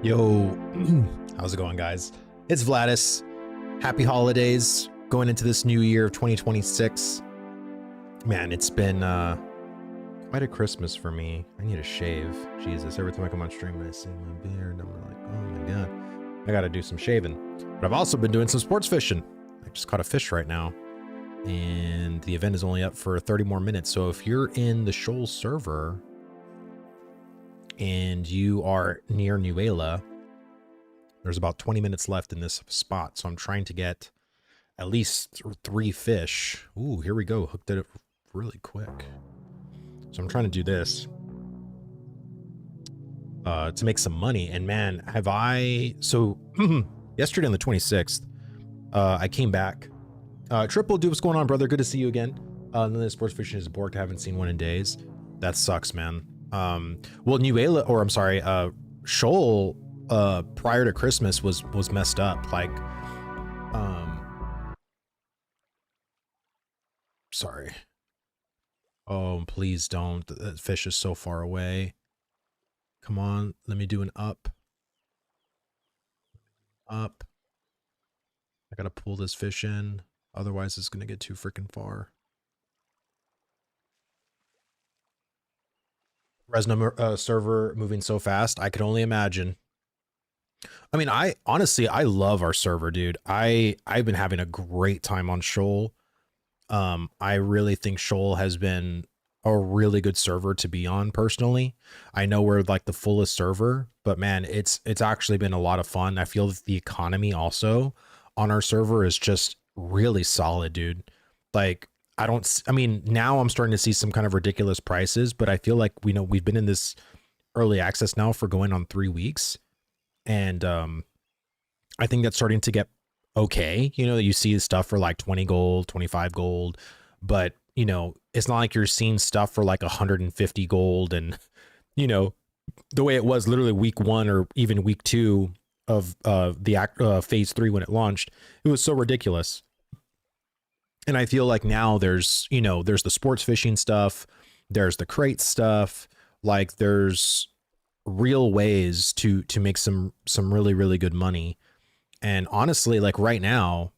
Yo, how's it going, guys? It's Vladis. Happy holidays going into this new year of 2026. Man, it's been quite a Christmas for me. I need a shave. Jesus, every time I come on stream, I see my beard. I'm like, oh my god, I gotta do some shaving. But I've also been doing some sports fishing. I just caught a fish right now, and the event is only up for 30 more minutes. So if you're in the Shoal server and you are near Nuela, there's about 20 minutes left in this spot. So I'm trying to get at least 3 fish. Ooh, here we go. Hooked it up really quick. So I'm trying to do this to make some money. And man, have I... So yesterday on the 26th, I came back. Triple Dude, what's going on, brother? Good to see you again. And then the sports fishing is borked. I haven't seen one in days. That sucks, man. Well, Nuela, or I'm sorry, Shoal, prior to Christmas was messed up. Like, sorry. Oh, please don't. That fish is so far away. Come on, let me do an up. Up. I gotta pull this fish in. Otherwise, it's gonna get too freaking far. Resna server moving so fast. I could only imagine. I mean, I love our server, dude. I've been having a great time on Shoal. I really think Shoal has been a really good server to be on personally. I know we're like the fullest server, but man, it's actually been a lot of fun. I feel that the economy also on our server is just really solid, dude. Like, I mean, now I'm starting to see some kind of ridiculous prices, but I feel like we've been in this early access now for going on 3 weeks. And I think that's starting to get okay. You know, you see stuff for like 20 gold, 25 gold, but you know, it's not like you're seeing stuff for like 150 gold. And you know, the way it was literally week 1 or even week 2 of the phase 3 when it launched, it was so ridiculous. And I feel like now there's the sports fishing stuff, there's the crate stuff, like there's real ways to make some really, really good money. And honestly, like right now,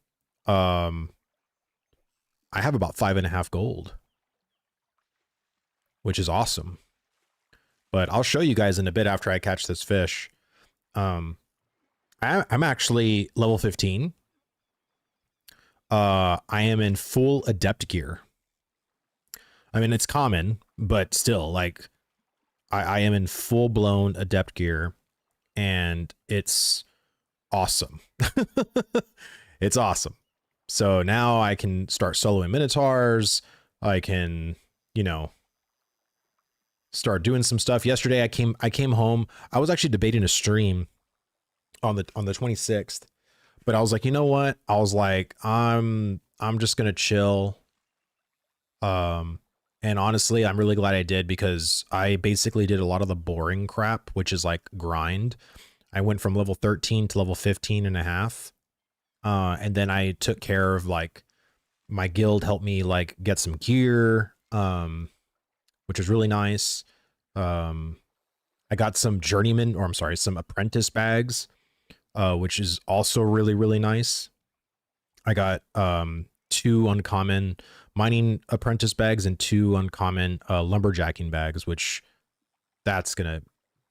I have about 5.5 gold, which is awesome. But I'll show you guys in a bit after I catch this fish. I'm actually level 15. I am in full adept gear. I mean, it's common, but still, like, I am in full blown adept gear, and it's awesome. It's awesome. So now I can start soloing minotaurs. I can, you know, start doing some stuff. Yesterday I came home. I was actually debating a stream on the 26th. But I was like, you know what? I was like, I'm just gonna chill. And honestly, I'm really glad I did, because I basically did a lot of the boring crap, which is like grind. I went from level 13 to level 15 and a half. And then I took care of, like, my guild helped me like get some gear, which was really nice. I got some journeyman, or I'm sorry, some apprentice bags, which is also really, really nice. I got 2 uncommon mining apprentice bags and 2 uncommon lumberjacking bags, which that's gonna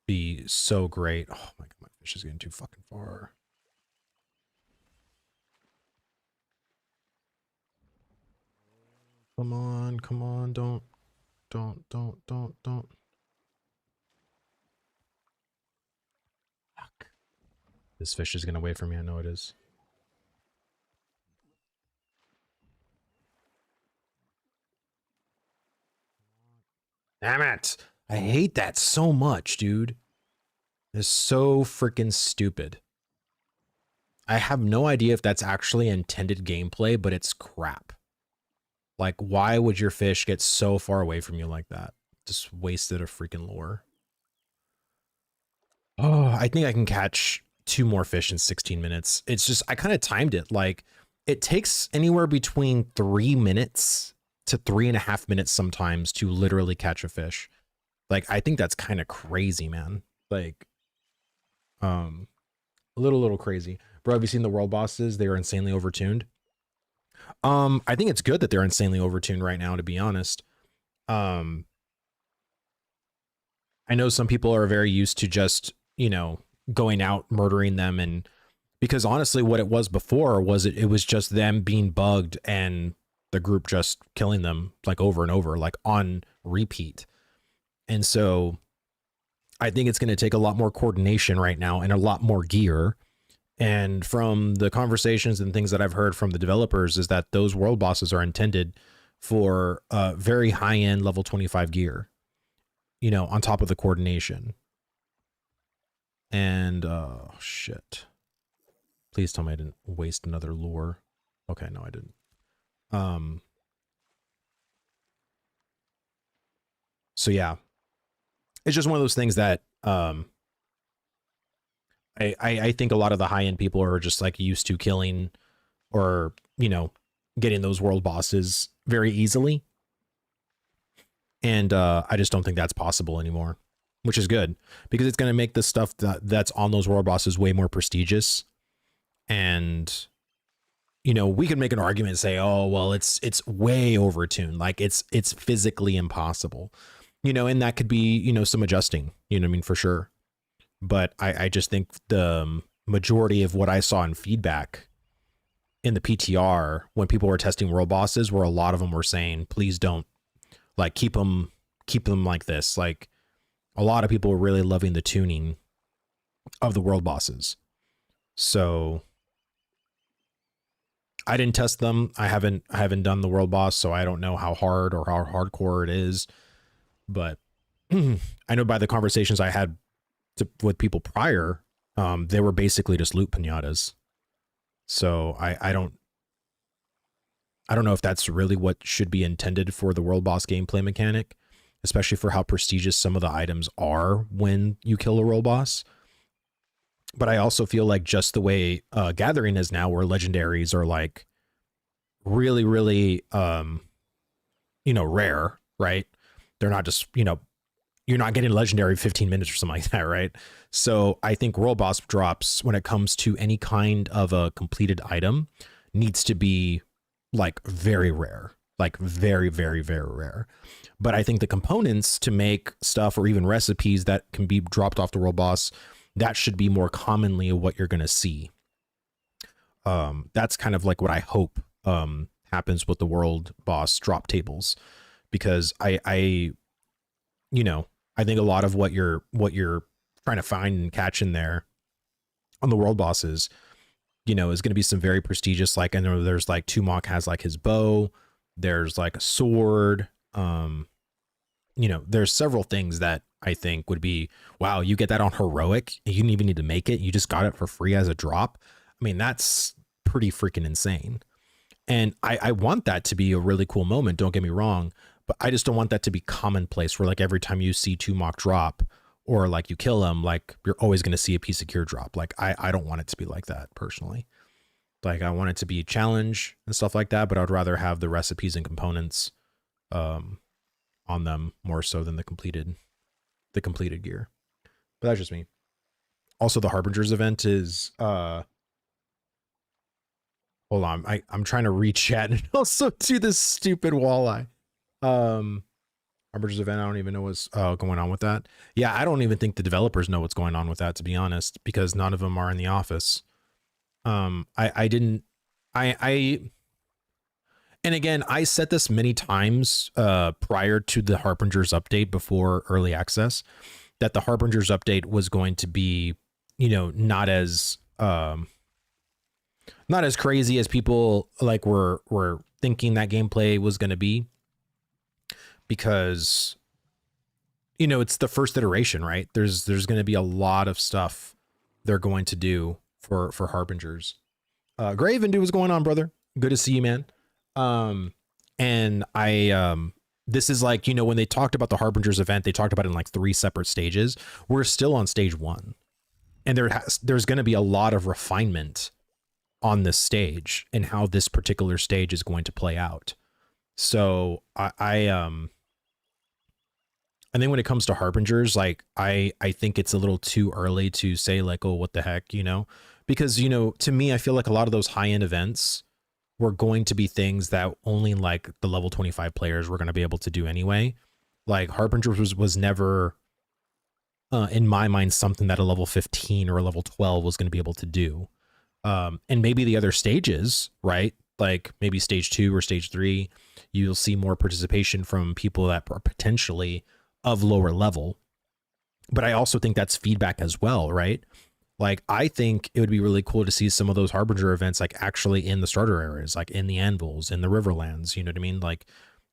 be so great. Oh my god, my fish is getting too fucking far. Come on, come on, don't. Fuck. This fish is gonna wait for me, I know it is. Damn it! I hate that so much, dude. It's so freaking stupid. I have no idea if that's actually intended gameplay, but it's crap. Like, why would your fish get so far away from you like that? Just wasted a freaking lure. Oh, I think I can catch 2 more fish in 16 minutes. It's just, I kind of timed it. Like, it takes anywhere between 3 minutes to 3.5 minutes sometimes to literally catch a fish. Like, I think that's kind of crazy, man. Like, A little crazy. Bro, have you seen the world bosses? They are insanely overtuned. I think it's good that they're insanely overtuned right now, to be honest. Um, I know some people are very used to just, you know, going out, murdering them. And because honestly, what it was before was it was just them being bugged and the group just killing them like over and over, like on repeat. And so I think it's going to take a lot more coordination right now and a lot more gear. And from the conversations and things that I've heard from the developers is that those world bosses are intended for very high end level 25 gear, you know, on top of the coordination. And shit. Please tell me I didn't waste another lure. Okay, no, I didn't. So yeah. It's just one of those things that I think a lot of the high end people are just like used to killing or, you know, getting those world bosses very easily. And I just don't think that's possible anymore, which is good because it's going to make the stuff that's on those world bosses way more prestigious. And, you know, we could make an argument and say, oh, well, it's way overtuned. Like it's physically impossible, you know, and that could be, you know, some adjusting, you know what I mean, for sure. But I just think the majority of what I saw in feedback in the PTR when people were testing world bosses, where a lot of them were saying, please don't, like, keep them like this. Like a lot of people were really loving the tuning of the world bosses. So I didn't test them. I haven't done the world boss, so I don't know how hard or how hardcore it is. But I know by the conversations I had with people prior, they were basically just loot pinatas. So I don't know if that's really what should be intended for the world boss gameplay mechanic, especially for how prestigious some of the items are when you kill a world boss. But I also feel like just the way Gathering is now, where legendaries are like really, really, you know, rare, right? They're not just, you know, you're not getting legendary 15 minutes or something like that, right? So I think world boss drops when it comes to any kind of a completed item needs to be like very rare, like very, very, very rare. But I think the components to make stuff or even recipes that can be dropped off the world boss, that should be more commonly what you're going to see. That's kind of like what I hope happens with the world boss drop tables, because I you know, I think a lot of what you're trying to find and catch in there on the world bosses, you know, is going to be some very prestigious. Like I know there's like Tumok has like his bow, there's like a sword. You know, there's several things that I think would be, wow, you get that on heroic. You didn't even need to make it. You just got it for free as a drop. I mean, that's pretty freaking insane. And I want that to be a really cool moment. Don't get me wrong, but I just don't want that to be commonplace where like every time you see Tumok drop or like you kill him, like you're always going to see a piece of gear drop. Like I don't want it to be like that personally. Like I want it to be a challenge and stuff like that, but I'd rather have the recipes and components on them more so than the completed gear. But that's just me. Also, the Harbingers event is hold on, I'm trying to read chat and also do this stupid walleye. Harbingers event, I don't even know what's going on with that. Yeah, I don't even think the developers know what's going on with that, to be honest, because none of them are in the office. I didn't and again, I said this many times prior to the Harbingers update before early access, that the Harbingers update was going to be, you know, not as crazy as people like were thinking that gameplay was going to be, because, you know, it's the first iteration, right? There's going to be a lot of stuff they're going to do for Harbingers. Graven, dude, what's going on, brother? Good to see you, man. And this is like, you know, when they talked about the Harbingers event, they talked about it in like 3 separate stages. We're still on stage 1, and there's going to be a lot of refinement on this stage and how this particular stage is going to play out. So And then when it comes to Harbingers, like I think it's a little too early to say like, oh, what the heck, you know? Because, you know, to me, I feel like a lot of those high-end events were going to be things that only like the level 25 players were going to be able to do anyway. Like Harbingers was never, in my mind, something that a level 15 or a level 12 was going to be able to do. And maybe the other stages, right? Like maybe stage 2 or stage 3, you'll see more participation from people that are potentially of lower level. But I also think that's feedback as well, right? Like I think it would be really cool to see some of those Harbinger events like actually in the starter areas, like in the Anvils, in the Riverlands, you know what I mean? Like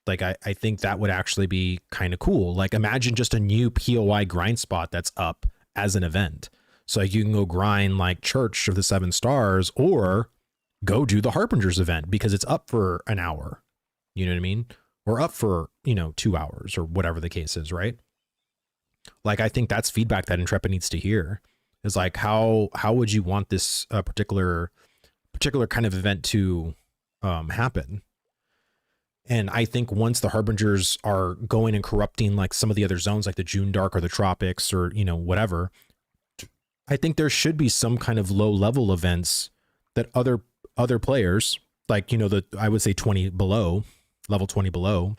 I think that would actually be kind of cool. Like imagine just a new POI grind spot that's up as an event. So like you can go grind like Church of the Seven Stars or go do the Harbingers event because it's up for an hour. You know what I mean? Or up for, you know, 2 hours or whatever the case is, right? Like I think that's feedback that Intrepid needs to hear. Is like how would you want this particular kind of event to happen? And I think once the Harbingers are going and corrupting like some of the other zones, like the June Dark or the Tropics or, you know, whatever, I think there should be some kind of low level events that other players, like, you know, I would say 20 below, level 20 below,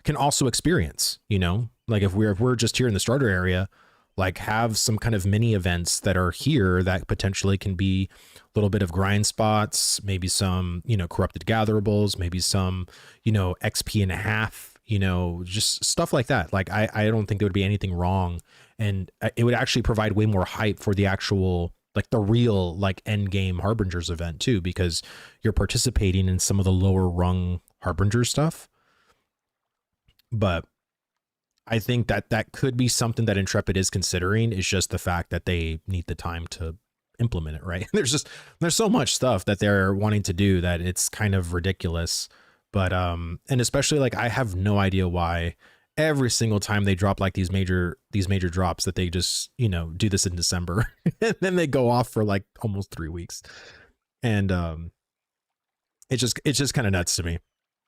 can also experience, you know, like if we're just here in the starter area, like have some kind of mini events that are here that potentially can be a little bit of grind spots, maybe some, you know, corrupted gatherables, maybe some, you know, XP and a half, you know, just stuff like that. Like I don't think there would be anything wrong, and it would actually provide way more hype for the actual, like the real like end game Harbingers event too, because you're participating in some of the lower rung Harbinger stuff. But I think that could be something that Intrepid is considering. Is just the fact that they need the time to implement it, right? there's so much stuff that they're wanting to do that it's kind of ridiculous. But and especially like I have no idea why every single time they drop like these major drops that they just, you know, do this in December and then they go off for like almost 3 weeks. And it's just kind of nuts to me.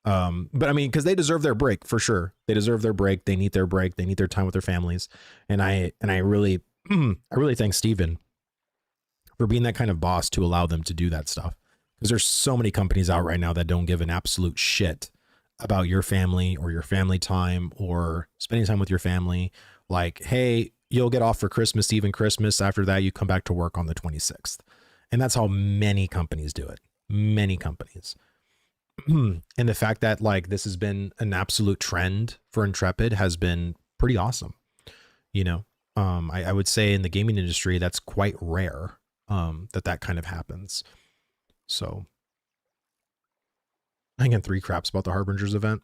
But I mean, because they deserve their break for sure. They deserve their break. They need their break. They need their time with their families. And I really, I really thank Steven for being that kind of boss to allow them to do that stuff. Because there's so many companies out right now that don't give an absolute shit about your family or your family time or spending time with your family. Like, hey, you'll get off for Christmas Eve and Christmas. After that, you come back to work on the 26th. And that's how many companies do it. Many companies. And the fact that like this has been an absolute trend for Intrepid has been pretty awesome. You know, I would say in the gaming industry, that's quite rare, that kind of happens. So I get 3 craps about the Harbingers event.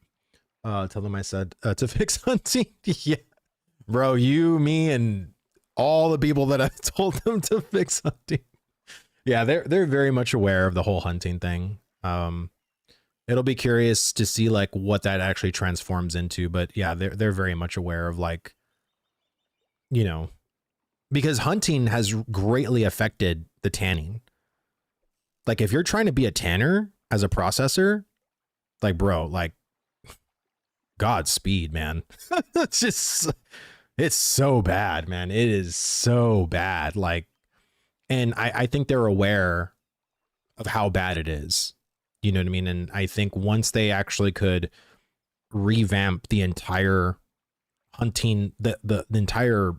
Tell them I said to fix hunting. Yeah, bro, you, me, and all the people that I've told them to fix hunting. Yeah, they're very much aware of the whole hunting thing. It'll be curious to see like what that actually transforms into, but yeah, they're very much aware of like, you know, because hunting has greatly affected the tanning. Like if you're trying to be a tanner as a processor, like bro, like Godspeed, man. It's so bad, man. It is so bad. Like, and I think they're aware of how bad it is. You know what I mean? And I think once they actually could revamp the entire hunting, the entire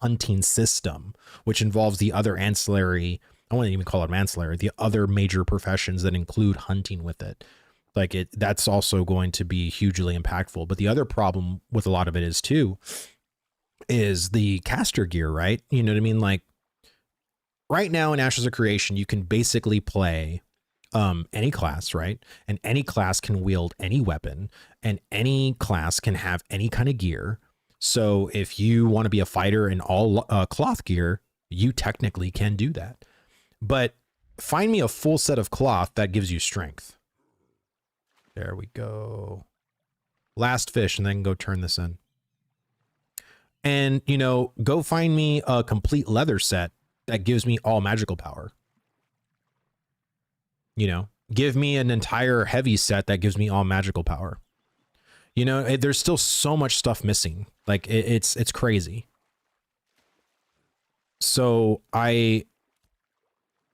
hunting system, which involves the other ancillary, I wouldn't even call it ancillary, the other major professions that include hunting with it. Like that's also going to be hugely impactful. But the other problem with a lot of it is too, is the caster gear, right? You know what I mean? Like right now in Ashes of Creation, you can basically play any class, right? And any class can wield any weapon, and any class can have any kind of gear. So if you want to be a fighter in all cloth gear, you technically can do that. But find me a full set of cloth that gives you strength. There we go. Last fish, and then go turn this in. And, you know, go find me a complete leather set that gives me all magical power. You know, give me an entire heavy set that gives me all magical power. You know, there's still so much stuff missing. Like it's crazy. So when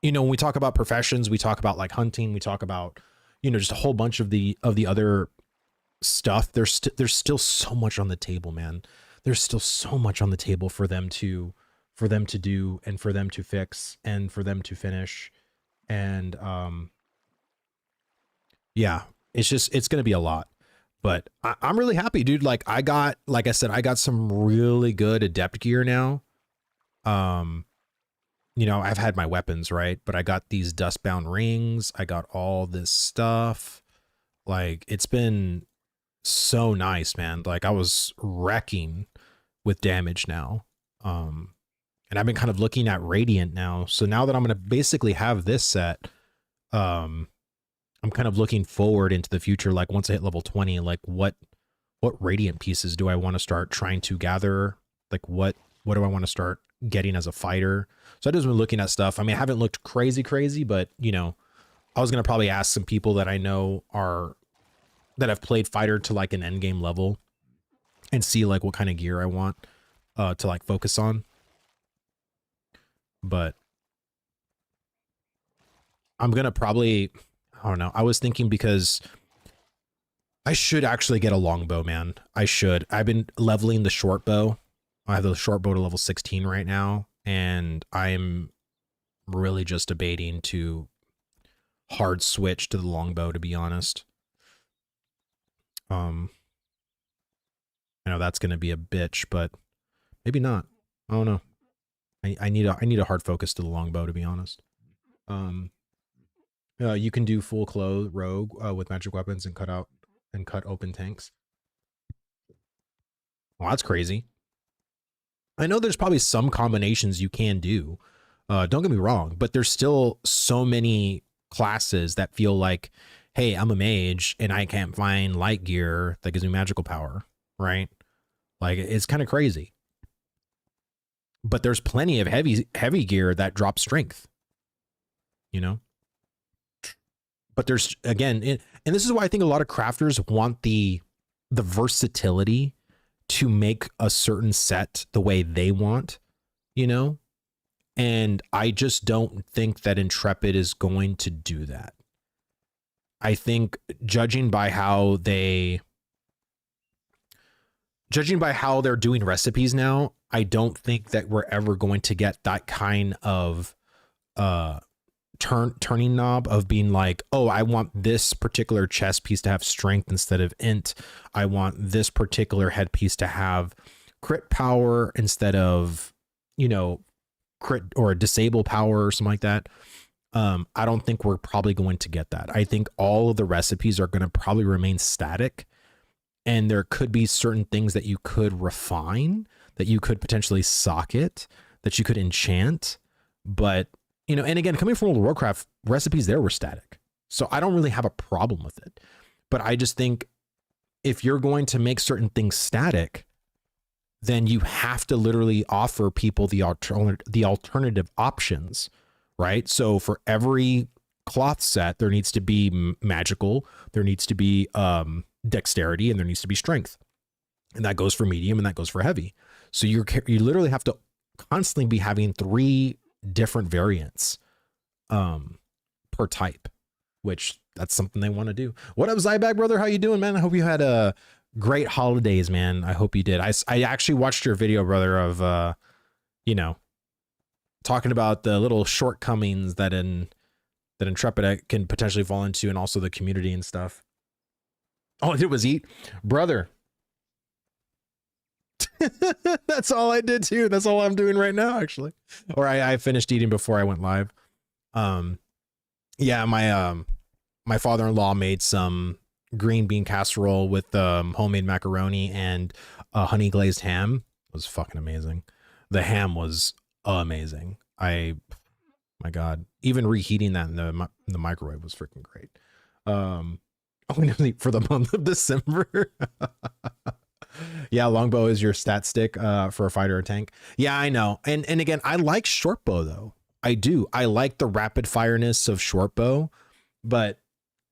we talk about professions, we talk about like hunting, we talk about, just a whole bunch of the other stuff. There's still so much on the table, man. There's still so much on the table for them to do, and for them to fix, and for them to finish. And yeah, it's gonna be a lot. But I'm really happy, dude. Like I said, I got some really good adept gear now. I've had my weapons, right? But I got these dustbound rings. I got all this stuff. Like, it's been so nice, man. Like, I was wrecking with damage now. And I've been kind of looking at Radiant now. So now that I'm going to basically have this set, I'm kind of looking forward into the future. Like, once I hit level 20, like what Radiant pieces do I want to start trying to gather? Like, what do I want to start getting as a fighter? So I just been looking at stuff. I mean, I haven't looked crazy, but I was going to probably ask some people that I know that have played fighter to like an end game level and see like what kind of gear I want to like focus on. But I'm going to probably, I don't know. I was thinking, because I should actually get a longbow, man. I should. I've been leveling the short bow. I have the short bow to level 16 right now, and I'm really just debating to hard switch to the longbow, to be honest. I know that's going to be a bitch, but maybe not. I don't know. I need a hard focus to the longbow, to be honest. You can do full clothes rogue with magic weapons and cut open tanks. Well, that's crazy. I know there's probably some combinations you can do. Don't get me wrong, but there's still so many classes that feel like, hey, I'm a mage and I can't find light gear that gives me magical power, right? Like, it's kind of crazy. But there's plenty of heavy gear that drops strength, But there's, again, and this is why I think a lot of crafters want the versatility to make a certain set the way they want, and I just don't think that Intrepid is going to do that. I think judging by how they're doing recipes now, I don't think that we're ever going to get that kind of turning knob of being like, oh, I want this particular chest piece to have strength instead of int. I want this particular headpiece to have crit power instead of, crit or disable power or something like that. I don't think we're probably going to get that. I think all of the recipes are going to probably remain static, and there could be certain things that you could refine, that you could potentially socket, that you could enchant. But, and again, coming from World of Warcraft, recipes there were static. So I don't really have a problem with it. But I just think if you're going to make certain things static, then you have to literally offer people the alternative options, right? So for every cloth set, there needs to be magical, there needs to be dexterity, and there needs to be strength. And that goes for medium and that goes for heavy. So you literally have to constantly be having 3 different variants per type, which that's something they want to do. What up, Zybag brother? How you doing, man? I hope you had a great holidays, man. I hope you did. I actually watched your video, brother, of talking about the little shortcomings that Intrepid can potentially fall into, and also the community and stuff. All I did was eat, brother. That's all I did too. That's all I'm doing right now, actually. Or I finished eating before I went live. Yeah, my father-in-law made some green bean casserole with homemade macaroni and honey glazed ham. It was fucking amazing. The ham was amazing. My God, even reheating that in the microwave was freaking great. Only for the month of December. Yeah, longbow is your stat stick for a fighter or tank. Yeah, I know. And again, I like shortbow though. I do. I like the rapid fireness of shortbow, but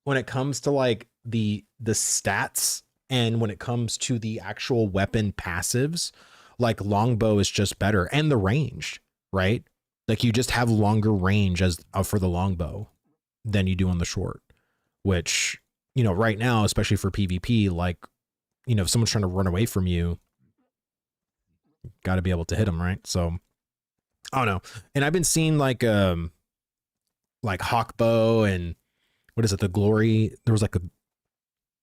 when it comes to like the stats And when it comes to the actual weapon passives, like longbow is just better, and the range, right? Like you just have longer range as for the longbow than you do on the short, which, you know, right now, especially for PvP, like, you know, if someone's trying to run away from you, got to be able to hit them, right? So I don't know. And I've been seeing like hawkbow and what is it? The glory. There was like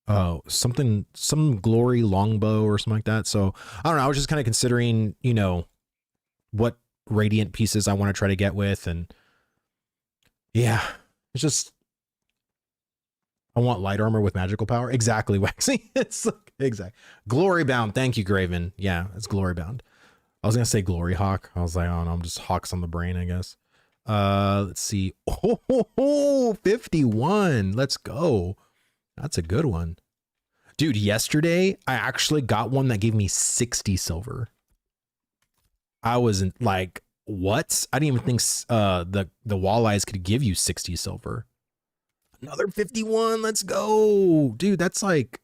some glory longbow or something like that. So I don't know. I was just kind of considering, you know, what radiant pieces I want to try to get with, and yeah, it's just I want light armor with magical power. Exactly, Waxy. It's like, exact glory bound. Thank you, Graven. Yeah, it's glory bound. I was gonna say glory hawk. I was like, oh no, I'm just hawks on the brain, I guess. Let's see. Oh, 51. Let's go. That's a good one. Dude, yesterday I actually got one that gave me 60 silver. I wasn't like, what? I didn't even think the walleyes could give you 60 silver. Another 51. Let's go. Dude, that's like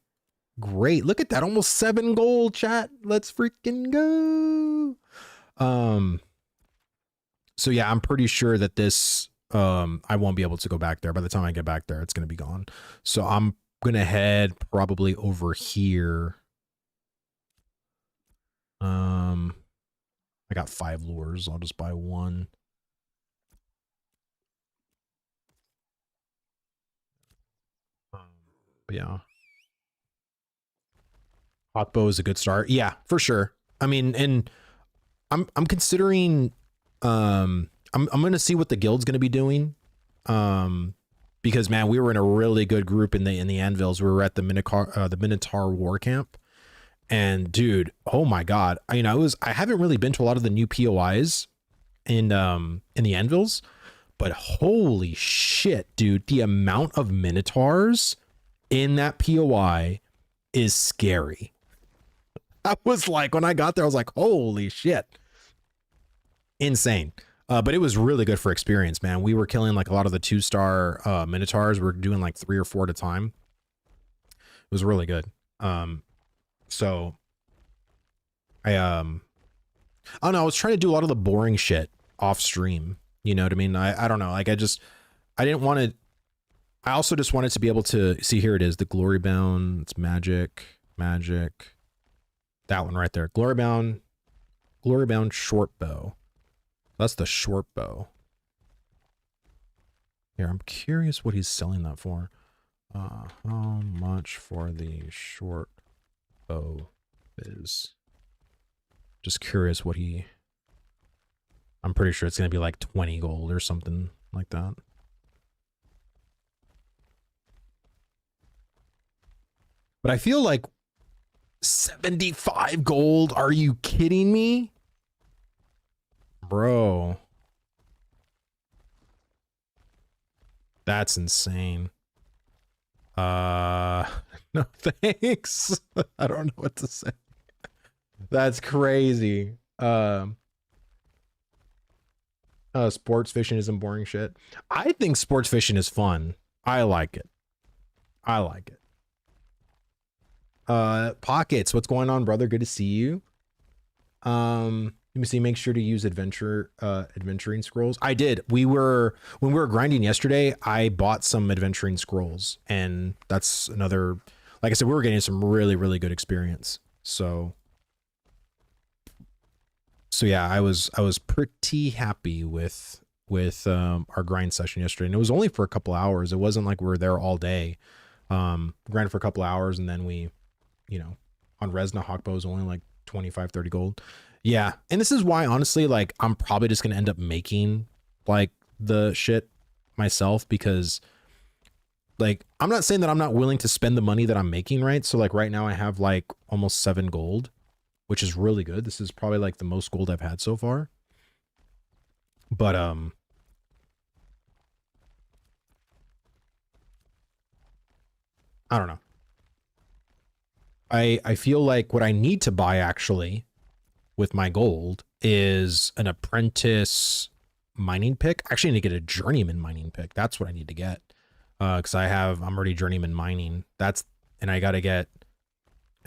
great. Look at that. Almost 7 gold, chat. Let's freaking go. So yeah, I'm pretty sure that this I won't be able to go back there. By the time I get back there, it's gonna be gone. So I'm gonna head probably over here. I got 5 lures. I'll just buy 1. But yeah, hawkbow is a good start. Yeah, for sure. I mean, and I'm considering I'm gonna see what the guild's gonna be doing. Because man, we were in a really good group in the Anvils. We were at the Minotaur War Camp. And dude, oh my god. I haven't really been to a lot of the new POIs in the Anvils, but holy shit, dude, the amount of Minotaurs in that POI is scary. I was like, when I got there, I was like, holy shit. Insane. But it was really good for experience, man. We were killing like a lot of the 2-star Minotaurs. We were doing like 3 or 4 at a time. It was really good. So I don't know, I was trying to do a lot of the boring shit off stream. You know what I mean? I don't know. Like I didn't want to. I also just wanted to be able to see, here it is, the glory bound. It's magic. That one right there. Glory bound short bow. That's the short bow. Here, I'm curious what he's selling that for. How much for the short bow is? Just curious what he... I'm pretty sure it's going to be like 20 gold or something like that. But I feel like 75 gold? Are you kidding me? Bro. That's insane. No thanks. I don't know what to say. That's crazy. Sports fishing isn't boring shit. I think sports fishing is fun. I like it. Pockets, what's going on, brother? Good to see you. Let me see, make sure to use adventuring scrolls. I did. When we were grinding yesterday, I bought some adventuring scrolls, and that's another, like I said, we were getting some really, really good experience. So yeah, I was pretty happy with our grind session yesterday, and it was only for a couple hours. It wasn't like we were there all day. Grinded for a couple hours, and then we, you know, on Resna Hawkbow is only like 25, 30 gold. Yeah, and this is why, honestly, like, I'm probably just gonna end up making like the shit myself, because like, I'm not saying that I'm not willing to spend the money that I'm making, right? So like right now I have like almost 7 gold, which is really good. This is probably like the most gold I've had so far. But I don't know. I feel like what I need to buy actually with my gold is an apprentice mining pick. Actually, I need to get a journeyman mining pick. That's what I need to get. Because I'm already journeyman mining. And I gotta get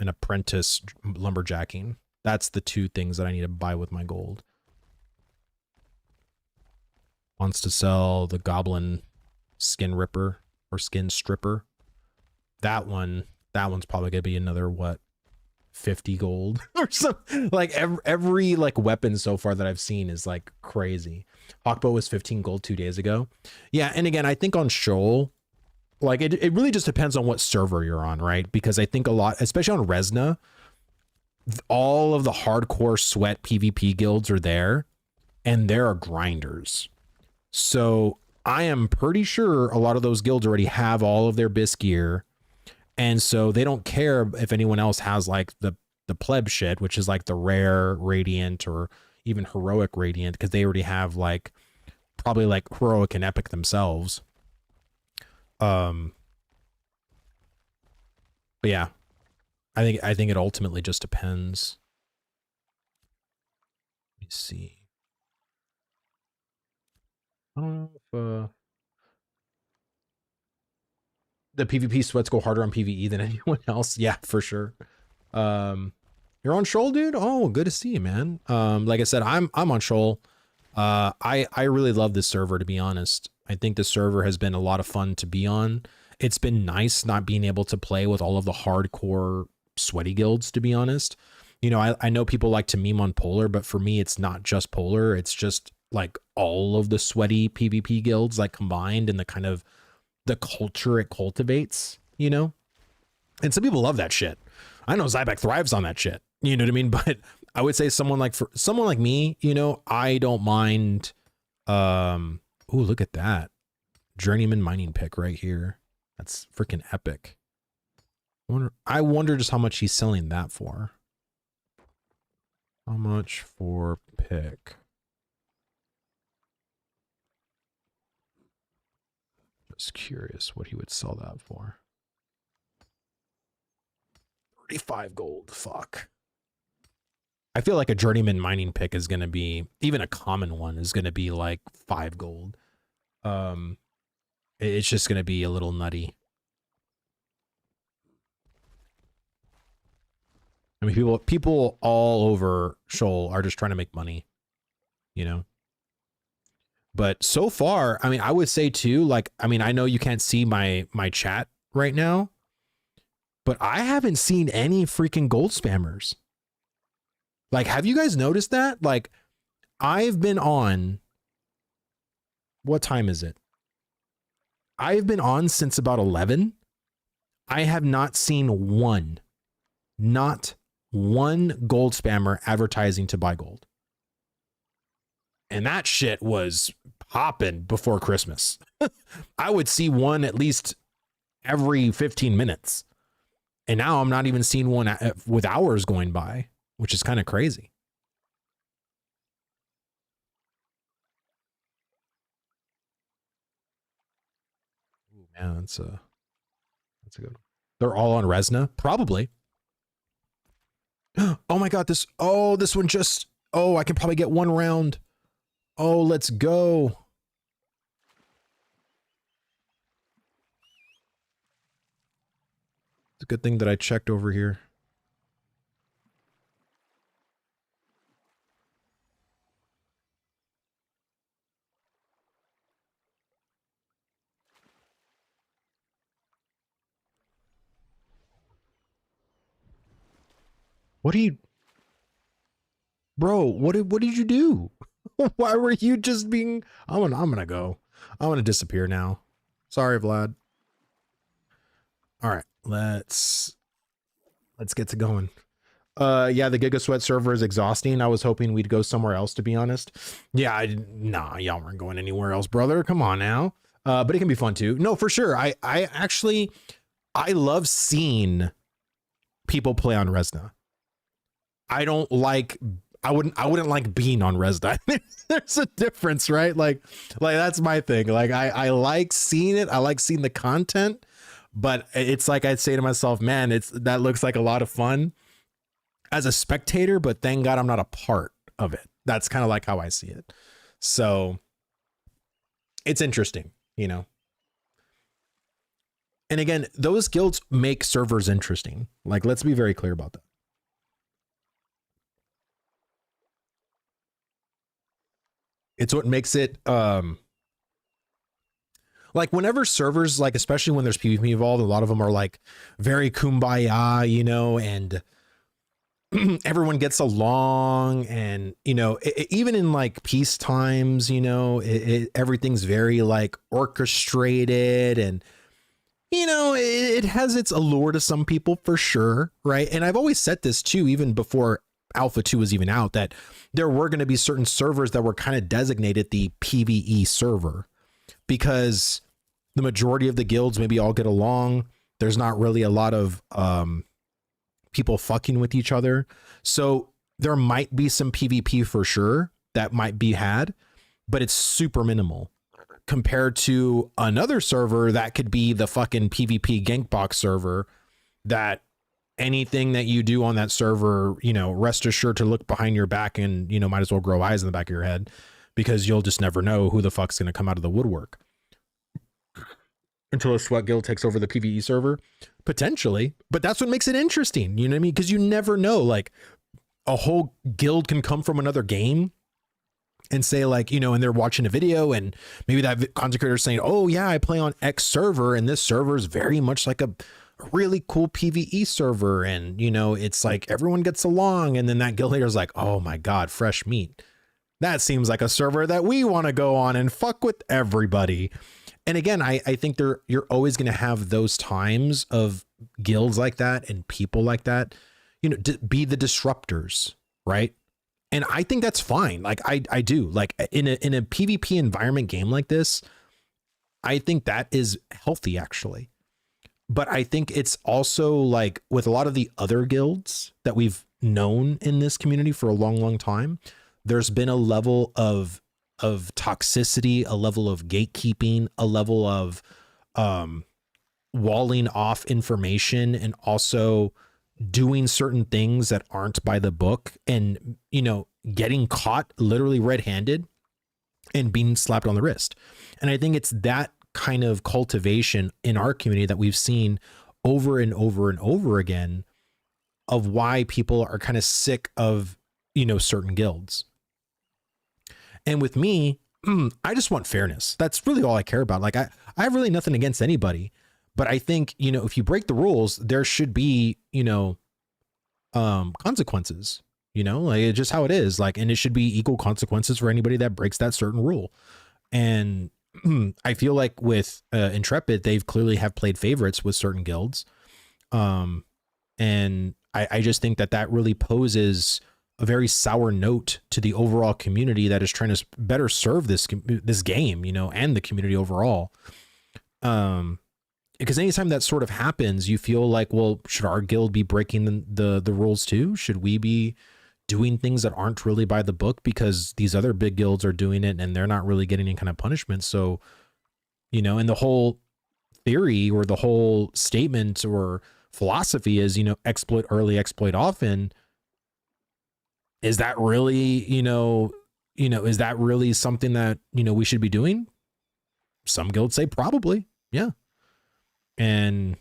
an apprentice lumberjacking. That's the two things that I need to buy with my gold. Wants to sell the goblin skin ripper or skin stripper. That one's probably gonna be another what, 50 gold or something. Like every like weapon so far that I've seen is like crazy. Hawkbow was 15 gold 2 days ago. Yeah, and again, I think on Shoal, like it really just depends on what server you're on, right? Because I think a lot, especially on Resna, all of the hardcore sweat PvP guilds are there, and there are grinders. So I am pretty sure a lot of those guilds already have all of their bis gear, and so they don't care if anyone else has like the pleb shit, which is like the rare radiant or even heroic radiant, because they already have like probably like heroic and epic themselves. But yeah, I think it ultimately just depends. Let me see. I don't know if the PvP sweats go harder on PvE than anyone else. Yeah, for sure. You're on Shoal, dude? Oh, good to see you, man. Like I said, I'm on Shoal. I really love this server, to be honest. I think the server has been a lot of fun to be on. It's been nice not being able to play with all of the hardcore sweaty guilds, to be honest. You know, I know people like to meme on Polar, but for me, it's not just Polar. It's just like all of the sweaty PvP guilds like combined, and the kind of the culture it cultivates, you know? And some people love that shit. I know Zybeck thrives on that shit. You know what I mean? But I would say someone like me, you know, I don't mind. Ooh, look at that. Journeyman mining pick right here. That's freaking epic. I wonder just how much he's selling that for. How much for pick? Just curious what he would sell that for. 35 gold. Fuck. I feel like a journeyman mining pick is going to be, even a common one is going to be like 5 gold. It's just going to be a little nutty. I mean, people all over Shoal are just trying to make money, you know? But so far, I mean, I would say too, like, I mean, I know you can't see my chat right now, but I haven't seen any freaking gold spammers. Like, have you guys noticed that? Like, I've been on, what time is it? I've been on since about 11. I have not seen not one gold spammer advertising to buy gold. And that shit was popping before Christmas. I would see one at least every 15 minutes. And now I'm not even seeing one with hours going by, which is kind of crazy. Ooh, man, that's a good one. They're all on Resna? Probably. Oh my God, this one just, I can probably get one round. Oh, let's go. It's a good thing that I checked over here. What do you, bro? What did you do? Why were you just being? I'm gonna go. I'm gonna disappear now. Sorry, Vlad. All right, let's get to going. Yeah, the Giga Sweat server is exhausting. I was hoping we'd go somewhere else, to be honest. Yeah, nah, y'all weren't going anywhere else, brother. Come on now. But it can be fun too. No, for sure. I actually love seeing people play on Resna. I wouldn't like being on Resna. There's a difference, right? Like that's my thing. Like I like seeing it. I like seeing the content, but it's like I'd say to myself, man, that looks like a lot of fun as a spectator, but thank God I'm not a part of it. That's kind of like how I see it. So it's interesting, you know. And again, those guilds make servers interesting. Like, let's be very clear about that. It's what makes it, like whenever servers, like, especially when there's PvP involved, a lot of them are like very kumbaya, you know, and everyone gets along, and, you know, even in like peace times, you know, everything's very like orchestrated, and, you know, it has its allure to some people for sure. Right. And I've always said this too, even before Alpha 2 was even out, that there were going to be certain servers that were kind of designated the PvE server, because the majority of the guilds maybe all get along. There's not really a lot of people fucking with each other. So there might be some PvP for sure that might be had, but it's super minimal compared to another server that could be the fucking PvP Gankbox server, that anything that you do on that server, you know, rest assured to look behind your back, and, you know, might as well grow eyes in the back of your head, because you'll just never know who the fuck's going to come out of the woodwork until a sweat guild takes over the PvE server, potentially. But that's what makes it interesting. You know what I mean? Because you never know, like a whole guild can come from another game and say, like, you know, and they're watching a video, and maybe that content creator is saying, oh yeah, I play on X server, and this server is very much like a really cool PvE server, and, you know, it's like everyone gets along, and then that guild leader is like, oh my god, fresh meat, that seems like a server that we want to go on and fuck with everybody. And again, I think you're always going to have those times of guilds like that and people like that, you know, be the disruptors, right? And I think that's fine. Like I do, like in a PvP environment game like this, I think that is healthy actually. But I think it's also like with a lot of the other guilds that we've known in this community for a long, long time, there's been a level of toxicity, a level of gatekeeping, a level of walling off information, and also doing certain things that aren't by the book, and, you know, getting caught literally red-handed and being slapped on the wrist. And I think it's that kind of cultivation in our community that we've seen over and over and over again, of why people are kind of sick of, you know, certain guilds. And with me, I just want fairness. That's really all I care about. Like I have really nothing against anybody, but I think, you know, if you break the rules, there should be, you know, consequences, you know, like it's just how it is. Like, and it should be equal consequences for anybody that breaks that certain rule. And I feel like with Intrepid, they've clearly have played favorites with certain guilds. And I just think that really poses a very sour note to the overall community that is trying to better serve this game, you know, and the community overall. Because anytime that sort of happens, you feel like, well, should our guild be breaking the rules too? Should we be doing things that aren't really by the book because these other big guilds are doing it and they're not really getting any kind of punishment? So, you know, and the whole theory or the whole statement or philosophy is, you know, exploit early, exploit often. Is that really, you know, is that really something that, you know, we should be doing? Some guilds say probably. Yeah. And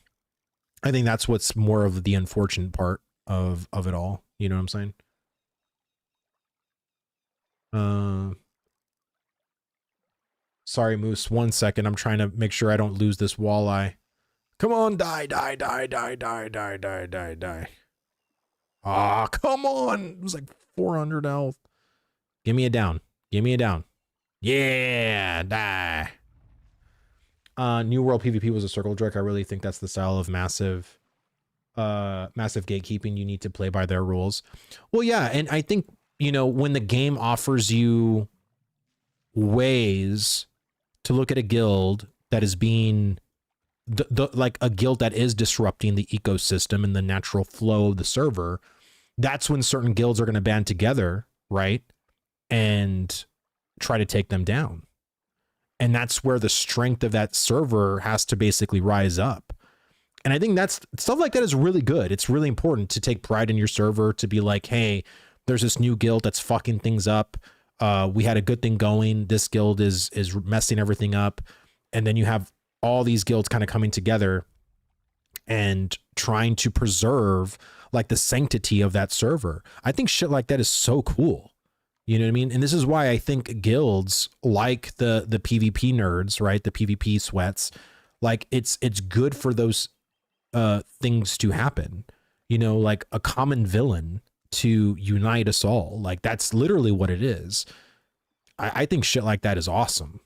I think that's what's more of the unfortunate part of it all. You know what I'm saying? Sorry, Moose. 1 second. I'm trying to make sure I don't lose this walleye. Come on, die. Ah, come on. It was like 400 health. Give me a down. Yeah, die. New World PvP was a circle jerk. I really think that's the style of massive gatekeeping. You need to play by their rules. Well, yeah, and I think, you know, when the game offers you ways to look at a guild that is being like a guild that is disrupting the ecosystem and the natural flow of the server, that's when certain guilds are going to band together, right, and try to take them down. And that's where the strength of that server has to basically rise up. And I think that's stuff like that is really good. It's really important to take pride in your server, to be like, hey, there's this new guild that's fucking things up. We had a good thing going. This guild is messing everything up. And then you have all these guilds kind of coming together and trying to preserve like the sanctity of that server. I think shit like that is so cool. You know what I mean? And this is why I think guilds like the PvP nerds, right? The PvP sweats, like it's good for those things to happen. You know, like a common villain to unite us all. Like that's literally what it is. I think shit like that is awesome.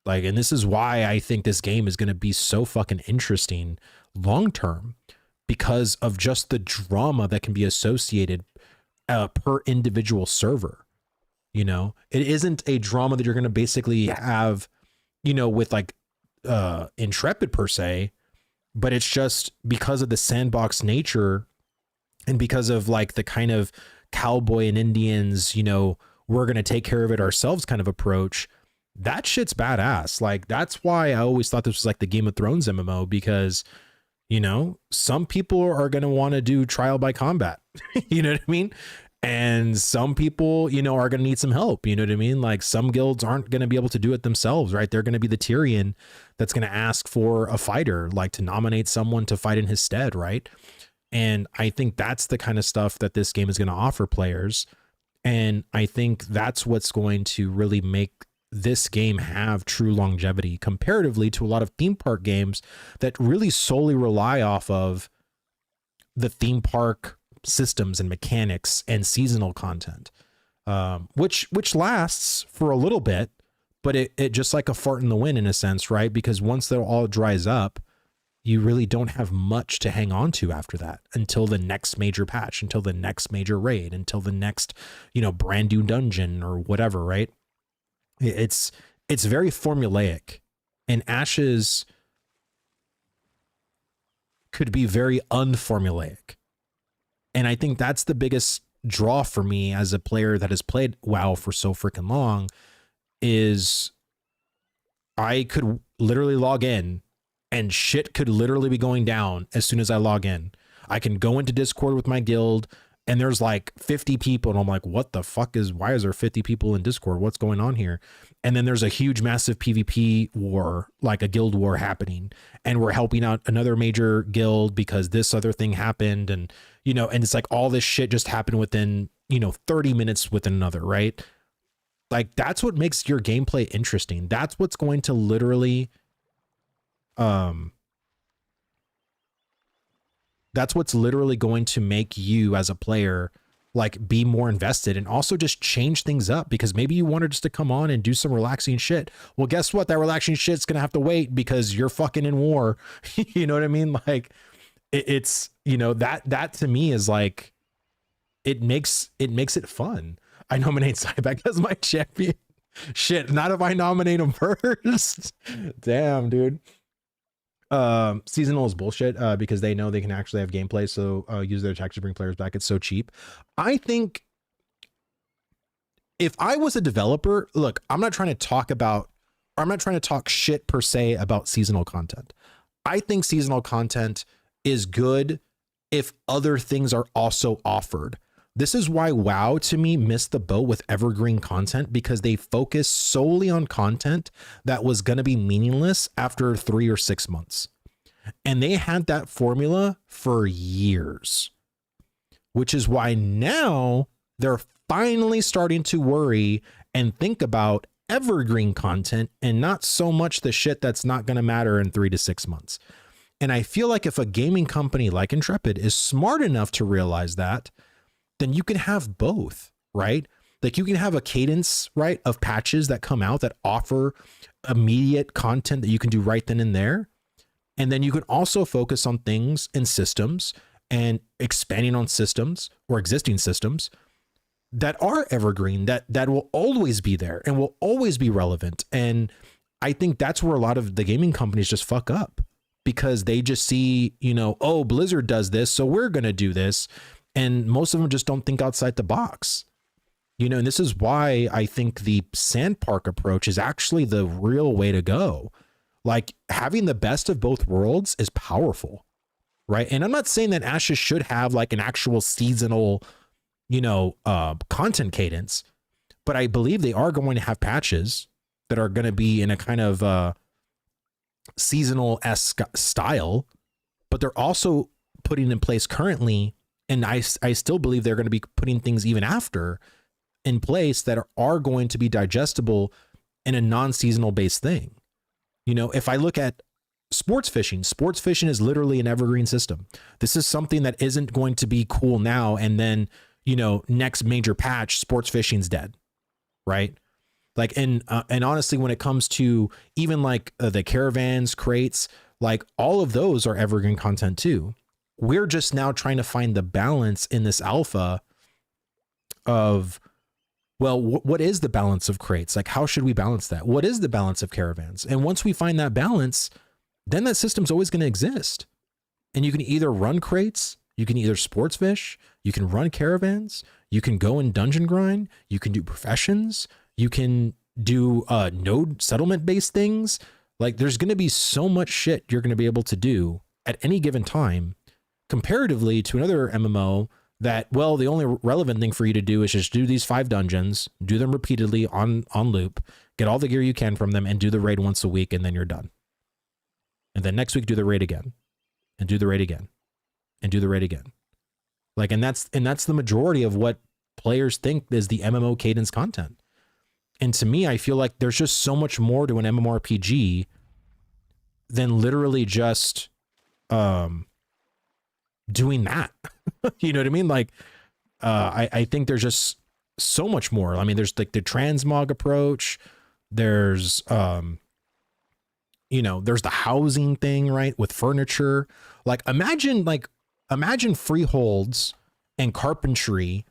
Like, and this is why I think this game is going to be so fucking interesting long term, because of just the drama that can be associated per individual server. You know, it isn't a drama that you're going to basically have, you know, with like Intrepid per se, but it's just because of the sandbox nature and because of like the kind of cowboy and Indians, you know, we're going to take care of it ourselves kind of approach. That shit's badass. Like, that's why I always thought this was like the Game of Thrones MMO, because, you know, some people are going to want to do trial by combat. You know what I mean? And some people, you know, are going to need some help. You know what I mean? Like some guilds aren't going to be able to do it themselves, right? They're going to be the Tyrion that's going to ask for a fighter, like to nominate someone to fight in his stead, right? And I think that's the kind of stuff that this game is going to offer players. And I think that's what's going to really make this game have true longevity comparatively to a lot of theme park games that really solely rely off of the theme park systems and mechanics and seasonal content, which lasts for a little bit, but it just like a fart in the wind in a sense, right? Because once that all dries up, you really don't have much to hang on to after that until the next major patch, until the next major raid, until the next, you know, brand new dungeon or whatever, right? It's very formulaic, and Ashes could be very unformulaic. And I think that's the biggest draw for me as a player that has played WoW for so freaking long, is I could literally log in and shit could literally be going down as soon as I log in. I can go into Discord with my guild and there's like 50 people and I'm like, what the fuck why is there 50 people in Discord? What's going on here? And then there's a huge, massive PvP war, like a guild war happening. And we're helping out another major guild because this other thing happened. And, you know, and it's like all this shit just happened within, you know, 30 minutes with another, right? Like that's what makes your gameplay interesting. That's what's going to literally, that's what's literally going to make you as a player like be more invested and also just change things up, because maybe you wanted just to come on and do some relaxing shit. Well, guess what? That relaxing shit's going to have to wait because you're fucking in war. You know what I mean? Like it's, you know, that to me is like, it makes it fun. I nominate Cyback as my champion. Shit, not if I nominate him first. Damn, dude. Seasonal is bullshit because they know they can actually have gameplay, so use their tech to bring players back. It's so cheap. I think if I was a developer, look, I'm not trying to talk shit per se about seasonal content. I think seasonal content is good if other things are also offered. This is why WoW to me missed the boat with evergreen content, because they focused solely on content that was going to be meaningless after 3 or 6 months. And they had that formula for years, which is why now they're finally starting to worry and think about evergreen content and not so much the shit that's not going to matter in 3 to 6 months. And I feel like if a gaming company like Intrepid is smart enough to realize that, then you can have both, right? Like you can have a cadence, right, of patches that come out that offer immediate content that you can do right then and there. And then you can also focus on things and systems and expanding on systems or existing systems that are evergreen, that will always be there and will always be relevant. And I think that's where a lot of the gaming companies just fuck up, because they just see, you know, oh, Blizzard does this, so we're going to do this. And most of them just don't think outside the box, you know, and this is why I think the Sandpark approach is actually the real way to go. Like having the best of both worlds is powerful, right? And I'm not saying that Ashes should have like an actual seasonal, you know, content cadence, but I believe they are going to have patches that are going to be in a kind of seasonal-esque style, but they're also putting in place currently, and I still believe they're going to be putting things even after in place that are going to be digestible in a non-seasonal based thing. You know, if I look at sports fishing is literally an evergreen system. This is something that isn't going to be cool now, and then, you know, next major patch, sports fishing's dead, right? Like, and honestly, when it comes to even like the caravans, crates, like all of those are evergreen content too. We're just now trying to find the balance in this alpha of, well, what is the balance of crates? Like, how should we balance that? What is the balance of caravans? And once we find that balance, then that system's always going to exist. And you can either run crates, you can either sports fish, you can run caravans, you can go and dungeon grind, you can do professions, you can do node settlement based things. Like, there's going to be so much shit you're going to be able to do at any given time, comparatively to another MMO that, well, the only relevant thing for you to do is just do these 5 dungeons, do them repeatedly on loop, get all the gear you can from them, and do the raid once a week, and then you're done. And then next week, do the raid again, and do the raid again, and do the raid again. Like, and that's the majority of what players think is the MMO cadence content. And to me, I feel like there's just so much more to an MMORPG than literally just doing that. You know what I mean? Like, I think there's just so much more. I mean, there's like the transmog approach. There's, you know, there's the housing thing, right? With furniture. Like, imagine freeholds and carpentry.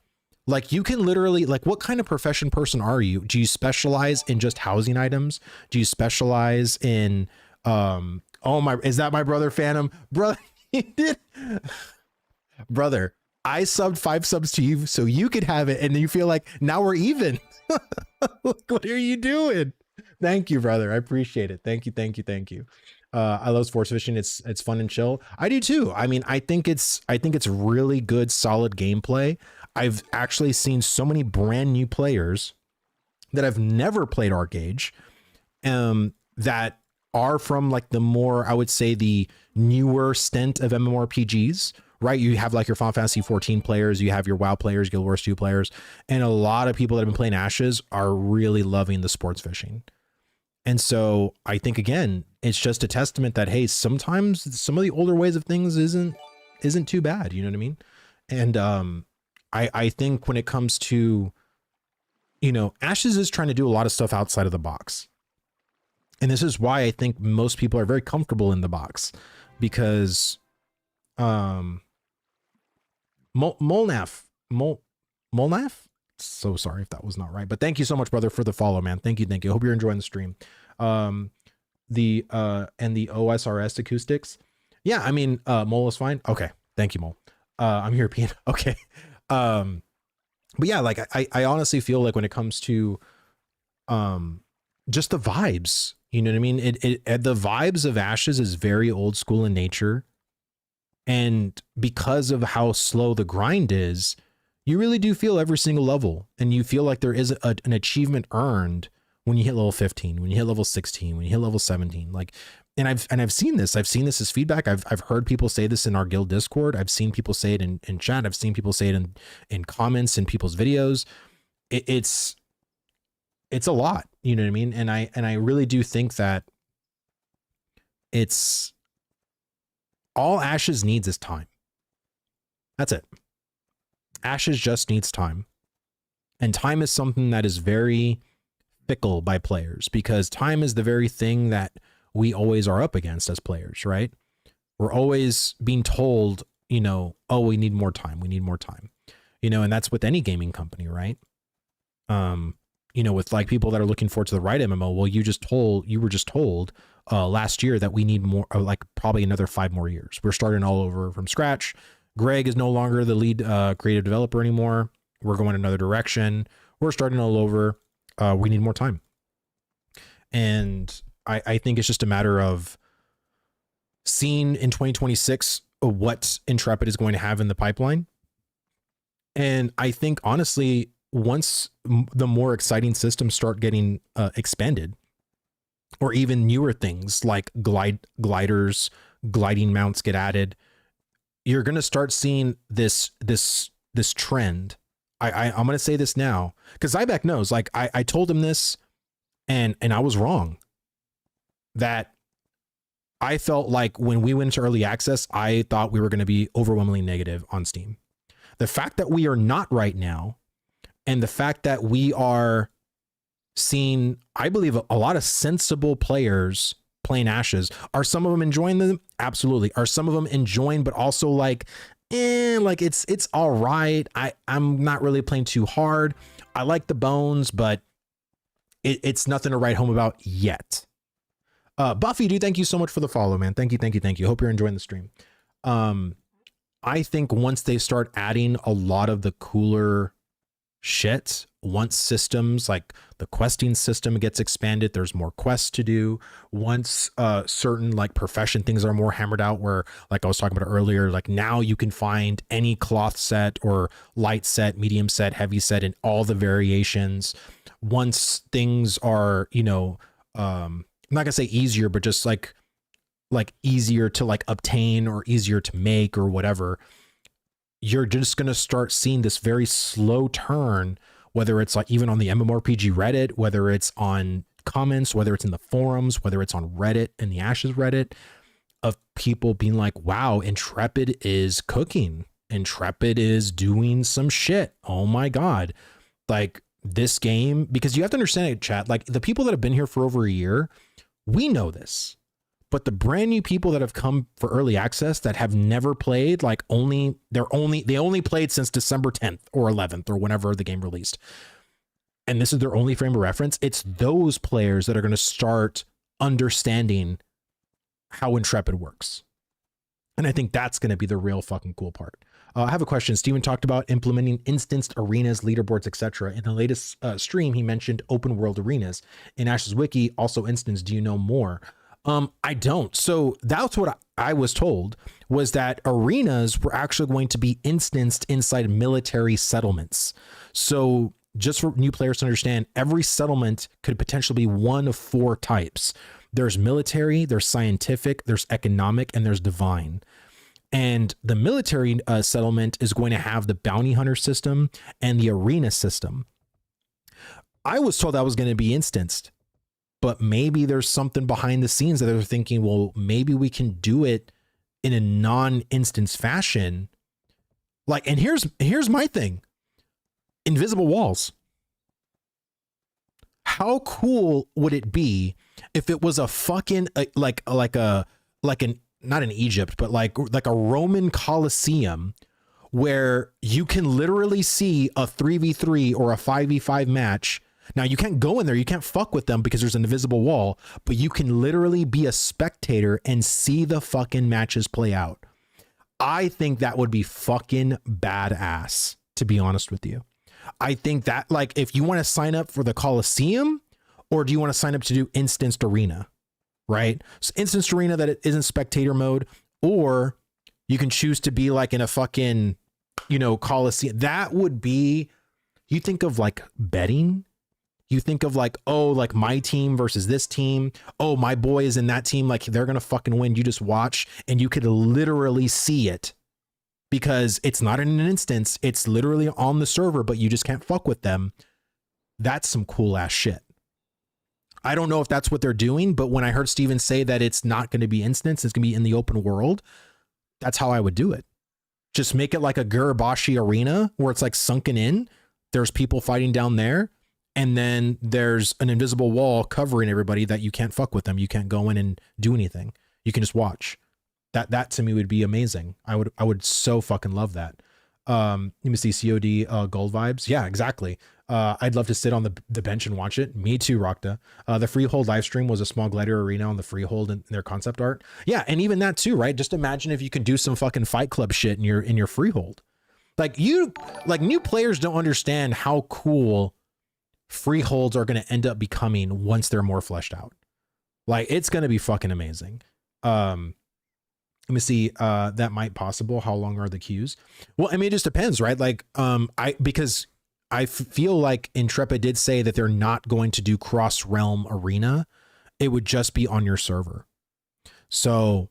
Like, you can literally, like, what kind of profession person are you? Do you specialize in just housing items? Do you specialize in, oh my, is that my brother Phantom? Brother, he did. Brother, I subbed 5 subs to you so you could have it, and you feel like now we're even. What are you doing? Thank you, brother. I appreciate it. Thank you. I love sports fishing. It's fun and chill. I do too. I mean, I think it's really good, solid gameplay. I've actually seen so many brand new players that have never played Arcade, that are from like the more, I would say, the newer stint of MMORPGs, right? You have like your Final Fantasy 14 players, you have your WoW players, Guild Wars 2 players, and a lot of people that have been playing Ashes are really loving the sports fishing. And so I think, again, it's just a testament that, hey, sometimes some of the older ways of things isn't too bad. You know what I mean? And I think when it comes to, you know, Ashes is trying to do a lot of stuff outside of the box. And this is why I think most people are very comfortable in the box, because Molnaf, so sorry if that was not right, but thank you so much, brother, for the follow, man. Thank you. Hope you're enjoying the stream. And the OSRS acoustics. Yeah, I mean, Mole is fine. Okay, thank you, Mole. I'm European. Okay. But yeah, like I honestly feel like when it comes to just the vibes, you know what I mean? The vibes of Ashes is very old school in nature. And because of how slow the grind is, you really do feel every single level, and you feel like there is an achievement earned when you hit level 15, when you hit level 16, when you hit level 17. Like, and I've seen this as feedback. I've heard people say this in our guild Discord. I've seen people say it in chat. I've seen people say it in comments in people's videos. It's a lot, you know what I mean? And I really do think that it's all Ashes needs is time. That's it. Ashes just needs time. And time is something that is very fickle by players, because time is the very thing that we always are up against as players, right? We're always being told, you know, oh, we need more time. We need more time, you know, and that's with any gaming company, right? You know, with like people that are looking forward to the right MMO. Well, you were just told last year that we need more, like probably another 5 more years. We're starting all over from scratch. Greg is no longer the lead creative developer anymore. We're going another direction. We're starting all over. We need more time. And I think it's just a matter of seeing in 2026 what Intrepid is going to have in the pipeline. And I think, honestly, once the more exciting systems start getting expanded, or even newer things like gliders, gliding mounts get added, you're going to start seeing this trend. I'm going to say this now because Zyback knows, like I told him this and I was wrong, that I felt like when we went into early access, I thought we were going to be overwhelmingly negative on Steam. The fact that we are not right now, and the fact that we are seeing, I believe, a lot of sensible players playing Ashes. Are some of them enjoying them? Absolutely. Are some of them enjoying, but also like, like it's all right. I'm not really playing too hard. I like the bones, but it's nothing to write home about yet. Buffy, dude, thank you so much for the follow, man. Thank you. Hope you're enjoying the stream. I think once they start adding a lot of the cooler shit, once systems like the questing system gets expanded, there's more quests to do. Once certain like profession things are more hammered out, where like I was talking about earlier, like now you can find any cloth set or light set, medium set, heavy set, and all the variations. Once things are, you know, I'm not gonna say easier, but just like easier to like obtain or easier to make or whatever, you're just going to start seeing this very slow turn, whether it's like even on the MMORPG Reddit, whether it's on comments, whether it's in the forums, whether it's on Reddit and the Ashes Reddit, of people being like, wow, Intrepid is cooking. Intrepid is doing some shit. Oh my God. Like this game, because you have to understand it, chat, like the people that have been here for over a year, we know this. But the brand new people that have come for early access that have never played, like they only played since December 10th or 11th or whenever the game released, and this is their only frame of reference, it's those players that are going to start understanding how Intrepid works. And I think that's going to be the real fucking cool part. I have a question. Steven talked about implementing instanced arenas, leaderboards, etc. In the latest stream, he mentioned open world arenas. In Ash's wiki, also instance. Do you know more? I don't. So that's what I was told, was that arenas were actually going to be instanced inside military settlements. So just for new players to understand, every settlement could potentially be one of 4 types. There's military, there's scientific, there's economic, and there's divine. And the military settlement is going to have the bounty hunter system and the arena system. I was told that was going to be instanced. But maybe there's something behind the scenes that they're thinking, well, maybe we can do it in a non-instance fashion. Like, and here's my thing. Invisible walls. How cool would it be if it was a fucking not in Egypt, but like a Roman Colosseum where you can literally see a 3v3 or a 5v5 match. Now you can't go in there, you can't fuck with them because there's an invisible wall, but you can literally be a spectator and see the fucking matches play out. I think that would be fucking badass, to be honest with you. I think that, like, if you want to sign up for the Coliseum, or do you want to sign up to do instanced arena, right? So instanced arena that it isn't spectator mode, or you can choose to be like in a fucking, you know, Coliseum. That would be, you think of like betting. You think of like, oh, like my team versus this team. Oh, my boy is in that team. Like they're going to fucking win. You just watch and you could literally see it because it's not in an instance. It's literally on the server, but you just can't fuck with them. That's some cool ass shit. I don't know if that's what they're doing, but when I heard Steven say that it's not going to be instance, it's going to be in the open world. That's how I would do it. Just make it like a Garibashi arena where it's like sunken in. There's people fighting down there. And then there's an invisible wall covering everybody that you can't fuck with them. You can't go in and do anything. You can just watch. That to me would be amazing. I would so fucking love that. Let me see, COD gold vibes. Yeah, exactly. I'd love to sit on the bench and watch it. Me too, Rockta. The Freehold live stream was a small glider arena on the Freehold in their concept art. Yeah, and even that too, right? Just imagine if you could do some fucking Fight Club shit in your Freehold. Like new players don't understand how cool Freeholds are going to end up becoming once they're more fleshed out. Like it's going to be fucking amazing. Let me see. That might possible. How long are the queues? Well, I mean, it just depends, right? Like, because I feel like Intrepid did say that they're not going to do cross realm arena. It would just be on your server. So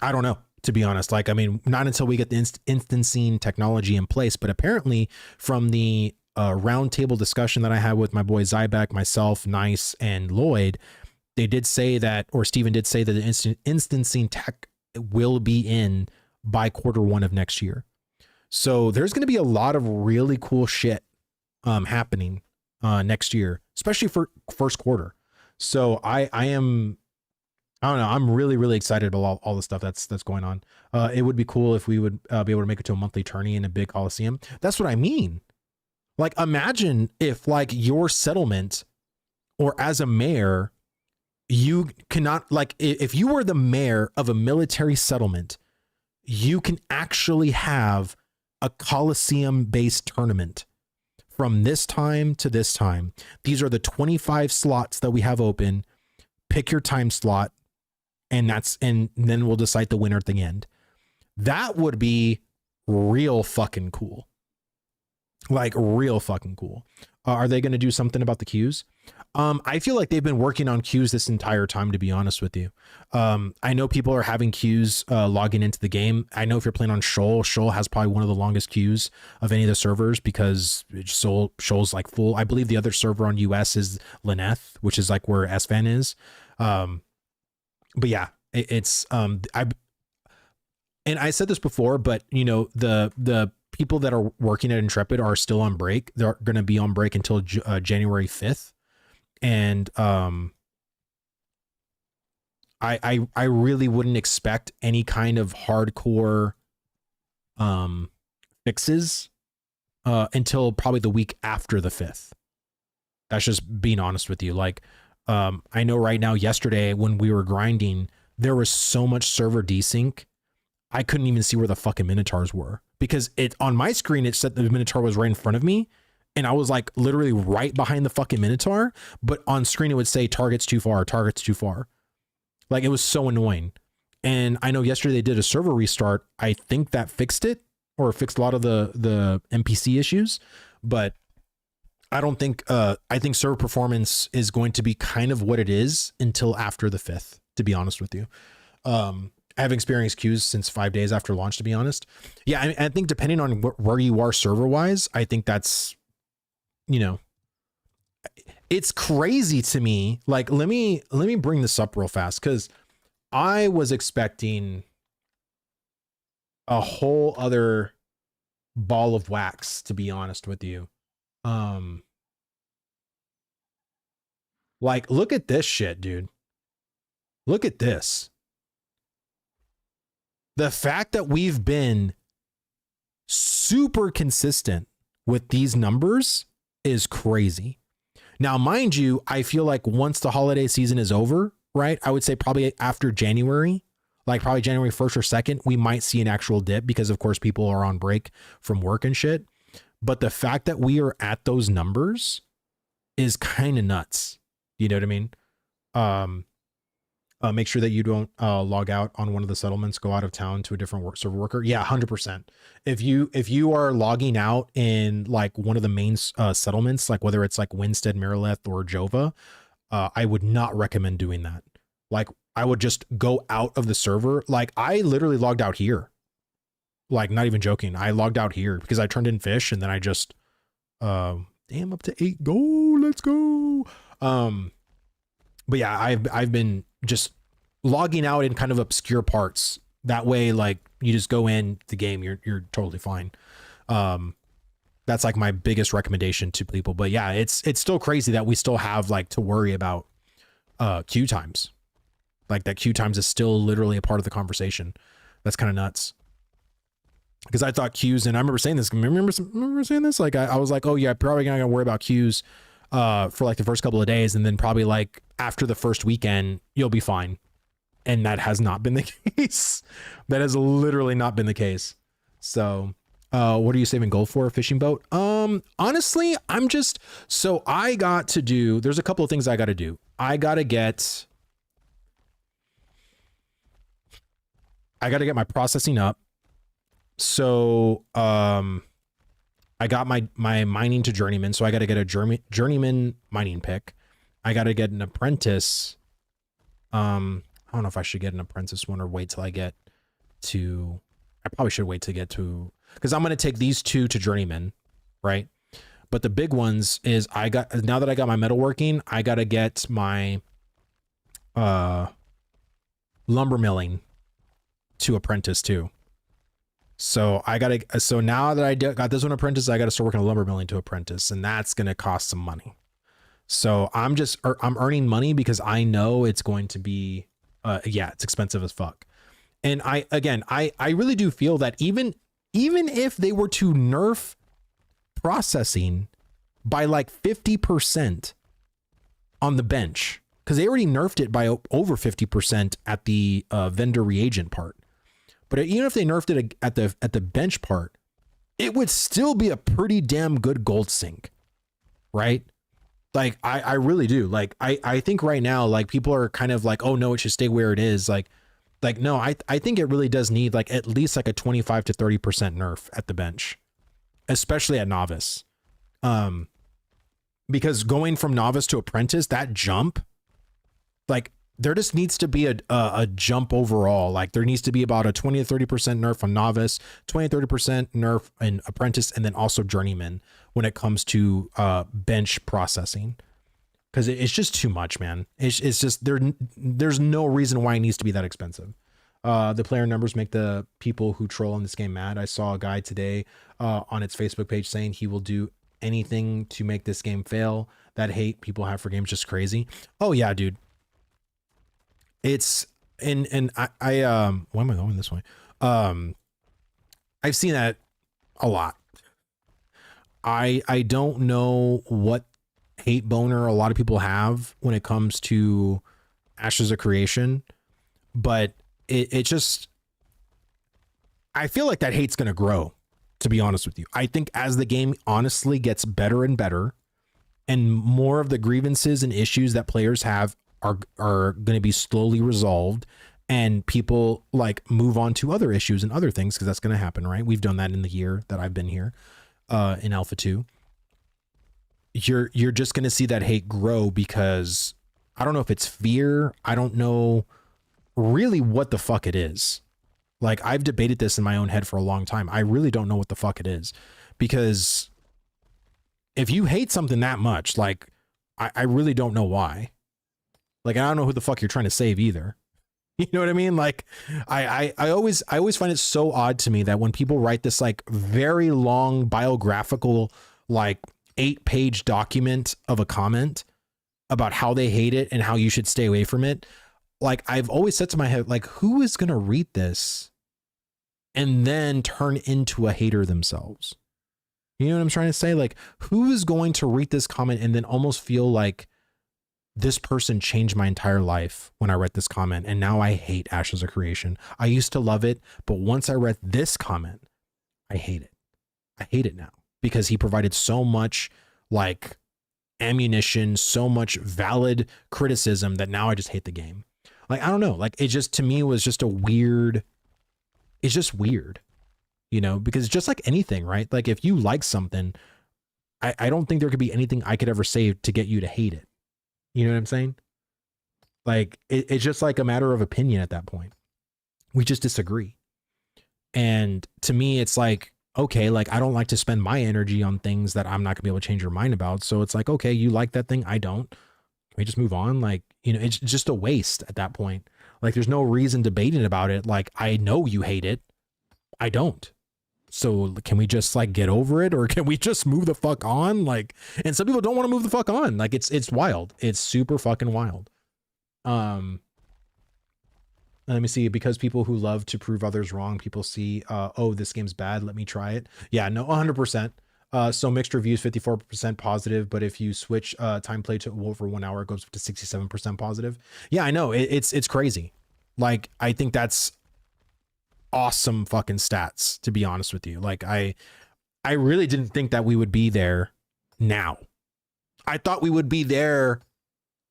I don't know, to be honest. Like, I mean, not until we get the instancing technology in place, but apparently from the roundtable discussion that I had with my boy Zybeck, myself, Nice, and Lloyd, they did say that, or Steven did say that the instancing tech will be in by Q1 of next year. So there's going to be a lot of really cool shit happening next year, especially for first quarter. So I don't know. I'm really, really excited about all the stuff that's going on. It would be cool if we would be able to make it to a monthly tourney in a big Coliseum. That's what I mean. Like, imagine if like your settlement or as a mayor, you cannot, like, if you were the mayor of a military settlement, you can actually have a Coliseum based tournament from this time to this time. These are the 25 slots that we have open. Pick your time slot. And then we'll decide the winner at the end. That would be real fucking cool. Like, real fucking cool. Are they going to do something about the queues? I feel like they've been working on queues this entire time, to be honest with you. I know people are having queues logging into the game. I know if you're playing on Shoal, Shoal has probably one of the longest queues of any of the servers because Shoal's like full. I believe the other server on US is Lineth, which is like where SFAN is. But yeah, it's and I said this before, but you know, the people that are working at Intrepid are still on break. They're going to be on break until January 5th. And I really wouldn't expect any kind of hardcore fixes until probably the week after the 5th. That's just being honest with you. Like, I know right now, yesterday when we were grinding, there was so much server desync. I couldn't even see where the fucking Minotaurs were because it on my screen, it said the Minotaur was right in front of me. And I was like literally right behind the fucking Minotaur, but on screen, it would say targets too far, targets too far. Like, it was so annoying. And I know yesterday they did a server restart. I think that fixed it or fixed a lot of the NPC issues, but I don't think, I think server performance is going to be kind of what it is until after the 5th, to be honest with you. I have experienced queues since 5 days after launch, to be honest. Yeah, I think depending on where you are server wise, I think that's, you know, it's crazy to me. Like, let me bring this up real fast because I was expecting a whole other ball of wax, to be honest with you. Like, look at this shit, dude. Look at this. The fact that we've been super consistent with these numbers is crazy. Now, mind you, I feel like once the holiday season is over, right? I would say probably after January, like probably January 1st or 2nd, we might see an actual dip because of course people are on break from work and shit. But the fact that we are at those numbers is kind of nuts. You know what I mean? Make sure that you don't log out on one of the settlements, go out of town to a different server worker. Yeah, 100%. If you are logging out in like one of the main settlements, like whether it's like Winstead, Marileth, or Jova, I would not recommend doing that. Like, I would just go out of the server. Like, I literally logged out here. Like, not even joking. I logged out here because I turned in fish and then I just, damn, up to 8 gold. Let's go. But yeah, I've been just logging out in kind of obscure parts. That way, like, you just go in the game, you're totally fine. That's like my biggest recommendation to people. But yeah, it's still crazy that we still have like to worry about queue times. Like, that queue times is still literally a part of the conversation. That's kind of nuts. Because I thought queues, and I remember saying this. Remember saying this? Like, I was like, oh yeah, probably not gonna worry about queues for like the first couple of days, and then probably like after the first weekend, you'll be fine. And that has not been the case. That has literally not been the case. So, what are you saving gold for? A fishing boat? Honestly, I got to do, there's a couple of things I got to do. I got to get my processing up. So, I got my mining to journeyman. So I got to get a journeyman mining pick. I got to get an apprentice. I don't know if I should get an apprentice one or wait till I get to, I probably should wait to get to, because I'm going to take these 2 to journeyman, right? But the big ones is now that I got my metalworking, I got to get my lumber milling to apprentice too. So now that I got this one apprentice, I got to start working on lumber milling to apprentice, and that's going to cost some money. So I'm earning money because I know it's going to be, it's expensive as fuck. And I really do feel that even if they were to nerf processing by like 50% on the bench, because they already nerfed it by over 50% at the vendor reagent part. But even if they nerfed it at the bench part, it would still be a pretty damn good gold sink, right? Like I really do. Like I think right now, like people are kind of like, oh no, it should stay where it is. Like no, I think it really does need like at least like a 25 to 30% nerf at the bench, especially at novice. Because going from novice to apprentice, that jump, like there just needs to be a jump overall. Like there needs to be about a 20 to 30% nerf on novice, 20 to 30% nerf in apprentice, and then also journeyman when it comes to bench processing. Because it's just too much, man. It's just there's no reason why it needs to be that expensive. The player numbers make the people who troll in this game mad. I saw a guy today on its Facebook page saying he will do anything to make this game fail. That hate people have for games just crazy. Oh yeah, dude. It's and I why am I going this way? I've seen that a lot. I don't know what hate boner a lot of people have when it comes to Ashes of Creation, but it just, I feel like that hate's gonna grow, to be honest with you. I think as the game honestly gets better and better, and more of the grievances and issues that players have are going to be slowly resolved, and people like move on to other issues and other things, because that's going to happen, right? We've done that in the year that I've been here in Alpha 2. You're just going to see that hate grow, because I don't know if it's fear. I don't know really what the fuck it is. Like I've debated this in my own head for a long time. I really don't know what the fuck it is, because if you hate something that much, like I really don't know why. Like, I don't know who the fuck you're trying to save either. You know what I mean? Like I always find it so odd to me that when people write this like very long biographical, like 8-page document of a comment about how they hate it and how you should stay away from it. Like I've always said to my head, like, who is going to read this and then turn into a hater themselves? You know what I'm trying to say? Like, who is going to read this comment and then almost feel like this person changed my entire life when I read this comment, and now I hate Ashes of Creation. I used to love it, but once I read this comment, I hate it. I hate it now, because he provided so much like ammunition, so much valid criticism, that now I just hate the game. Like, I don't know. Like, it just, to me, was just a weird, it's just weird, you know, because just like anything, right? Like if you like something, I don't think there could be anything I could ever say to get you to hate it. You know what I'm saying? Like it's just like a matter of opinion at that point. We just disagree. And to me, it's like, okay, like I don't like to spend my energy on things that I'm not gonna be able to change your mind about. So it's like, okay, you like that thing, I don't. Can we just move on? Like, you know, it's just a waste at that point. Like there's no reason debating about it. Like, I know you hate it. I don't. So can we just like get over it, or can we just move the fuck on? Like, and some people don't want to move the fuck on. Like it's wild. It's super fucking wild. Let me see, because people who love to prove others wrong, people see, oh, this game's bad, let me try it. Yeah, no, 100%. So mixed reviews, 54% positive, but if you switch time play to over 1 hour, it goes up to 67% positive. Yeah, I know, it's crazy. Like, I think that's awesome fucking stats, to be honest with you. Like I really didn't think that we would be there now. I thought we would be there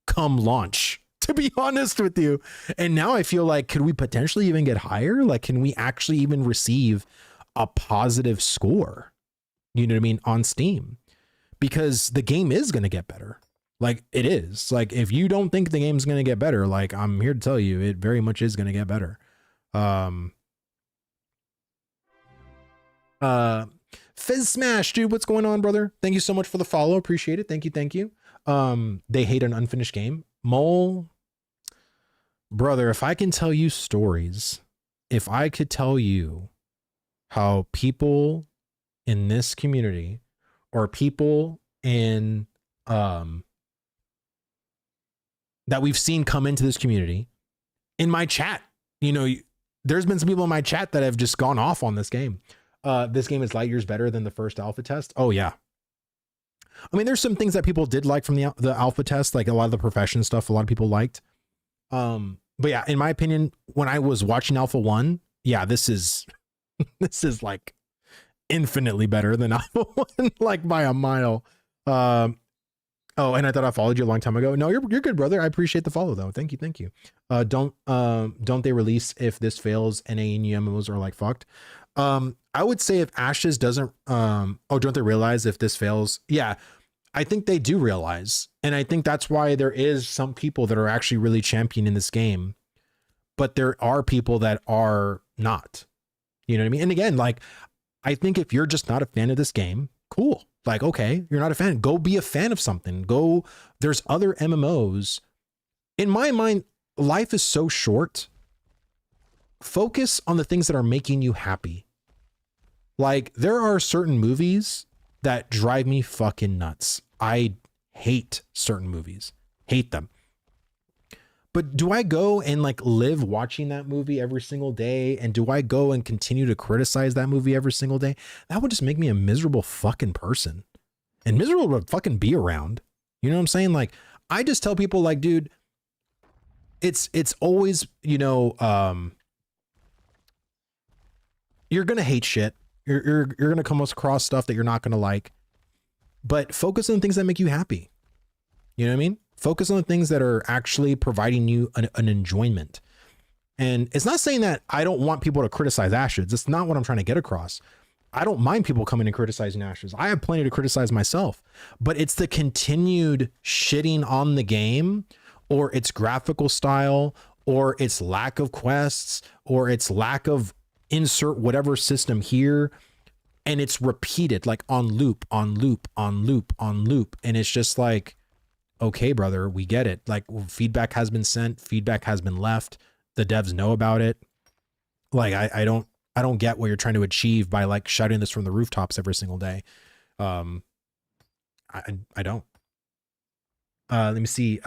come launch, to be honest with you. And now I feel like, could we potentially even get higher? Like, can we actually even receive a positive score? You know what I mean? On Steam, because the game is going to get better. Like it is. Like, if you don't think the game's going to get better, like I'm here to tell you, it very much is going to get better. Uh, Fizz Smash, dude, what's going on, brother? Thank you so much for the follow. Appreciate it. Thank you. Thank you. They hate an unfinished game. Mole, brother, if I can tell you stories, if I could tell you how people in this community or people in that we've seen come into this community in my chat, you know, there's been some people in my chat that have just gone off on this game. This game is light years better than the first alpha test. Oh yeah. I mean, there's some things that people did like from the alpha test, like a lot of the profession stuff. A lot of people liked. But yeah, in my opinion, when I was watching Alpha 1, yeah, this is like infinitely better than Alpha 1, like by a mile. Oh, and I thought I followed you a long time ago. No, you're good, brother. I appreciate the follow though. Thank you. Don't they release if this fails? NA and UMMOs are like fucked. I would say if Ashes doesn't, don't they realize if this fails? Yeah, I think they do realize. And I think that's why there is some people that are actually really championing this game, but there are people that are not, you know what I mean? And again, like, I think if you're just not a fan of this game, cool. Like, okay, you're not a fan, go be a fan of something. Go, there's other MMOs. In my mind, life is so short. Focus on the things that are making you happy. Like, there are certain movies that drive me fucking nuts. I hate certain movies, hate them. But do I go and like live watching that movie every single day? And do I go and continue to criticize that movie every single day? That would just make me a miserable fucking person, and miserable to fucking be around. You know what I'm saying? Like, I just tell people like, dude, it's always, you know, you're going to hate shit. You're going to come across stuff that you're not going to like, but focus on things that make you happy. You know what I mean? Focus on the things that are actually providing you an enjoyment. And it's not saying that I don't want people to criticize Ashes. That's not what I'm trying to get across. I don't mind people coming and criticizing Ashes. I have plenty to criticize myself, but it's the continued shitting on the game, or its graphical style, or its lack of quests, or its lack of insert whatever system here. And it's repeated like on loop, on loop, on loop, on loop. And it's just like, okay, brother, we get it. Like, feedback has been sent, feedback has been left. The devs know about it. Like, I don't get what you're trying to achieve by like shouting this from the rooftops every single day. I don't. Let me see.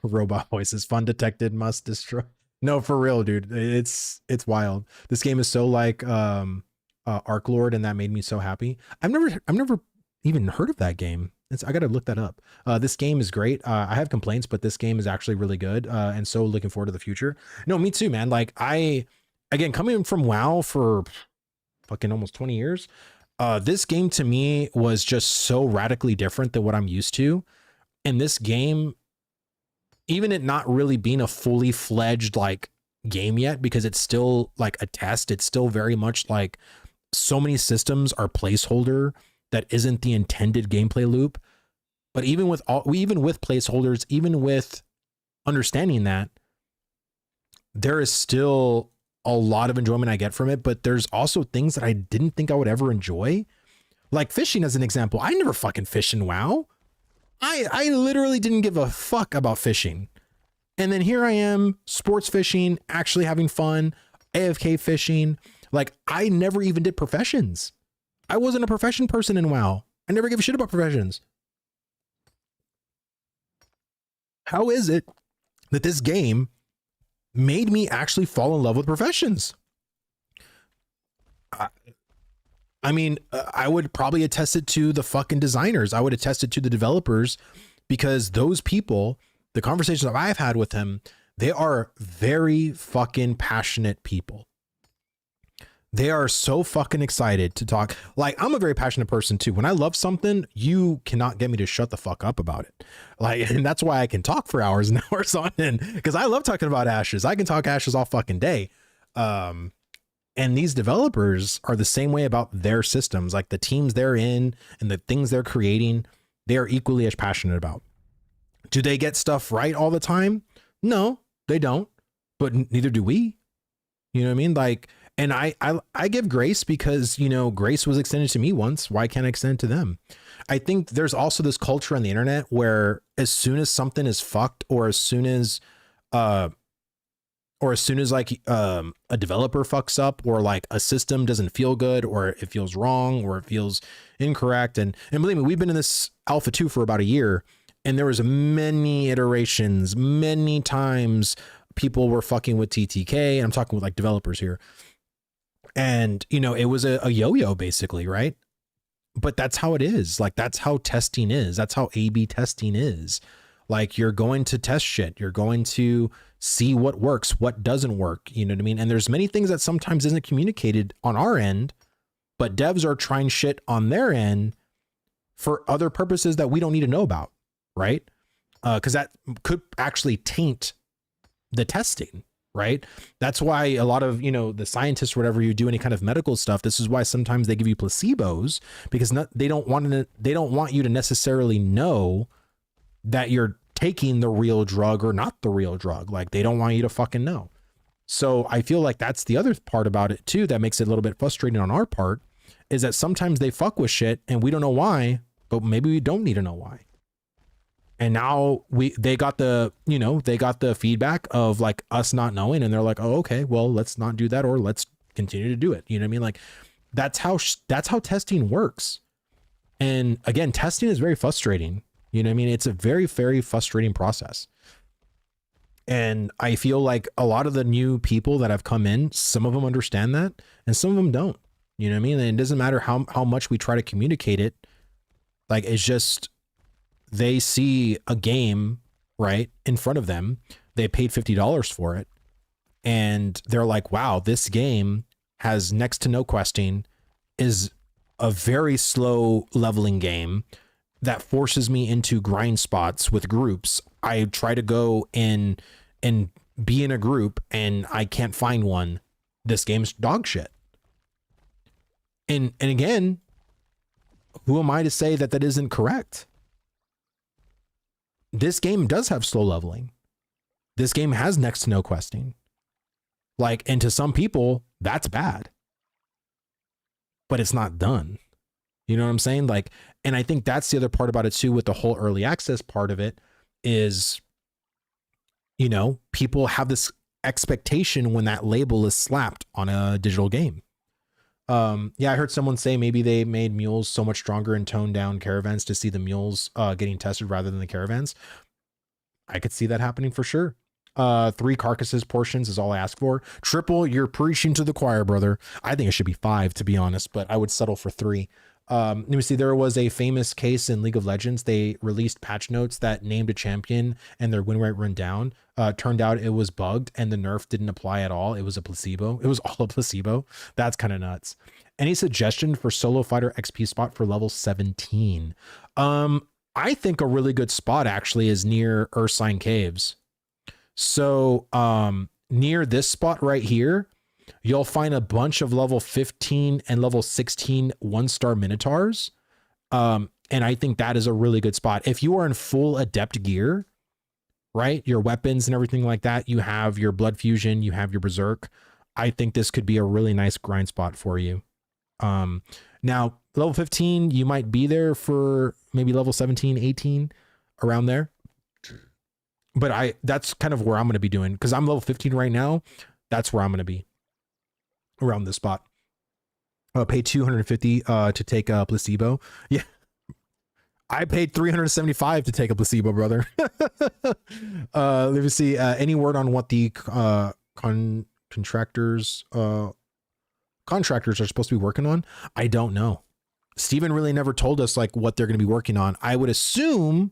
Robot voices, fun detected, must destroy. No, for real, dude. It's wild. This game is so like Arc Lord, and that made me so happy. I've never even heard of that game. I got to look that up. This game is great. I have complaints, but this game is actually really good. And so looking forward to the future. No, me too, man. Like, again, coming from WoW for fucking almost 20 years, this game to me was just so radically different than what I'm used to. And this game, even it not really being a fully fledged like game yet, because it's still like a test, it's still very much like so many systems are placeholder that isn't the intended gameplay loop. But even with placeholders, even with understanding that, there is still a lot of enjoyment I get from it. But there's also things that I didn't think I would ever enjoy. Like fishing as an example. I never fucking fished in WoW. I literally didn't give a fuck about fishing. And then here I am, sports fishing, actually having fun, AFK fishing. Like, I never even did professions. I wasn't a profession person in WoW. I never gave a shit about professions. How is it that this game made me actually fall in love with professions? I mean, I would probably attest it to the fucking designers. I would attest it to the developers, because those people, the conversations that I've had with them, they are very fucking passionate people. They are so fucking excited to talk. Like, I'm a very passionate person too. When I love something, you cannot get me to shut the fuck up about it. Like, and that's why I can talk for hours and hours on end, because I love talking about Ashes. I can talk Ashes all fucking day. And these developers are the same way about their systems, like the teams they're in and the things they're creating. They are equally as passionate about. Do they get stuff right all the time? No, they don't, but neither do we. You know what I mean? Like, And I give grace because, you know, grace was extended to me once. Why can't I extend it to them? I think there's also this culture on the internet where as soon as something is fucked, or as soon as like a developer fucks up, or like a system doesn't feel good, or it feels wrong, or it feels incorrect. And believe me, we've been in this alpha 2 for about a year, and there was many iterations, many times people were fucking with TTK, and I'm talking with like developers here. And, you know, it was a yo-yo basically, right? But that's how it is. Like, that's how testing is. That's how A/B testing is. Like, you're going to test shit. You're going to see what works, what doesn't work. You know what I mean? And there's many things that sometimes isn't communicated on our end, but devs are trying shit on their end for other purposes that we don't need to know about, right? Because that could actually taint the testing, right? That's why a lot of, you know, the scientists, whatever you do any kind of medical stuff, this is why sometimes they give you placebos, because they don't want you to necessarily know that you're taking the real drug or not the real drug. Like, they don't want you to fucking know. So I feel like that's the other part about it too that makes it a little bit frustrating on our part, is that sometimes they fuck with shit and we don't know why, but maybe we don't need to know why. And now they got the feedback of like us not knowing, and they're like, oh, okay, well, let's not do that, or let's continue to do it. You know what I mean? Like, that's how testing works. And again, testing is very frustrating. You know what I mean? It's a very, very frustrating process. And I feel like a lot of the new people that have come in, some of them understand that and some of them don't. You know what I mean? And it doesn't matter how much we try to communicate it. Like, it's just, they see a game right in front of them. They paid $50 for it. And they're like, wow, this game has next to no questing, is a very slow leveling game that forces me into grind spots with groups. I try to go in and be in a group and I can't find one. This game's dog shit. And again, who am I to say that that isn't correct? This game does have slow leveling. This game has next to no questing. Like, and to some people, that's bad. But it's not done. You know what I'm saying? Like, and I think that's the other part about it too, with the whole early access part of it, is, you know, people have this expectation when that label is slapped on a digital game. Yeah, I heard someone say maybe they made mules so much stronger and toned down caravans to see the mules getting tested rather than the caravans. I could see that happening for sure. 3 carcasses portions is all I ask for. Triple, you're preaching to the choir, brother. I think it should be 5, to be honest, but I would settle for 3. Let me see. There was a famous case in League of Legends. They released patch notes that named a champion and their win rate went down. Turned out it was bugged and the nerf didn't apply at all. It was a placebo. It was all a placebo. That's kind of nuts. Any suggestion for solo fighter XP spot for level 17? I think a really good spot actually is near Ursine Caves. So near this spot right here, you'll find a bunch of level 15 and level 16 1-star minotaurs. And I think that is a really good spot. If you are in full adept gear, right, your weapons and everything like that, you have your blood fusion, you have your berserk, I think this could be a really nice grind spot for you. Now level 15, you might be there for maybe level 17, 18, around there. But that's kind of where I'm going to be doing, because I'm level 15 right now. That's where I'm going to be, around this spot. Pay 250 to take a placebo. Yeah, I paid 375 to take a placebo, brother. Let me see. Any word on what the contractors are supposed to be working on? I don't know. Steven really never told us like what they're going to be working on. I would assume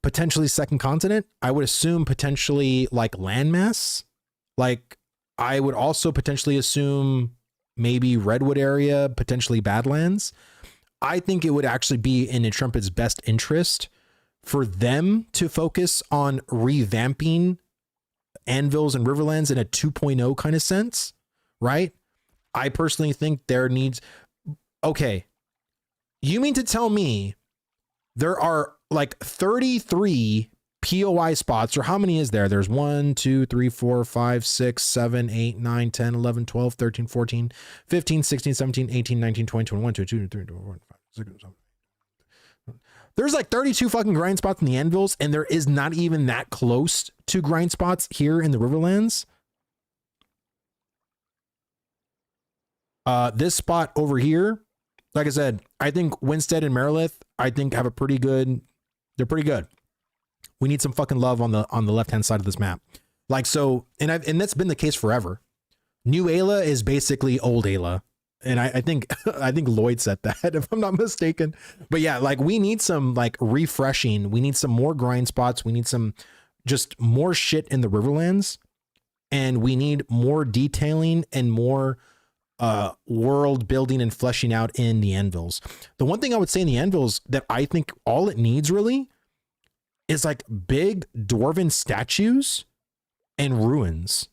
potentially second continent. I would assume potentially like landmass. Like, I would also potentially assume maybe Redwood area, potentially Badlands. I think it would actually be in Intrumpet's best interest for them to focus on revamping Anvils and Riverlands in a 2.0 kind of sense, right? I personally think there needs... Okay, you mean to tell me there are like 33 POI spots, or how many is there? There's 1, 2, 3, 4, 5, 6, 7, 8, 9, 10, 11, 12, 13, 14, 15, 16, 17, 18, 19, 20, 21, 22, 23, 24, 25, 26, 27. There's like 32 fucking grind spots in the anvils, and there is not even that close to grind spots here in the Riverlands. This spot over here, like I said, I think Winstead and Merilith, I think have a pretty good, they're pretty good. We need some fucking love on the left-hand side of this map. Like, so, and that's been the case forever. New Ayla is basically old Ayla. And I think Lloyd said that, if I'm not mistaken. But yeah, like, we need some like refreshing. We need some more grind spots. We need some just more shit in the Riverlands. And we need more detailing and more world building and fleshing out in the anvils. The one thing I would say in the anvils that I think all it needs really is like big dwarven statues and ruins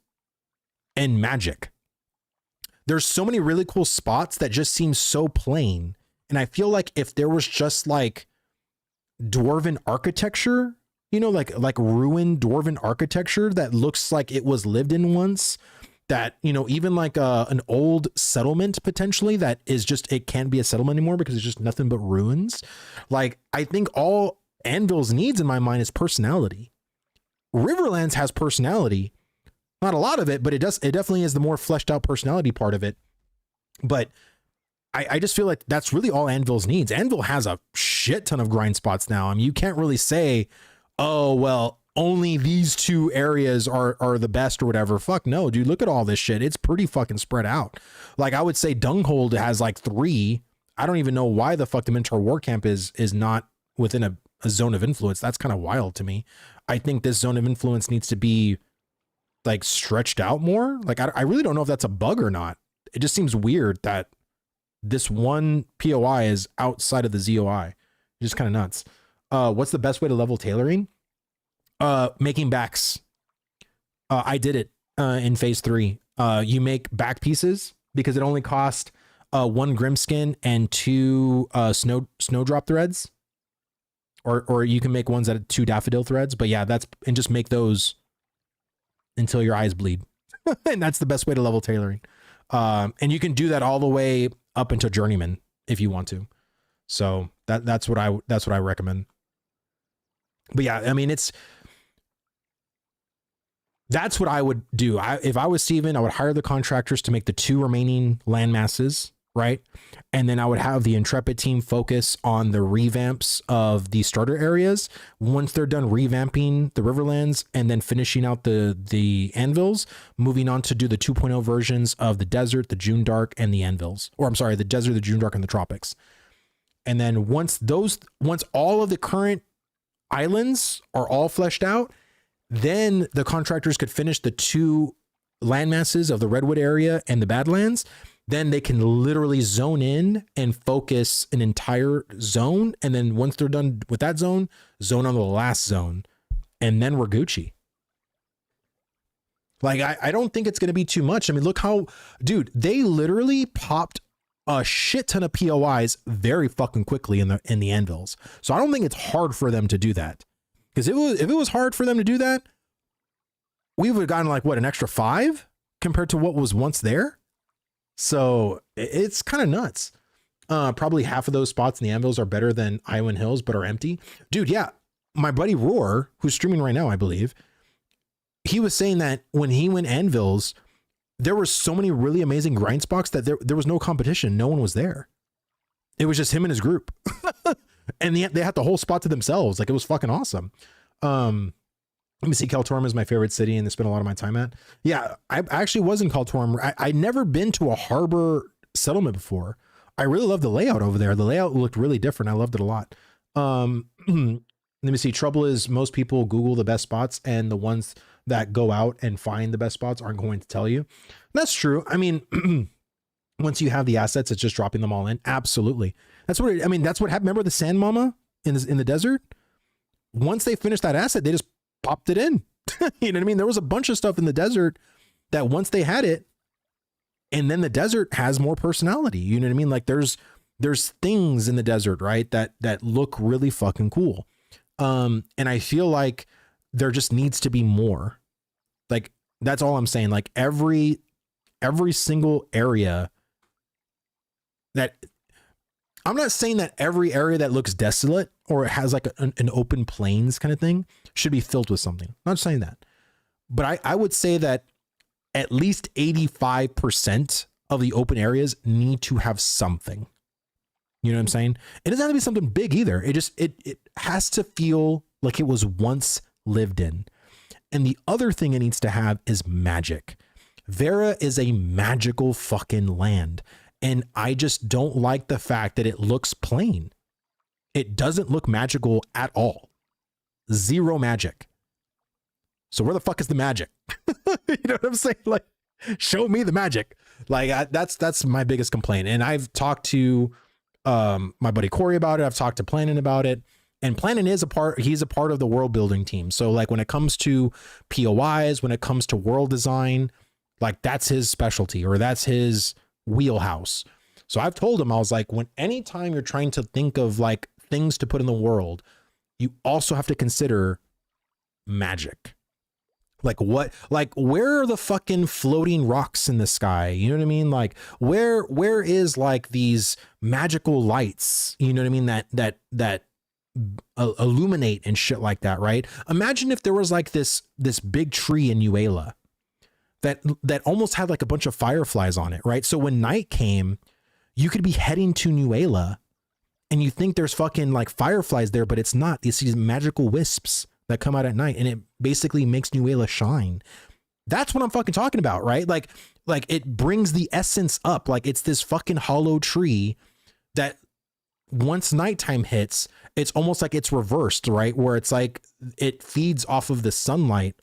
and magic. There's so many really cool spots that just seem so plain. And I feel like if there was just like dwarven architecture, you know, like ruined dwarven architecture that looks like it was lived in once, that, you know, even like an old settlement potentially that is just, it can't be a settlement anymore because it's just nothing but ruins. Like, I think all Anvil's needs in my mind is personality. Riverlands has personality, not a lot of it, but it definitely is the more fleshed out personality part of it. But I just feel like that's really all Anvil's needs. Anvil has a shit ton of grind spots now. I mean, you can't really say, oh, well, only these two areas are the best or whatever. Fuck no, dude. Look at all this shit. It's pretty fucking spread out. Like, I would say Dunghold has like 3. I don't even know why the fuck the Minotaur War Camp is not within a zone of influence. That's kind of wild to me. I think this zone of influence needs to be like stretched out more. Like, I really don't know if that's a bug or not. It just seems weird that this one POI is outside of the ZOI. Just kind of nuts. What's the best way to level tailoring? Making backs. I did it in phase 3. You make back pieces because it only cost 1 Grimskin and 2 snowdrop threads. Or you can make ones at 2 daffodil threads. But yeah, and just make those until your eyes bleed. And that's the best way to level tailoring. And you can do that all the way up into journeyman if you want to. So that's what I recommend. But yeah, I mean, that's what I would do. If I was Steven, I would hire the contractors to make the 2 remaining land masses, right? And then I would have the Intrepid team focus on the revamps of the starter areas. Once they're done revamping the Riverlands and then finishing out the anvils, moving on to do the 2.0 versions of the desert, the June Dark, and the anvils. Or I'm sorry, the desert, the June Dark, and the tropics. And then once all of the current islands are all fleshed out, then the contractors could finish the 2 land masses of the Redwood area and the Badlands. Then they can literally zone in and focus an entire zone. And then once they're done with that zone on the last zone. And then we're Gucci. Like, I don't think it's going to be too much. I mean, look how, dude, they literally popped a shit ton of POIs very fucking quickly in the anvils. So I don't think it's hard for them to do that. Because if it was hard for them to do that, we would have gotten like, what, an extra 5 compared to what was once there. So it's kind of nuts. Probably half of those spots in the anvils are better than Iowan Hills, but are empty. Dude, yeah. My buddy Roar, who's streaming right now, I believe, he was saying that when he went anvils, there were so many really amazing grind spots that there was no competition. No one was there. It was just him and his group. And they had the whole spot to themselves. Like, it was fucking awesome. Let me see. Kaltorum is my favorite city and I spent a lot of my time at. Yeah, I actually was in Kaltorum. I'd never been to a harbor settlement before. I really loved the layout over there. The layout looked really different. I loved it a lot. Let me see. Trouble is most people Google the best spots, and the ones that go out and find the best spots aren't going to tell you. And that's true. I mean, once you have the assets, it's just dropping them all in. Absolutely. That's what happened. Remember the Sand Mama in the desert? Once they finished that asset, they just popped it in. You know what I mean? There was a bunch of stuff in the desert that once they had it, and then the desert has more personality. You know what I mean? Like, there's things in the desert, right? That look really fucking cool. And I feel like there just needs to be more. Like, that's all I'm saying. Like every single area that, I'm not saying that every area that looks desolate or it has like an open plains kind of thing should be filled with something. I'm not saying that, but I would say that at least 85% of the open areas need to have something. You know what I'm saying? It doesn't have to be something big either. It has to feel like it was once lived in. And the other thing it needs to have is magic. Verra is a magical fucking land. And I just don't like the fact that it looks plain. It doesn't look magical at all. Zero magic. So where the fuck is the magic? You know what I'm saying? Like, show me the magic. Like, that's my biggest complaint. And I've talked to my buddy Corey about it. I've talked to Planin about it. And Planin is he's a part of the world building team. So like when it comes to POIs, when it comes to world design, like that's his specialty, or that's his wheelhouse. So I've told him, I was like, anytime you're trying to think of like things to put in the world, you also have to consider magic. Like where are the fucking floating rocks in the sky? You know what I mean? Like where is like these magical lights, you know what I mean? That illuminate and shit like that, right? Imagine if there was like this big tree in Nuela that almost had like a bunch of fireflies on it, right? So when night came, you could be heading to Nuela and you think there's fucking like fireflies there, but it's not. It's these magical wisps that come out at night, and it basically makes Nuela shine. That's what I'm fucking talking about, right? Like it brings the essence up. Like it's this fucking hollow tree that once nighttime hits, it's almost like it's reversed, right? Where it's like it feeds off of the sunlight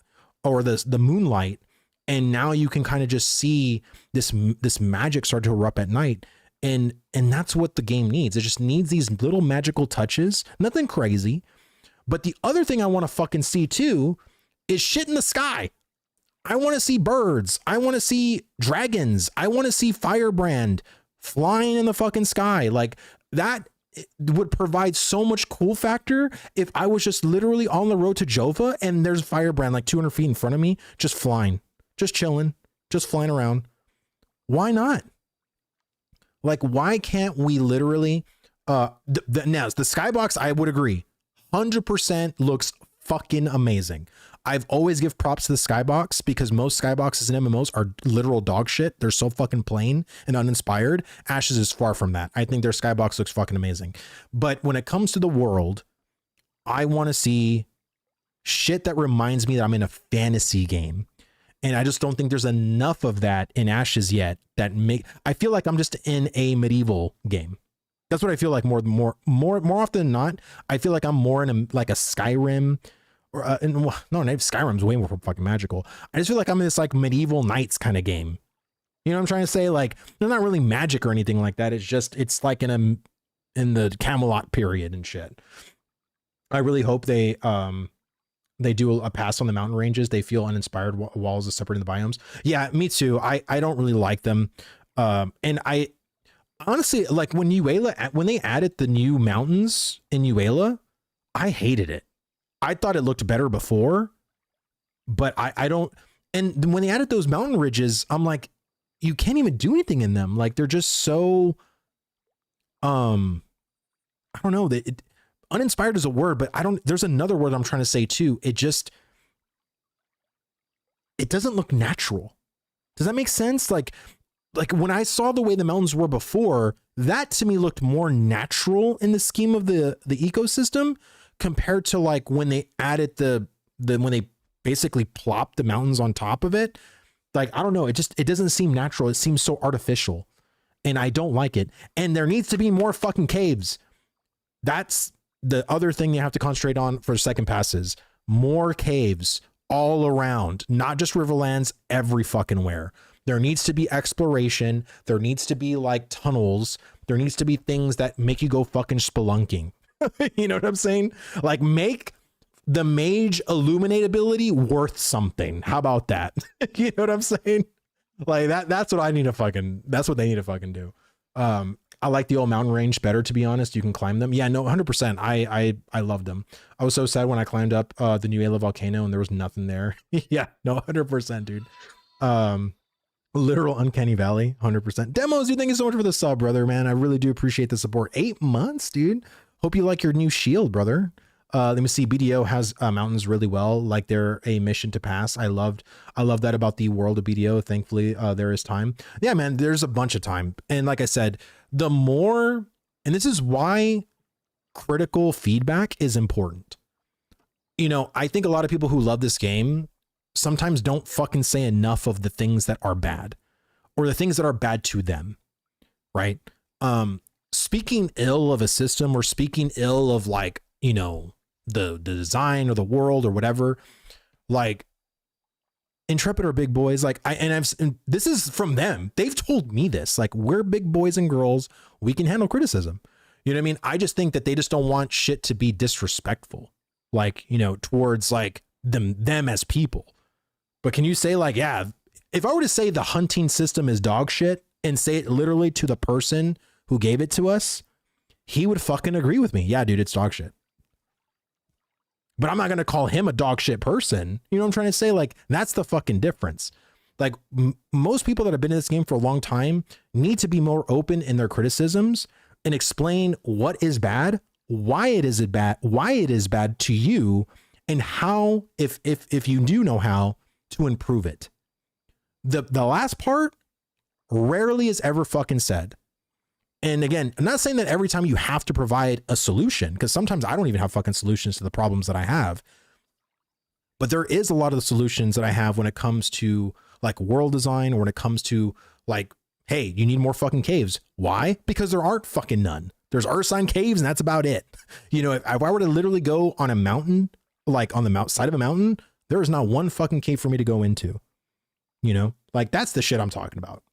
or the moonlight, and now you can kind of just see this magic start to erupt at night. And that's what the game needs. It just needs these little magical touches, nothing crazy. But the other thing I want to fucking see too is shit in the sky. I want to see birds. I want to see dragons. I want to see Firebrand flying in the fucking sky. Like that would provide so much cool factor if I was just literally on the road to Jova and there's Firebrand like 200 feet in front of me, just flying, just chilling, just flying around. Why not? Like, why can't we literally, now the skybox, I would agree, 100% looks fucking amazing. I've always give props to the skybox because most skyboxes in MMOs are literal dog shit. They're so fucking plain and uninspired. Ashes is far from that. I think their skybox looks fucking amazing. But when it comes to the world, I want to see shit that reminds me that I'm in a fantasy game. And I just don't think there's enough of that in Ashes yet I feel like I'm just in a medieval game. That's what I feel like more often than not. I feel like I'm more in a Skyrim or Skyrim's way more fucking magical. I just feel like I'm in this like medieval knights kind of game. You know what I'm trying to say? Like they're not really magic or anything like that. It's like in the Camelot period and shit. I really hope they do a pass on the mountain ranges. They feel uninspired walls of separating the biomes. Yeah, me too. I don't really like them. And I honestly, like when they added the new mountains in Nuela, I hated it. I thought it looked better before, but I don't. And when they added those mountain ridges, I'm like, you can't even do anything in them. Like they're just so, I don't know. Uninspired is a word, but there's another word I'm trying to say too. It doesn't look natural. Does that make sense? Like when I saw the way the mountains were before, that to me looked more natural in the scheme of the ecosystem compared to like when they added when they basically plopped the mountains on top of it. Like, I don't know. It doesn't seem natural. It seems so artificial and I don't like it. And there needs to be more fucking caves. That's the other thing you have to concentrate on for second passes. More caves all around, not just Riverlands, every fucking where. There needs to be exploration. There needs to be like tunnels. There needs to be things that make you go fucking spelunking. You know what I'm saying? Like make the mage illuminate ability worth something. How about that? You know what I'm saying? Like that's what they need to fucking do. I like the old mountain range better, to be honest. You can climb them. Yeah, no, 100%. I loved them. I was so sad when I climbed up the New Ayla volcano and there was nothing there. Yeah, no, 100%, dude. Literal uncanny valley, 100%. Demos, you thank you so much for the sub, brother, man. I really do appreciate the support. 8 months, dude. Hope you like your new shield, brother. Let me see. BDO has mountains really well, like they're a mission to pass. I love that about the world of BDO. Thankfully, there is time. Yeah, man, there's a bunch of time. And like I said, the more, and this is why critical feedback is important. You know, I think a lot of people who love this game sometimes don't fucking say enough of the things that are bad or the things that are bad to them. Right. Speaking ill of a system or speaking ill of, like, you know, the design or the world or whatever, like Intrepid are big boys. Like and this is from them. They've told me this, like, we're big boys and girls. We can handle criticism. You know what I mean? I just think that they just don't want shit to be disrespectful, like, you know, towards like them as people. But can you say, like, yeah, if I were to say the hunting system is dog shit and say it literally to the person who gave it to us, he would fucking agree with me. Yeah, dude, it's dog shit. But I'm not going to call him a dog shit person. You know what I'm trying to say? Like, that's the fucking difference. Like, most people that have been in this game for a long time need to be more open in their criticisms and explain what is bad, why it is bad to you, and how, if you do know how to improve it. The last part rarely is ever fucking said. And again, I'm not saying that every time you have to provide a solution, because sometimes I don't even have fucking solutions to the problems that I have. But there is a lot of the solutions that I have when it comes to like world design, or when it comes to like, hey, you need more fucking caves. Why? Because there aren't fucking none. There's Ursine caves and that's about it. You know, if I were to literally go on a mountain, like on the side of a mountain, there is not one fucking cave for me to go into. You know, like that's the shit I'm talking about.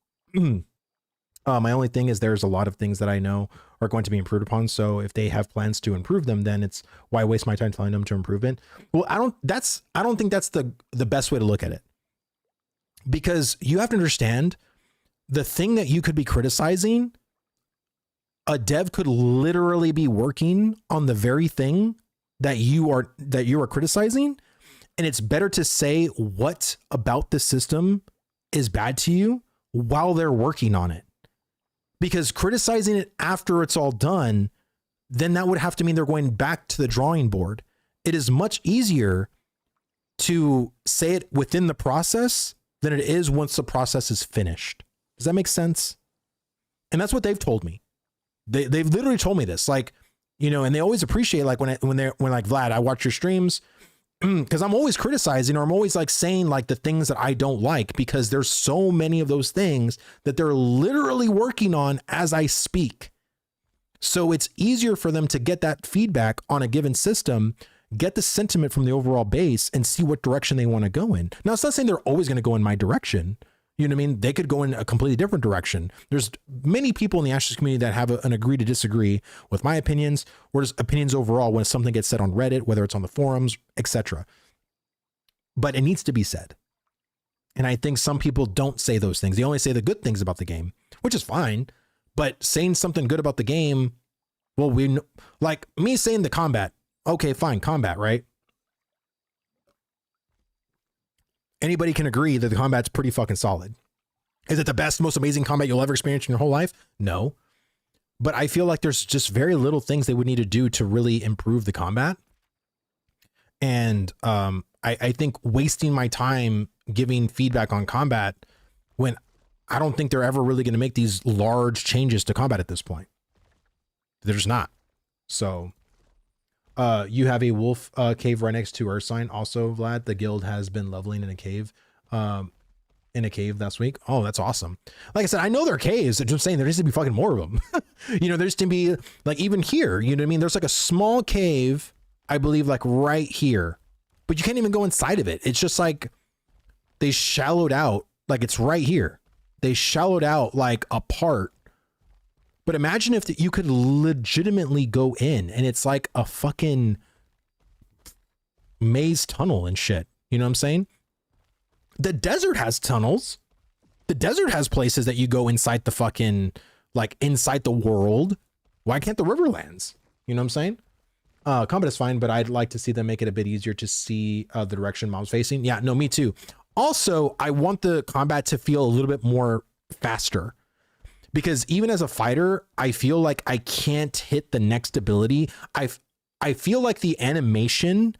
My only thing is there's a lot of things that I know are going to be improved upon. So if they have plans to improve them, then it's why waste my time telling them to improve it. Well, I don't think that's the best way to look at it, because you have to understand the thing that you could be criticizing. A dev could literally be working on the very thing that you are criticizing. And it's better to say what about the system is bad to you while they're working on it. Because criticizing it after it's all done, then that would have to mean they're going back to the drawing board. It is much easier to say it within the process than it is once the process is finished. Does that make sense? And that's what they've told me. They've literally told me this, like, you know, and they always appreciate, like, when like, Vlad, I watch your streams, because I'm always criticizing, or I'm always like saying like the things that I don't like, because there's so many of those things that they're literally working on as I speak. So it's easier for them to get that feedback on a given system, get the sentiment from the overall base, and see what direction they want to go in. Now, it's not saying they're always going to go in my direction. You know what I mean? They could go in a completely different direction. There's many people in the Ashes community that have an agree to disagree with my opinions, or just opinions overall when something gets said on Reddit, whether it's on the forums, etc. But it needs to be said. And I think some people don't say those things. They only say the good things about the game, which is fine. But saying something good about the game, well, like me saying the combat. Okay, fine, combat, right? Anybody can agree that the combat's pretty fucking solid. Is it the best, most amazing combat you'll ever experience in your whole life? No. But I feel like there's just very little things they would need to do to really improve the combat. And I think wasting my time giving feedback on combat when I don't think they're ever really going to make these large changes to combat at this point. They're just not. So you have a wolf cave right next to Ursine. Also, Vlad, the guild has been leveling in a cave last week. Oh, that's awesome. Like I said, I know there are caves. I'm just saying there needs to be fucking more of them. You know, there's to be like, even here, you know what I mean? There's like a small cave, I believe, like right here, but you can't even go inside of it. It's just like they shallowed out, like it's right here. They shallowed out like a part. But imagine if you could legitimately go in and it's like a fucking maze tunnel and shit. You know what I'm saying? The desert has tunnels. The desert has places that you go inside the fucking like inside the world. Why can't the Riverlands? You know what I'm saying? Combat is fine, but I'd like to see them make it a bit easier to see the direction mobs facing. Yeah, no, me too. Also, I want the combat to feel a little bit more faster, because even as a fighter, I feel like I can't hit the next ability. I feel like the animation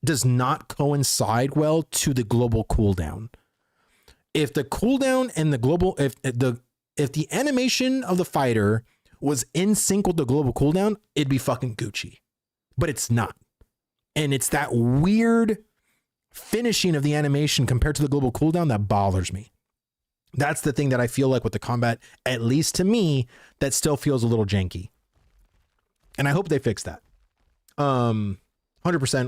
does not coincide well to the global cooldown. If the cooldown and the global, if the animation of the fighter was in sync with the global cooldown, it'd be fucking Gucci. But it's not. And it's that weird finishing of the animation compared to the global cooldown that bothers me. That's the thing that I feel like with the combat, at least to me, that still feels a little janky. And I hope they fix that. 100%.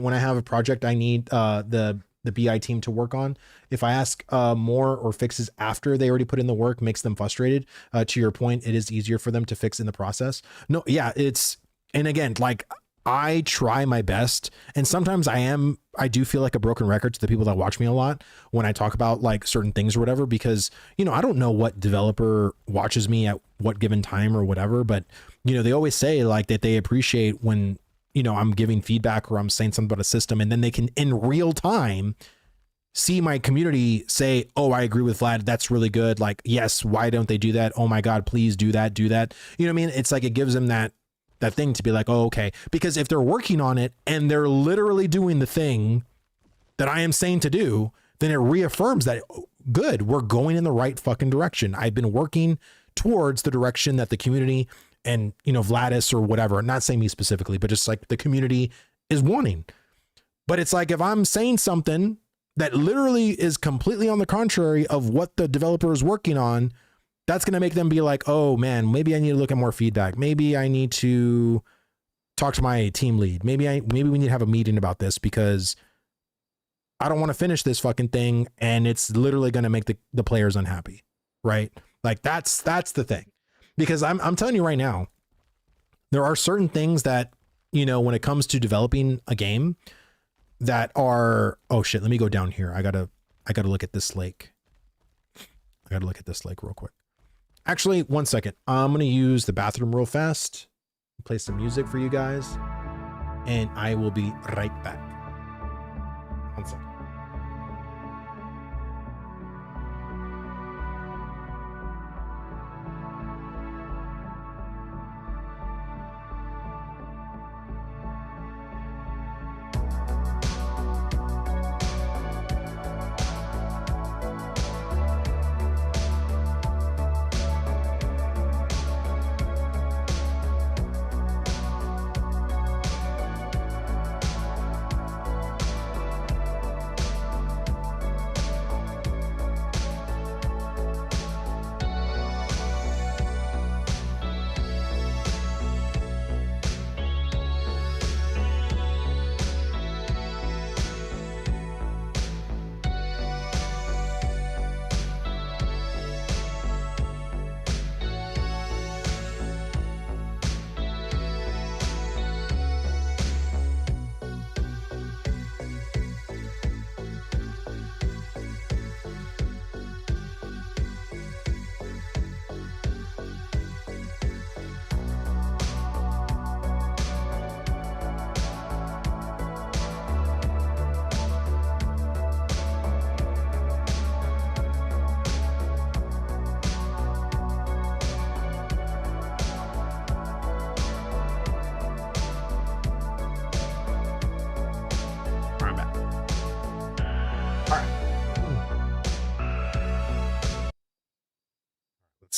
When I have a project I need the BI team to work on, if I ask more or fixes after they already put in the work, makes them frustrated. To your point, it is easier for them to fix in the process. No, yeah, it's, and again, like, I try my best, and sometimes I do feel like a broken record to the people that watch me a lot when I talk about like certain things or whatever, because, you know, I don't know what developer watches me at what given time or whatever, but, you know, they always say like that they appreciate when, you know, I'm giving feedback or I'm saying something about a system, and then they can in real time see my community say, oh, I agree with Vlad. That's really good. Like, yes, why don't they do that? Oh my God, please do that. Do that. You know what I mean? It's like, it gives them that thing to be like, oh, okay. Because if they're working on it and they're literally doing the thing that I am saying to do, then it reaffirms that, oh, good, we're going in the right fucking direction. I've been working towards the direction that the community and, you know, Vladis or whatever, not saying me specifically, but just like the community is wanting. But it's like, if I'm saying something that literally is completely on the contrary of what the developer is working on, that's going to make them be like, oh man, maybe I need to look at more feedback. Maybe I need to talk to my team lead. Maybe we need to have a meeting about this, because I don't want to finish this fucking thing and it's literally going to make the players unhappy. Right? Like that's the thing, because I'm telling you right now, there are certain things that, you know, when it comes to developing a game that are, oh shit, let me go down here. I gotta look at this lake. I gotta look at this lake real quick. Actually, one second. I'm going to use the bathroom real fast, play some music for you guys, and I will be right back. One second.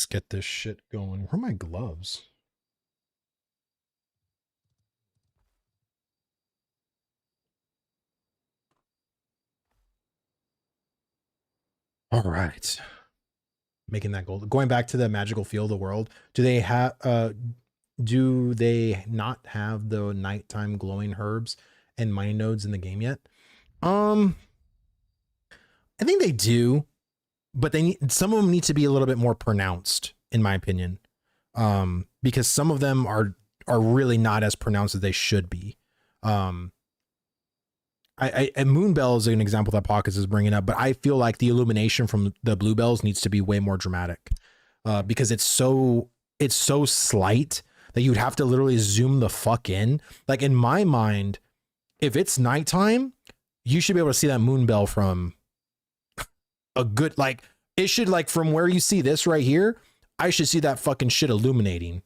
Get this shit going. Where are my gloves? All right. Making that gold. Going back to the magical feel of the world. Do they not have the nighttime glowing herbs and mining nodes in the game yet? I think they do, but some of them need to be a little bit more pronounced, in my opinion. Because some of them are really not as pronounced as they should be. Moonbell is an example that Pockets is bringing up, but I feel like the illumination from the bluebells needs to be way more dramatic, because it's so it's so slight that you'd have to literally zoom the fuck in. Like in my mind, if it's nighttime, you should be able to see that moon bell from a good, like it should, like from where you see this right here, I should see that fucking shit illuminating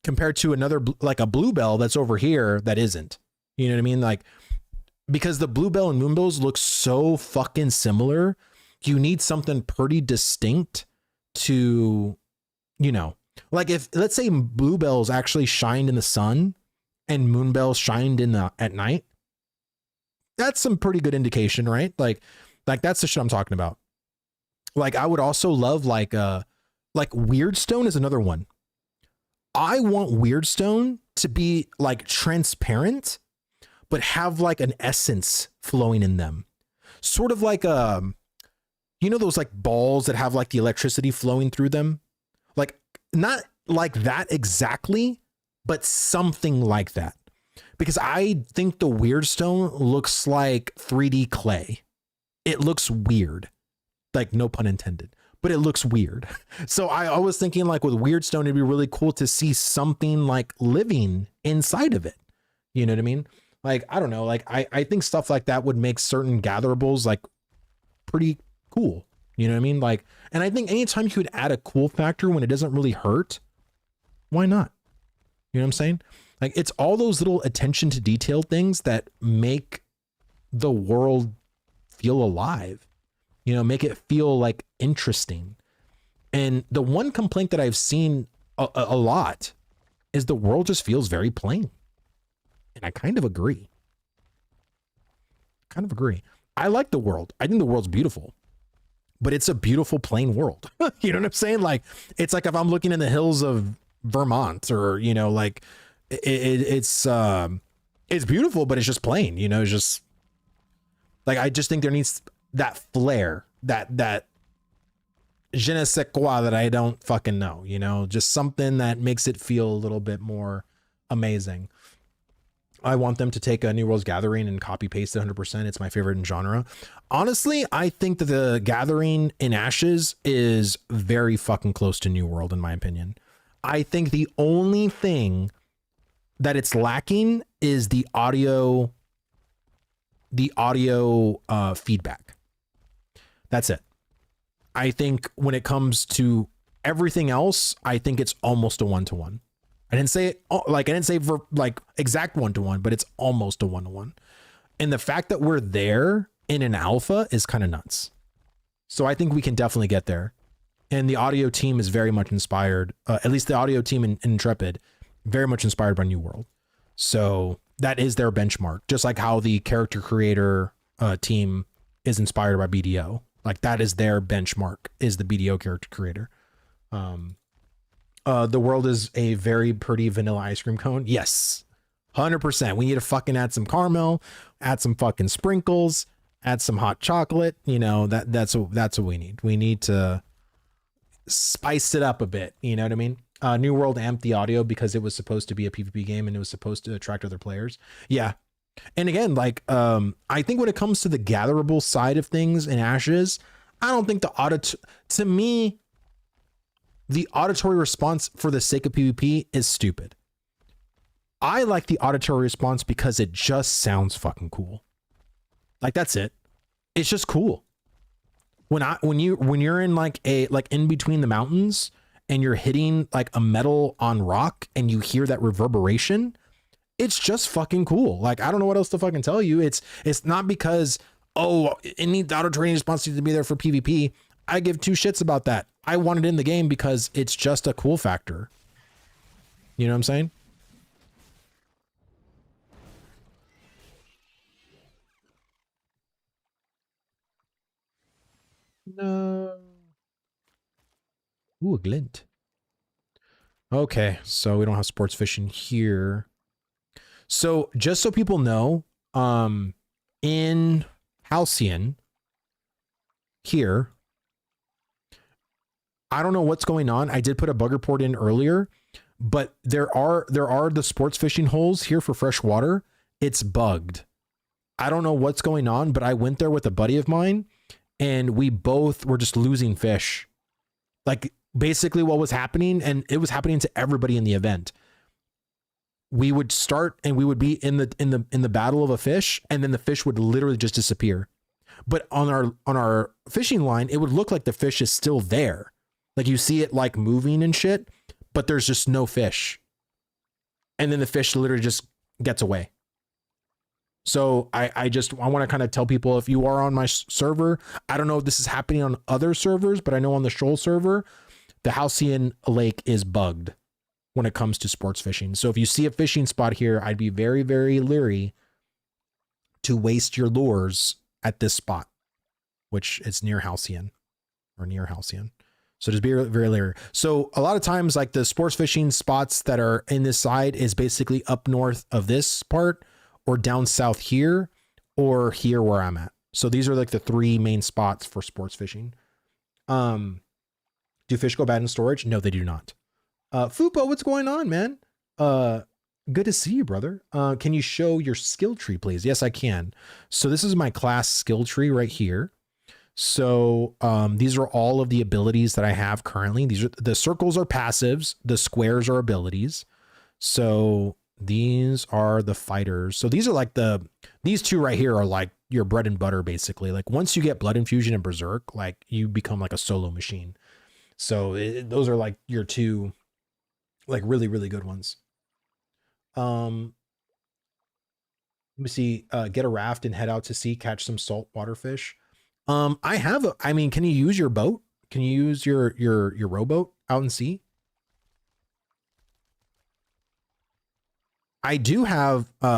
compared to another, like a bluebell that's over here that isn't. You know what I mean? Like, because the bluebell and moonbells look so fucking similar, you need something pretty distinct to, you know, like if, let's say bluebells actually shined in the sun and moonbells shined in the, at night, that's some pretty good indication, right? Like that's the shit I'm talking about. Like I would also love like Weirdstone is another one. I want Weirdstone to be like transparent, but have like an essence flowing in them. Sort of like, you know, those like balls that have like the electricity flowing through them? Like not like that exactly, but something like that. Because I think the Weirdstone looks like 3D clay. It looks weird. Like no pun intended, but it looks weird. So I was thinking like with Weirdstone, it'd be really cool to see something like living inside of it. You know what I mean? Like, I don't know, like I think stuff like that would make certain gatherables like pretty cool. You know what I mean? Like, and I think anytime you could add a cool factor when it doesn't really hurt, why not? You know what I'm saying? Like it's all those little attention to detail things that make the world feel alive, you know, make it feel like interesting. And the one complaint that I've seen a lot is the world just feels very plain. And I kind of agree. I like the world. I think the world's beautiful, but it's a beautiful plain world. You know what I'm saying? Like, it's like if I'm looking in the hills of Vermont or, you know, like it's beautiful, but it's just plain, you know, it's just like, I just think there needs that flair, that je ne sais quoi that I don't fucking know, you know, just something that makes it feel a little bit more amazing. I want them to take a New World's Gathering and copy paste it 100%. It's my favorite in genre. Honestly, I think that the Gathering in Ashes is very fucking close to New World, in my opinion. I think the only thing that it's lacking is the audio feedback. That's it. I think when it comes to everything else, I think it's almost a 1-to-1. I didn't say for like exact 1-to-1, but it's almost a 1-to-1. And the fact that we're there in an alpha is kind of nuts. So I think we can definitely get there. And the audio team is very much inspired, at least the audio team in Intrepid, very much inspired by New World. So that is their benchmark, just like how the character creator team is inspired by BDO. Like that is their benchmark, is the BDO character creator. The world is a very pretty vanilla ice cream cone. Yes, 100%. We need to fucking add some caramel, add some fucking sprinkles, add some hot chocolate. You know, that's what we need. We need to spice it up a bit. You know what I mean? New World amped the audio because it was supposed to be a PvP game and it was supposed to attract other players. Yeah. And again, like, I think when it comes to the gatherable side of things in Ashes, I don't think to me, the auditory response for the sake of PvP is stupid. I like the auditory response because it just sounds fucking cool. Like that's it. It's just cool. When you're in like in between the mountains and you're hitting like a metal on rock and you hear that reverberation, it's just fucking cool. Like, I don't know what else to fucking tell you. It's not because, oh, it needs the auditory response to be there for PvP. I give two shits about that. I want it in the game because it's just a cool factor. You know what I'm saying? No. Ooh, a glint. Okay, so we don't have sports fishing here. So just so people know, in Halcyon here, I don't know what's going on. I did put a bug report in earlier, but there are the sports fishing holes here for fresh water. It's bugged. I don't know what's going on, but I went there with a buddy of mine and we both were just losing fish. Like basically what was happening, and it was happening to everybody in the event. We would start and we would be in the battle of a fish, and then the fish would literally just disappear. But on our fishing line, it would look like the fish is still there. Like you see it like moving and shit, but there's just no fish. And then the fish literally just gets away. So I want to kind of tell people, if you are on my server, I don't know if this is happening on other servers, but I know on the Shoal server, the Halcyon Lake is bugged when it comes to sports fishing. So if you see a fishing spot here, I'd be very, very leery to waste your lures at this spot, which it's near Halcyon. So just be very leery. So a lot of times, like the sports fishing spots that are in this side is basically up north of this part, or down south here, or here where I'm at. So these are like the three main spots for sports fishing. Do fish go bad in storage? No, they do not. Fupo, what's going on, man? Good to see you, brother. Can you show your skill tree, please? Yes, I can. So this is my class skill tree right here. So these are all of the abilities that I have currently. These are the circles are passives, the squares are abilities. So these are the fighters. So these are like these two right here are like your bread and butter, basically. Like once you get blood infusion and berserk, like you become like a solo machine. So those are like your two like really, really good ones. Let me see, get a raft and head out to sea, catch some saltwater fish. I mean, can you use your boat? Can you use your rowboat out in sea? I do have the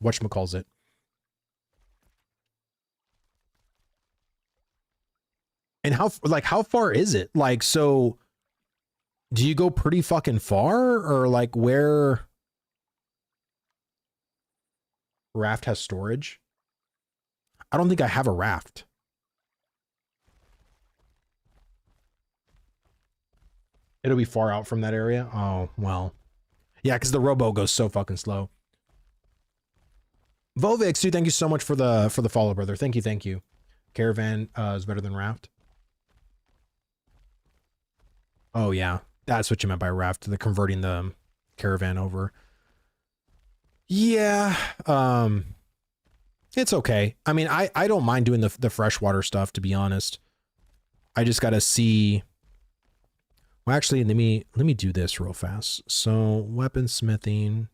whatchamacallit. And how far is it? Like, so do you go pretty fucking far, or like where raft has storage? I don't think I have a raft. It'll be far out from that area. Oh, well. Yeah, because the rowboat goes so fucking slow. Volvix, dude, thank you so much for the follow, brother. Thank you. Caravan is better than raft. Oh yeah, that's what you meant by raft. The converting the caravan over. Yeah, it's okay. I mean, I don't mind doing the freshwater stuff, to be honest. I just gotta see. Well, actually, let me do this real fast. So weaponsmithing.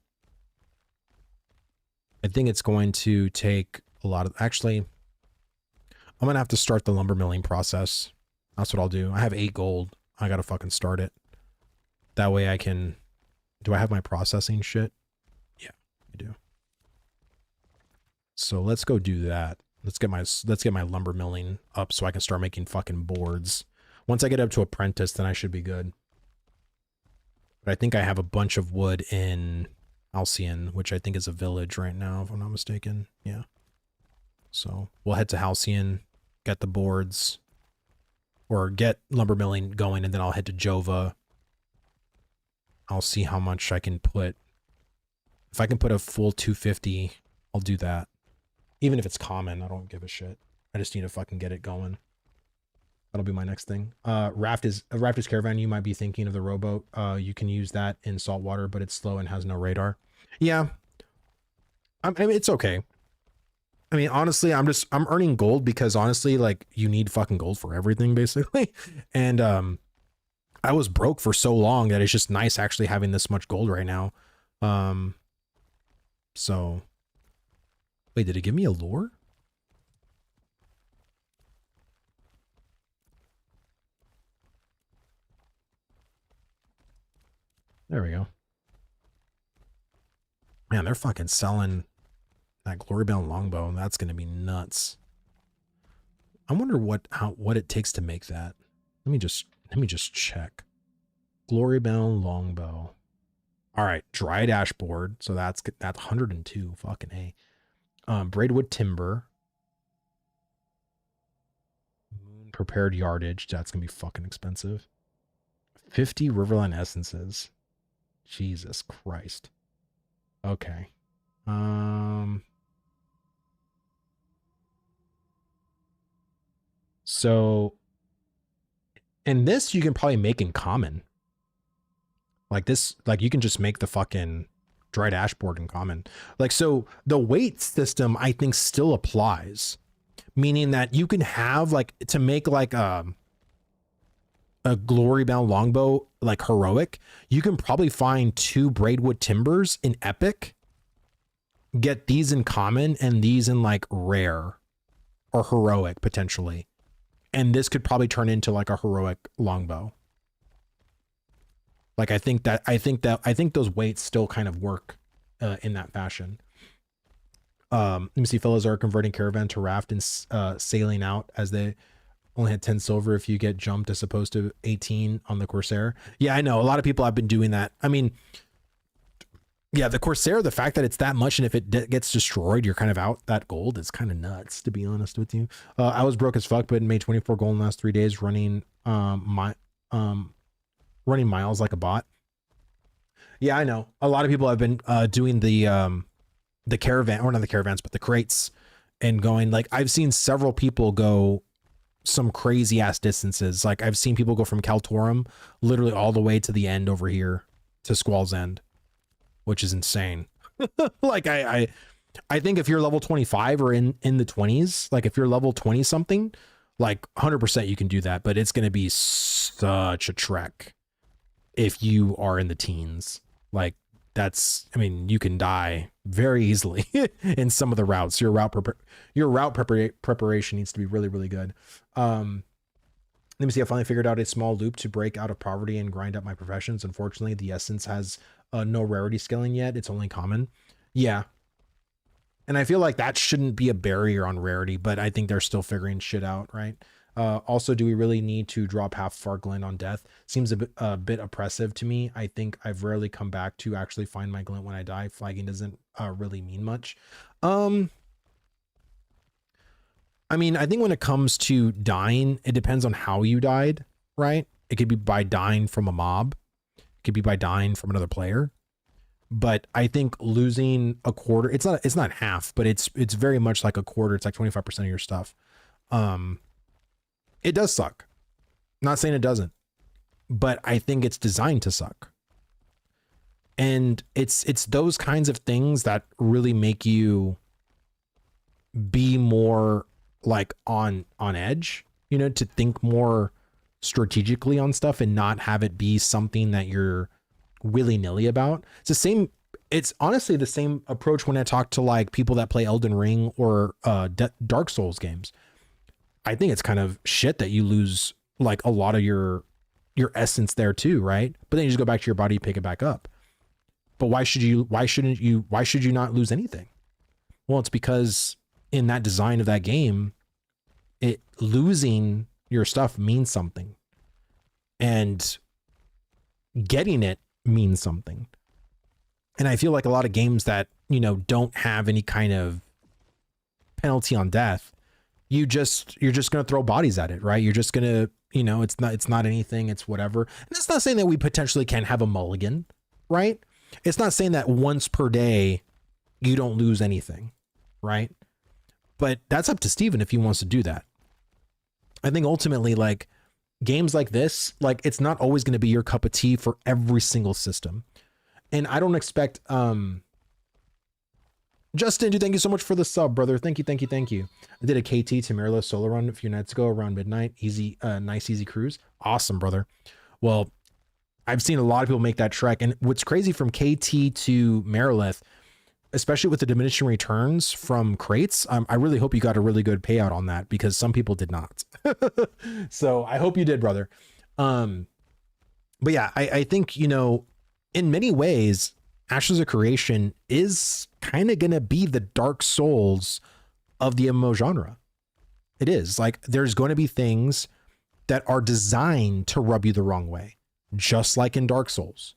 I think it's going to take a lot of. Actually, I'm gonna have to start the lumber milling process. That's what I'll do. I have 8 gold. I gotta fucking start it. That way I can. Do I have my processing shit? Yeah, I do. So let's go do that. Let's get my lumber milling up so I can start making fucking boards. Once I get up to apprentice, then I should be good. But I think I have a bunch of wood in Halcyon, which I think is a village right now, if I'm not mistaken. Yeah. So we'll head to Halcyon, get the boards, or get lumber milling going, and then I'll head to Jova. I'll see how much I can put. If I can put a full 250, I'll do that. Even if it's common, I don't give a shit. I just need to fucking get it going. That'll be my next thing. Raft is caravan. You might be thinking of the rowboat. You can use that in saltwater, but it's slow and has no radar. Yeah. I mean, it's okay. I mean, honestly, I'm earning gold because honestly, like you need fucking gold for everything basically. And, I was broke for so long that it's just nice actually having this much gold right now. So wait, did it give me a lure? There we go. Man, they're fucking selling that glory-bound longbow. That's going to be nuts. I wonder what it takes to make that. Let me just check. Glory-bound longbow. All right, dry dashboard. So that's 102. Fucking A. Braidwood timber. Moon prepared yardage. That's gonna be fucking expensive. 50 Riverline essences. Jesus Christ. Okay. So, and this you can probably make in common. Like this, like you can just make the fucking dry dashboard in common. Like, so the weight system I think still applies, meaning that you can have like to make like a glory bound longbow, like heroic, you can probably find 2 braidwood timbers in epic, get these in common and these in like rare or heroic potentially. And this could probably turn into like a heroic longbow. Like I think those weights still kind of work in that fashion. Let me see, fellas are converting caravan to raft and sailing out as they only had 10 silver if you get jumped as opposed to 18 on the Corsair. Yeah, I know a lot of people have been doing that. I mean, yeah, the Corsair, the fact that it's that much and if it gets destroyed, you're kind of out that gold. It's kind of nuts, to be honest with you. I was broke as fuck, but made 24 gold in the last 3 days running running miles like a bot. Yeah, I know. A lot of people have been doing the caravan, or not the caravans, but the crates, and going like, I've seen several people go some crazy ass distances. Like I've seen people go from Kaltorum literally all the way to the end over here to Squall's End, which is insane. Like I think if you're level 25 or in the 20s, like if you're level 20 something, like 100% you can do that, but it's going to be such a trek if you are in the teens. Like that's, I mean, you can die very easily in some of the routes. Your route preparation needs to be really, really good. Let me see. I finally figured out a small loop to break out of poverty and grind up my professions. Unfortunately, the essence has no rarity scaling yet. It's only common. Yeah. And I feel like that shouldn't be a barrier on rarity, but I think they're still figuring shit out, right? Also, do we really need to drop half Farglint on death? Seems a bit oppressive to me. I think I've rarely come back to actually find my glint when I die. Flagging doesn't really mean much. I mean, I think when it comes to dying, it depends on how you died, right? It could be by dying from a mob. It could be by dying from another player. But I think losing a quarter, it's not half, but it's very much like a quarter. It's like 25% of your stuff. It does suck. Not saying it doesn't, but I think it's designed to suck. And it's those kinds of things that really make you be more like on edge, you know, to think more strategically on stuff and not have it be something that you're willy-nilly about. It's honestly the same approach when I talk to like people that play Elden Ring or Dark Souls games. I think it's kind of shit that you lose like a lot of your essence there too, right? But then you just go back to your body, pick it back up. But why should you not lose anything? Well, it's because in that design of that game, losing your stuff means something. And getting it means something. And I feel like a lot of games that, you know, don't have any kind of penalty on death, you're just going to throw bodies at it, right? You're just going to, you know, it's not anything, it's whatever. And it's not saying that we potentially can have a mulligan, right? It's not saying that once per day you don't lose anything, right? But that's up to Steven if he wants to do that. I think ultimately, like, games like this, like, it's not always going to be your cup of tea for every single system. And I don't expect, Justin, dude, thank you so much for the sub, brother. Thank you. I did a KT to Mirrorless solo run a few nights ago around midnight. Easy, nice, easy cruise. Awesome, brother. Well, I've seen a lot of people make that trek. And what's crazy from KT to Marilith, especially with the diminishing returns from crates, I really hope you got a really good payout on that because some people did not. So I hope you did, brother. But yeah, I think, you know, in many ways, Ashes of Creation is kind of going to be the Dark Souls of the MMO genre. It is. Like, there's going to be things that are designed to rub you the wrong way, just like in Dark Souls.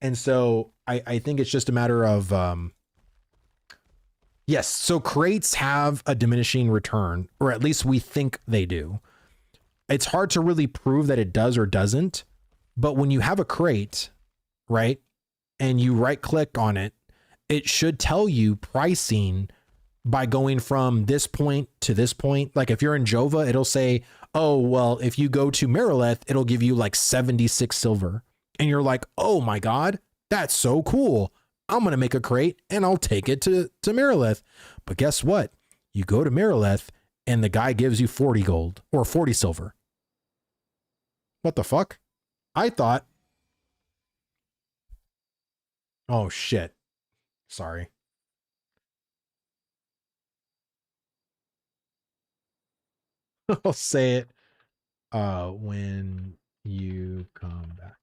And so I think it's just a matter of, yes, so crates have a diminishing return, or at least we think they do. It's hard to really prove that it does or doesn't, but when you have a crate, right, and you right click on it, it should tell you pricing by going from this point to this point. Like if you're in Jova, it'll say, oh, well, if you go to Marileth, it'll give you like 76 silver. And you're like, oh my God, that's so cool. I'm going to make a crate and I'll take it to Marileth. But guess what? You go to Marileth and the guy gives you 40 gold or 40 silver. What the fuck? I thought. Oh shit. Sorry. I'll say it when you come back.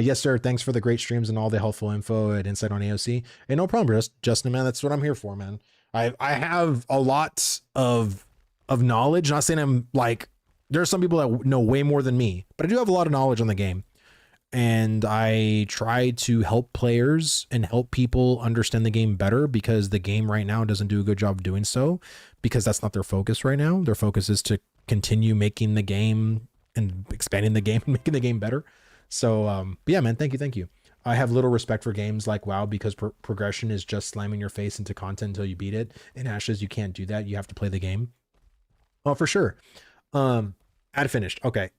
Yes, sir. Thanks for the great streams and all the helpful info and insight on AOC. And no problem, Justin, man. That's what I'm here for, man. I have a lot of knowledge. Not saying I'm like, there are some people that know way more than me, but I do have a lot of knowledge on the game. And I try to help players and help people understand the game better, because the game right now doesn't do a good job of doing so, because that's not their focus right now. Their focus is to continue making the game and expanding the game and making the game better. So, yeah, man, thank you. I have little respect for games like WoW, because progression is just slamming your face into content until you beat it. In Ashes, you can't do that. You have to play the game. Oh, for sure. Ad finished. Okay.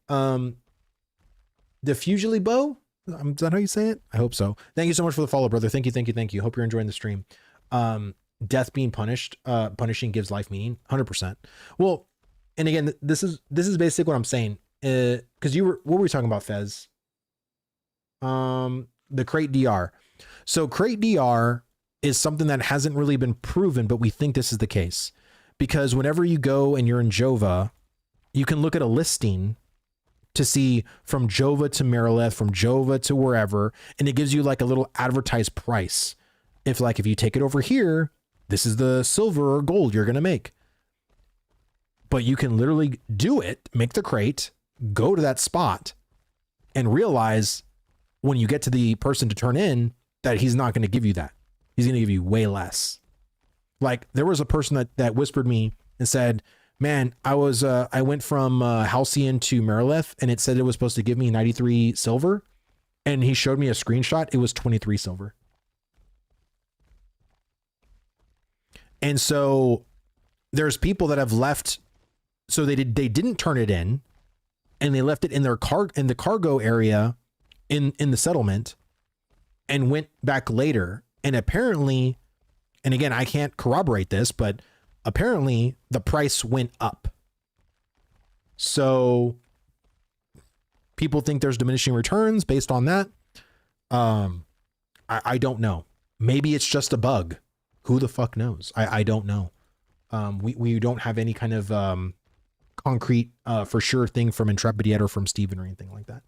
Diffusely bow? Is that how you say it? I hope so. Thank you so much for the follow, brother. Thank you. Hope you're enjoying the stream. Death being punishing gives life meaning. 100%. Well, and again, this is basically what I'm saying. Because what were we talking about, Fez? The crate DR. So crate DR is something that hasn't really been proven, but we think this is the case, because whenever you go and you're in Jova, you can look at a listing to see from Jova to Marileth, from Jova to wherever, and it gives you like a little advertised price. If you take it over here, this is the silver or gold you're going to make. But you can literally do it, make the crate, go to that spot, and realize when you get to the person to turn in that he's not going to give you that. He's going to give you way less. Like there was a person that whispered me and said, man, I went from Halcyon to Marileth, and it said it was supposed to give me 93 silver. And he showed me a screenshot. It was 23 silver. And so there's people that have left. So they didn't turn it in, and they left it in the cargo area in the settlement, and went back later. And apparently, and again, I can't corroborate this, but apparently the price went up. So people think there's diminishing returns based on that. I don't know. Maybe it's just a bug. Who the fuck knows? I don't know. We don't have any kind of concrete for sure thing from Intrepid yet, or from Steven or anything like that.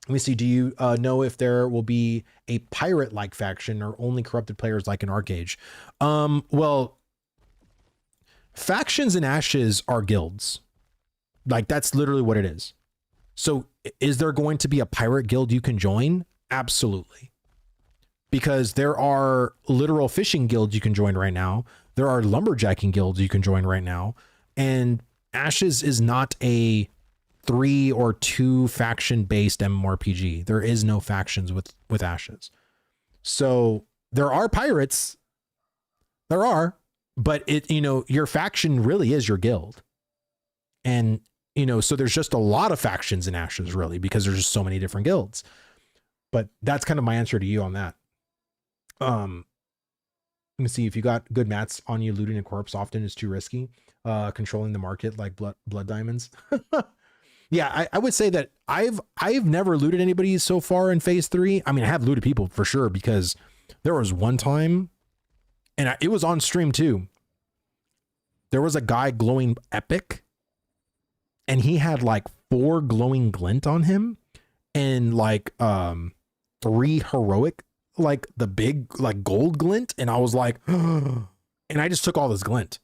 Let me see. Do you know if there will be a pirate-like faction, or only corrupted players like in Arcage? Well, factions in Ashes are guilds. Like that's literally what it is. So is there going to be a pirate guild you can join? Absolutely. Because there are literal fishing guilds you can join right now. There are lumberjacking guilds you can join right now. And Ashes is not a 3 or 2 faction based MMORPG. There is no factions with Ashes. So there are pirates. There are, but your faction really is your guild. And, so there's just a lot of factions in Ashes really, because there's just so many different guilds. But that's kind of my answer to you on that. Let me see. If you got good mats on you, looting a corpse often is too risky. Controlling the market like blood diamonds. Yeah, I would say that I've never looted anybody so far in phase 3. I mean, I have looted people for sure, because there was one time, and it was on stream too. There was a guy glowing epic, and he had like 4 glowing glint on him, and like 3 heroic, like the big like gold glint, and I was like, and I just took all this glint.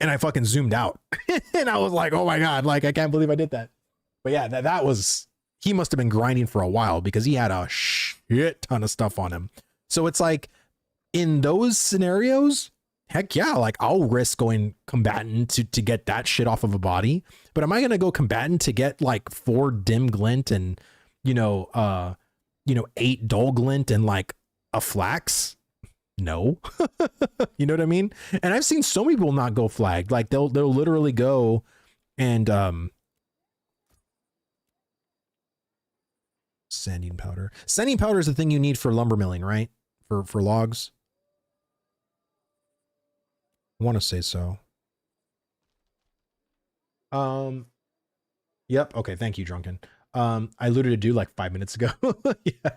And I fucking zoomed out and I was like, oh my God, like, I can't believe I did that. But yeah, that was, he must've been grinding for a while, because he had a shit ton of stuff on him. So it's like in those scenarios, heck yeah, like I'll risk going combatant to get that shit off of a body. But am I going to go combatant to get like 4 dim glint and, 8 dull glint and like a flax? No. You know what I mean? And I've seen so many people not go flagged. Like they'll literally go and sanding powder. Sanding powder is the thing you need for lumber milling, right? For logs. I want to say so. Yep. Okay. Thank you, Drunken. I alluded to do like 5 minutes ago. Yeah.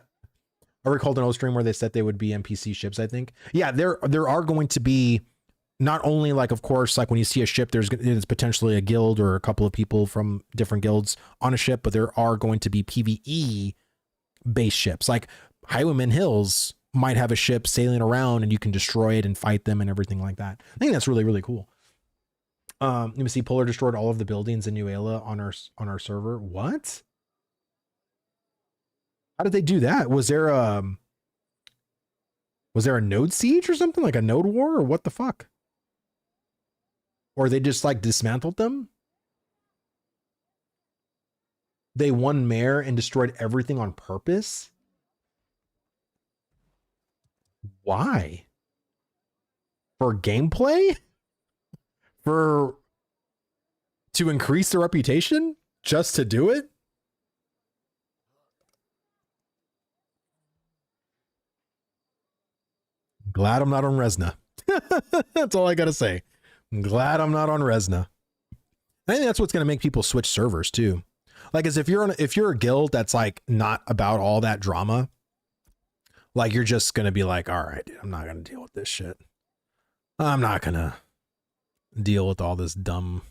I recalled an old stream where they said they would be NPC ships, I think. Yeah, there are going to be not only like, of course, like when you see a ship, there's potentially a guild or a couple of people from different guilds on a ship, but there are going to be PvE based ships. Like Highwayman Hills might have a ship sailing around and you can destroy it and fight them and everything like that. I think that's really, really cool. Let me see. Polar destroyed all of the buildings in New Ayla on our server. What? How did they do that? Was there a node siege or something, like a node war, or what the fuck? Or they just like dismantled them? They won Mare and destroyed everything on purpose? Why? For gameplay? To increase their reputation? Just to do it? Glad I'm not on Resna. That's all I gotta say. I'm glad I'm not on Resna. I think that's what's gonna make people switch servers too. Like, as if you're a guild that's like not about all that drama, like you're just gonna be like, all right, dude, I'm not gonna deal with this shit. I'm not gonna deal with all this dumb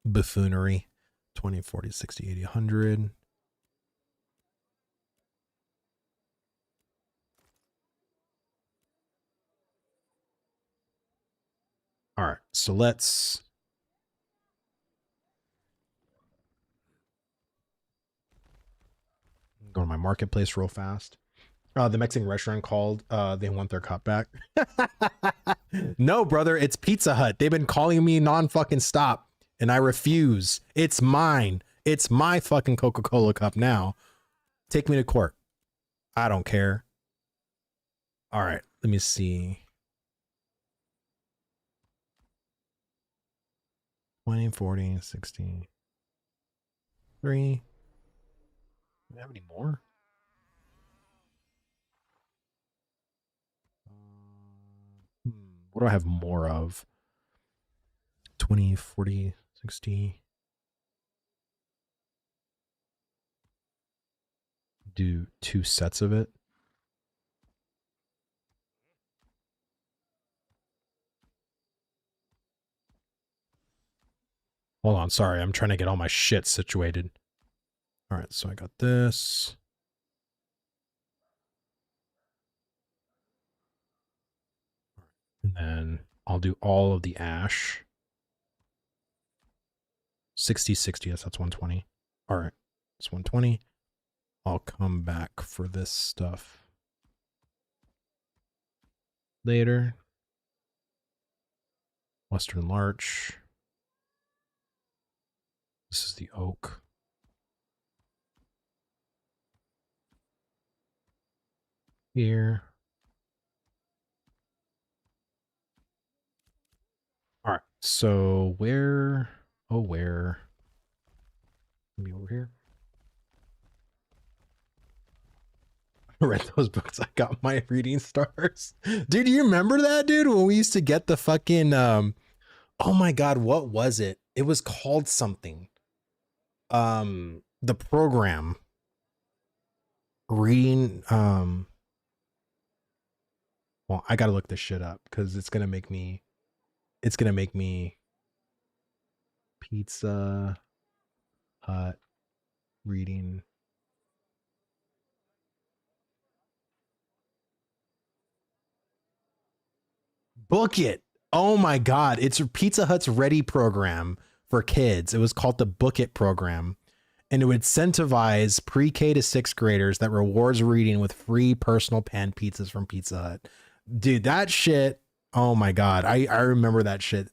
buffoonery. 20, 40, 60, 80, 100. All right, so let's go to my marketplace real fast. The Mexican restaurant called. They want their cut back. No, brother, it's Pizza Hut. They've been calling me non-fucking stop, and I refuse. It's mine. It's my fucking Coca-Cola cup now. Take me to court. I don't care. All right, let me see. 20, 40, 60. 3. Do we have any more? What do I have more of? 20, 40, 60. Do 2 sets of it. Hold on, sorry, I'm trying to get all my shit situated. All right, so I got this. And then I'll do all of the ash. 60, 60, yes, that's 120. All right, it's 120. I'll come back for this stuff later. Western larch. This is the oak. Here. All right, so where? Oh, where? Maybe over here. I read those books. I got my reading stars. Dude, you remember that, dude? When we used to get the fucking oh my god, what was it? It was called something. The program reading well, I gotta look this shit up because it's gonna make me Pizza Hut reading. Book it. Oh my god, it's Pizza Hut's Ready program for kids. It was called the Book It program, and it would incentivize pre-K to 6th graders that rewards reading with free personal pan pizzas from Pizza Hut. Dude, that shit. Oh my god, I remember that shit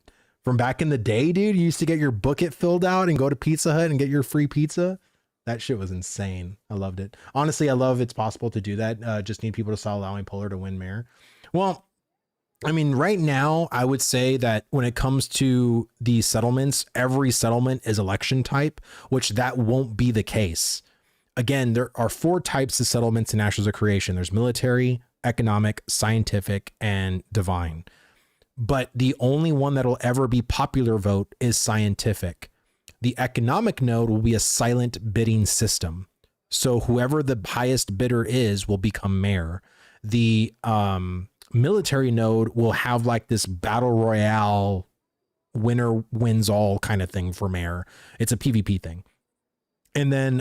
from back in the day, dude. You used to get your Book It filled out and go to Pizza Hut and get your free pizza. That shit was insane. I loved it. Honestly, I love it's possible to do that. Just need people to start allowing Polar to win Mare. Well, I mean, right now, I would say that when it comes to the settlements, every settlement is election type, which that won't be the case. Again, there are 4 types of settlements in Ashes of Creation. There's military, economic, scientific, and divine. But the only one that'll ever be popular vote is scientific. The economic node will be a silent bidding system. So whoever the highest bidder is will become mayor. The military node will have like this battle royale, winner wins all kind of thing for mayor. It's a PvP thing. And then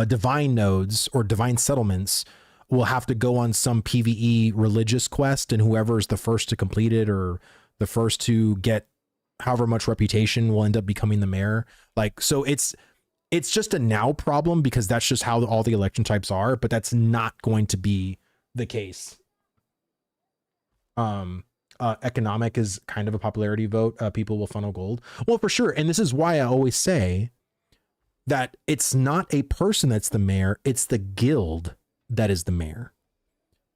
divine nodes or divine settlements will have to go on some PvE religious quest, and whoever's the first to complete it or the first to get however much reputation will end up becoming the mayor. Like, so it's just a now problem because that's just how all the election types are, but that's not going to be the case. Economic is kind of a popularity vote. People will funnel gold. Well, for sure. And this is why I always say that it's not a person that's the mayor, it's the guild that is the mayor.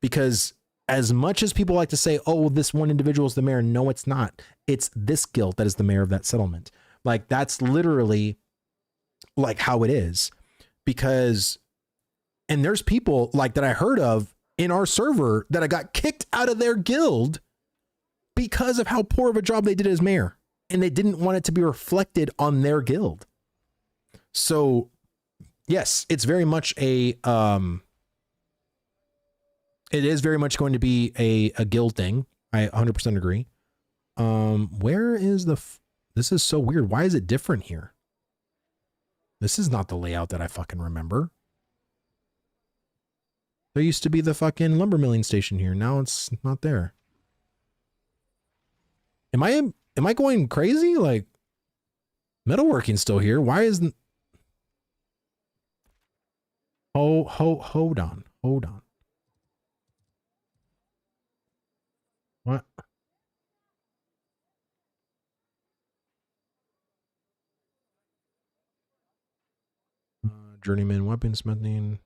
Because as much as people like to say, oh, this one individual is the mayor, no, it's not. It's this guild that is the mayor of that settlement. Like, that's literally like how it is. Because, and there's people like that I heard of in our server that I got kicked out of their guild because of how poor of a job they did as mayor. And they didn't want it to be reflected on their guild. So yes, it's very much a, it is very much going to be a guild thing. I 100% agree. Where is this is so weird. Why is it different here? This is not the layout that I fucking remember. There used to be the fucking lumber milling station here. Now it's not there. Am I going crazy? Like, metalworking's still here. Why isn't... Hold on. What? Journeyman weaponsmithing.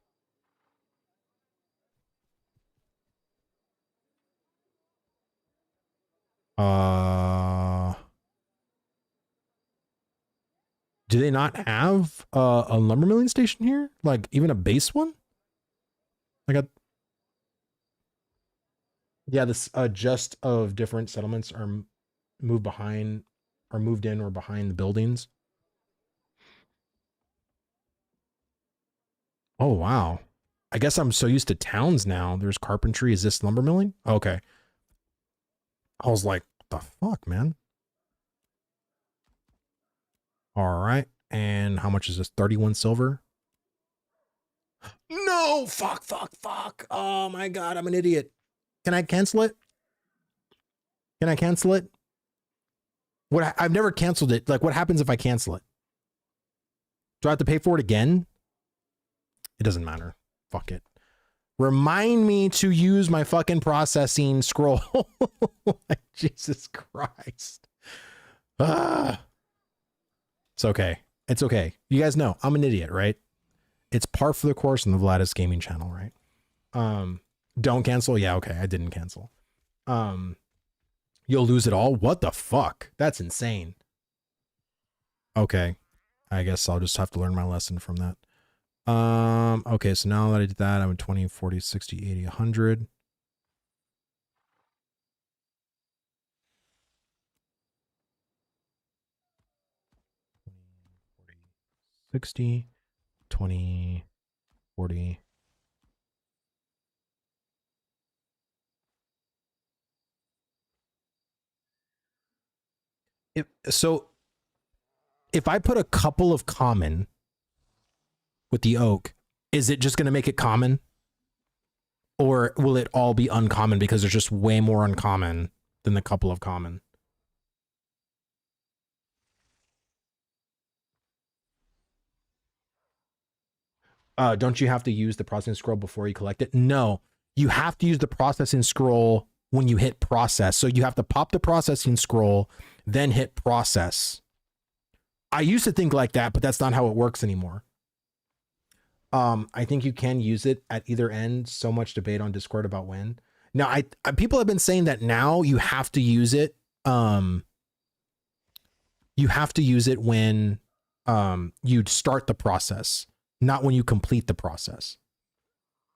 Do they not have a lumber milling station here? Like even a base one? I got... Yeah, this just of different settlements are moved behind or moved in or behind the buildings. Oh, wow. I guess I'm so used to towns now. There's carpentry. Is this lumber milling? Okay. I was like, the fuck, man? All right. And how much is this? 31 silver? No! Fuck. Oh my God, I'm an idiot. Can I cancel it? Can I cancel it? What? I've never canceled it. Like, what happens if I cancel it? Do I have to pay for it again? It doesn't matter. Fuck it. Remind me to use my fucking processing scroll. Like, Jesus Christ. Ah. It's okay. It's okay. You guys know I'm an idiot, right? It's par for the course on the Vladis Gaming channel, right? Don't cancel. Yeah, okay. I didn't cancel. You'll lose it all. What the fuck? That's insane. Okay. I guess I'll just have to learn my lesson from that. Okay, so now that I did that, I'm at 20, 40, 60, 80, 100. $60, 20, 40. If I put a couple of common with the oak, is it just going to make it common? Or will it all be uncommon because there's just way more uncommon than the couple of common? Don't you have to use the processing scroll before you collect it? No, you have to use the processing scroll when you hit process. So you have to pop the processing scroll, then hit process. I used to think like that, but that's not how it works anymore. I think you can use it at either end. So much debate on Discord about when. Now, people have been saying that now you have to use it. You have to use it when you start the process, not when you complete the process.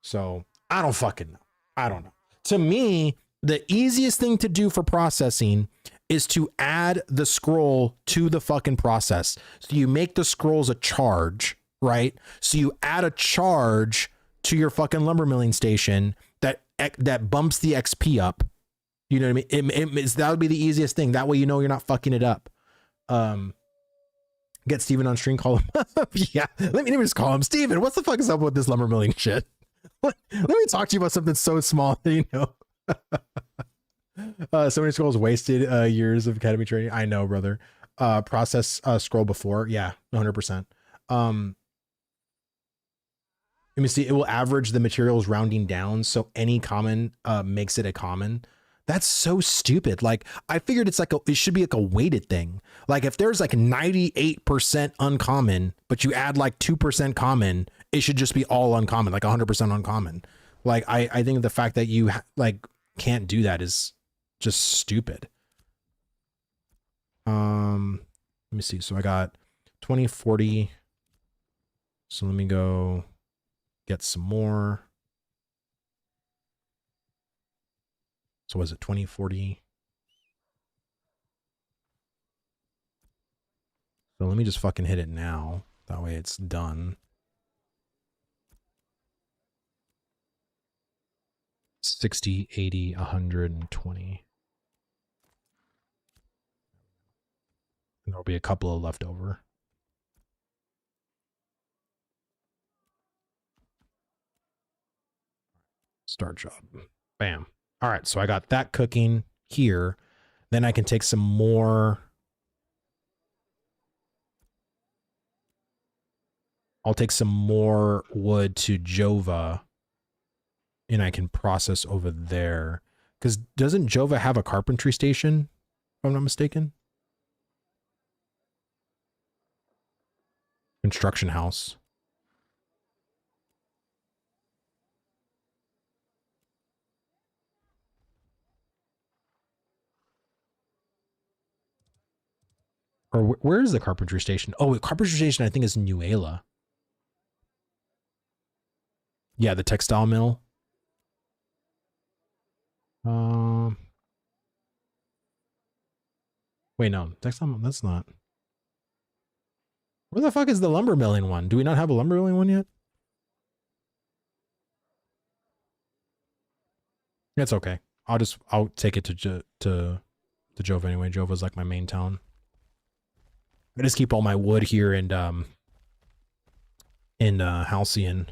So I don't fucking know. I don't know. To me, the easiest thing to do for processing is to add the scroll to the fucking process. So you make the scrolls a charge, right? So you add a charge to your fucking lumber milling station that bumps the XP up. You know what I mean? That would be the easiest thing. That way, you know, you're not fucking it up. Get Steven on stream, call him up. Yeah, let me just call him. Steven, what the fuck is up with this lumber milling shit? Let me talk to you about something so small that you know. So many scrolls wasted, years of academy training. I know, brother. Process scroll before. Yeah, 100%. Let me see. It will average the materials rounding down. So any common makes it a common. That's so stupid. Like, I figured it should be like a weighted thing. Like, if there's like 98% uncommon, but you add like 2% common, it should just be all uncommon, like 100% uncommon. Like, I think the fact that you like can't do that is just stupid. Let me see. So I got 20, 40. So let me go get some more. So was it 20, 40? So let me just fucking hit it now. That way it's done. 60, 80, 120. And there'll be a couple of leftover. Start job. Bam. All right, so I got that cooking here. Then I can take some more. I'll take some more wood to Jova, and I can process over there. Because doesn't Jova have a carpentry station, if I'm not mistaken? Construction house. Or where is the carpentry station? Oh, the carpentry station I think is in Nuela. Yeah, the textile mill. Wait, no, textile mill, that's not. Where the fuck is the lumber milling one? Do we not have a lumber milling one yet? It's okay. I'll take it to Jova anyway. Jova's like my main town. I just keep all my wood here in Halcyon.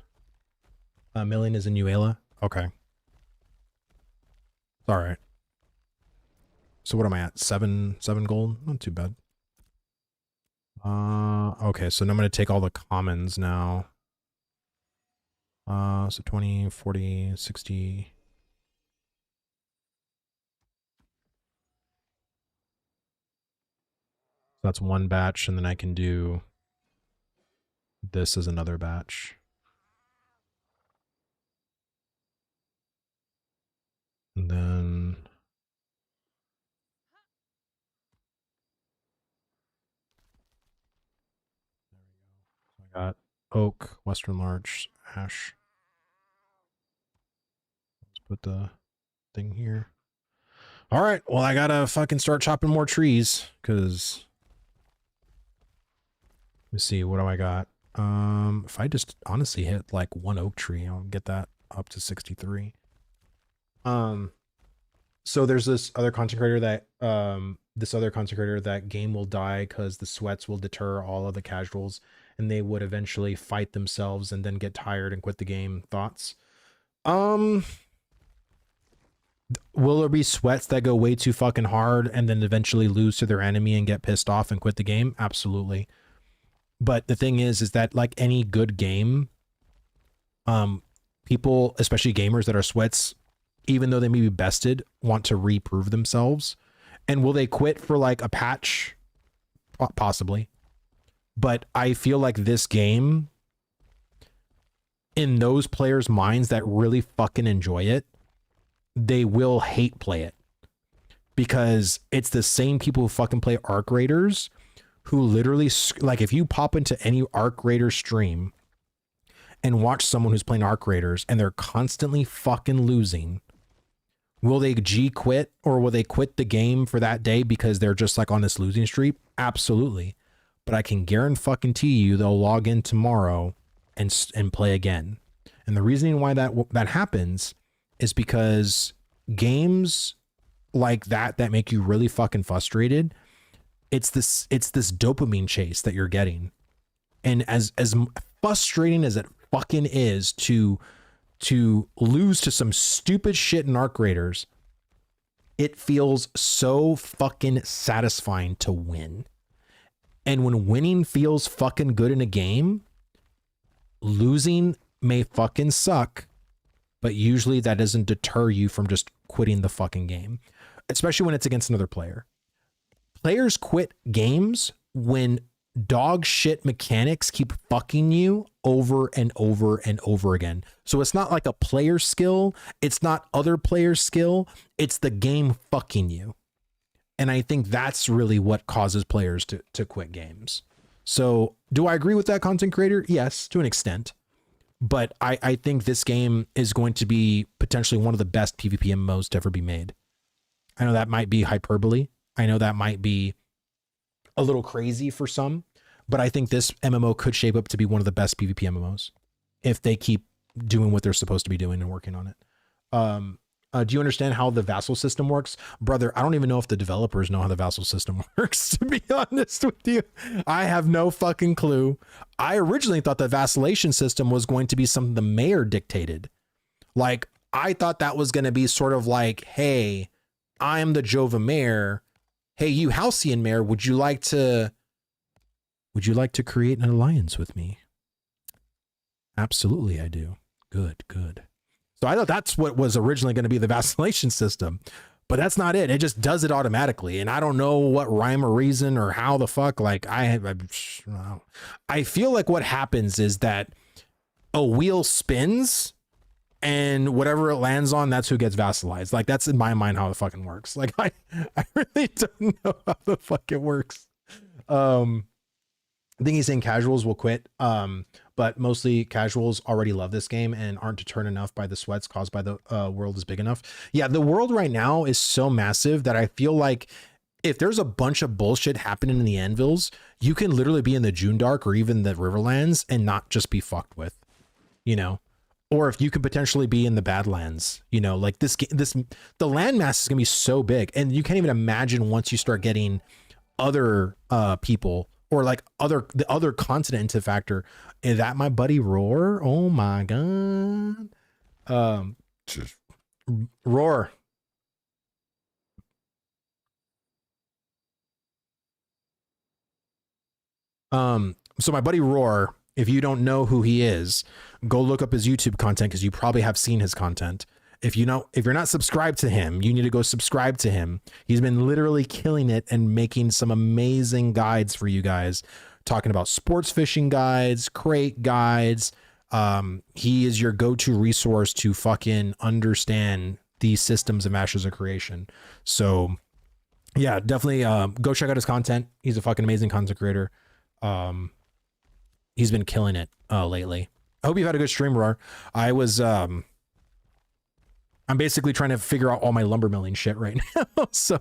Milling is in Nuela. Okay. All right. So what am I at? 7 gold? Not too bad. Okay, so now I'm gonna take all the commons now. So 20, 40, 60. That's one batch, and then I can do this as another batch. And then I got oak, western larch, ash. Let's put the thing here. All right, well, I gotta fucking start chopping more trees, because let me see, what do I got? If I just honestly hit like one oak tree, I'll get that up to 63. So there's this other content creator that game will die because the sweats will deter all of the casuals, and they would eventually fight themselves and then get tired and quit the game. Thoughts? Will there be sweats that go way too fucking hard and then eventually lose to their enemy and get pissed off and quit the game? Absolutely. But the thing is that like any good game, people, especially gamers that are sweats, even though they may be bested, want to reprove themselves. And will they quit for like a patch? Possibly. But I feel like this game, in those players' minds that really fucking enjoy it, they will hate play it, because it's the same people who fucking play Arc Raiders who literally, like, if you pop into any Arc Raider stream and watch someone who's playing Arc Raiders and they're constantly fucking losing, will they G quit, or will they quit the game for that day because they're just like on this losing streak? Absolutely. But I can guarantee you they'll log in tomorrow and play again. And the reasoning why that happens is because games like that make you really fucking frustrated, it's this dopamine chase that you're getting. And as frustrating as it fucking is to lose to some stupid shit in Arc Raiders, it feels so fucking satisfying to win. And when winning feels fucking good in a game, losing may fucking suck, but usually that doesn't deter you from just quitting the fucking game, especially when it's against another player. Players quit games when dog shit mechanics keep fucking you over and over and over again. So it's not like a player skill, it's not other players' skill, it's the game fucking you. And I think that's really what causes players to quit games. So do I agree with that, content creator? Yes, to an extent. But I think this game is going to be potentially one of the best PvP MMOs to ever be made. I know that might be hyperbole. I know that might be a little crazy for some, but I think this MMO could shape up to be one of the best PvP MMOs if they keep doing what they're supposed to be doing and working on it. Do you understand how the vassal system works? Brother, I don't even know if the developers know how the vassal system works, to be honest with you. I have no fucking clue. I originally thought the vacillation system was going to be something the mayor dictated. Like, I thought that was going to be sort of like, hey, I'm the Jova mayor. Hey, you Halcyon mayor, would you like to create an alliance with me? Absolutely, I do. Good, good. So I thought that's what was originally going to be the vacillation system, but that's not it. It just does it automatically. And I don't know what rhyme or reason or how the fuck, like I feel like what happens is that a wheel spins and whatever it lands on, that's who gets vassalized. Like, that's in my mind how it fucking works. Like, I really don't know how the fuck it works. I think he's saying casuals will quit. But mostly casuals already love this game and aren't deterred enough by the sweats caused by the world is big enough. Yeah, the world right now is so massive that I feel like if there's a bunch of bullshit happening in the Anvils, you can literally be in the June Dark or even the Riverlands and not just be fucked with, you know? Or if you could potentially be in the Badlands, you know, like the landmass is gonna be so big, and you can't even imagine once you start getting other people or like the other continent into factor. Is that my buddy Roar? Oh my god. Roar. So my buddy Roar, if you don't know who he is, go look up his YouTube content, because you probably have seen his content. If you're not subscribed to him, you need to go subscribe to him. He's been literally killing it and making some amazing guides for you guys, talking about sports fishing guides, crate guides. He is your go-to resource to fucking understand these systems and masters of creation. So yeah, definitely go check out his content. He's a fucking amazing content creator. He's been killing it lately. I hope you've had a good stream, Roar. I'm basically trying to figure out all my lumber milling shit right now. So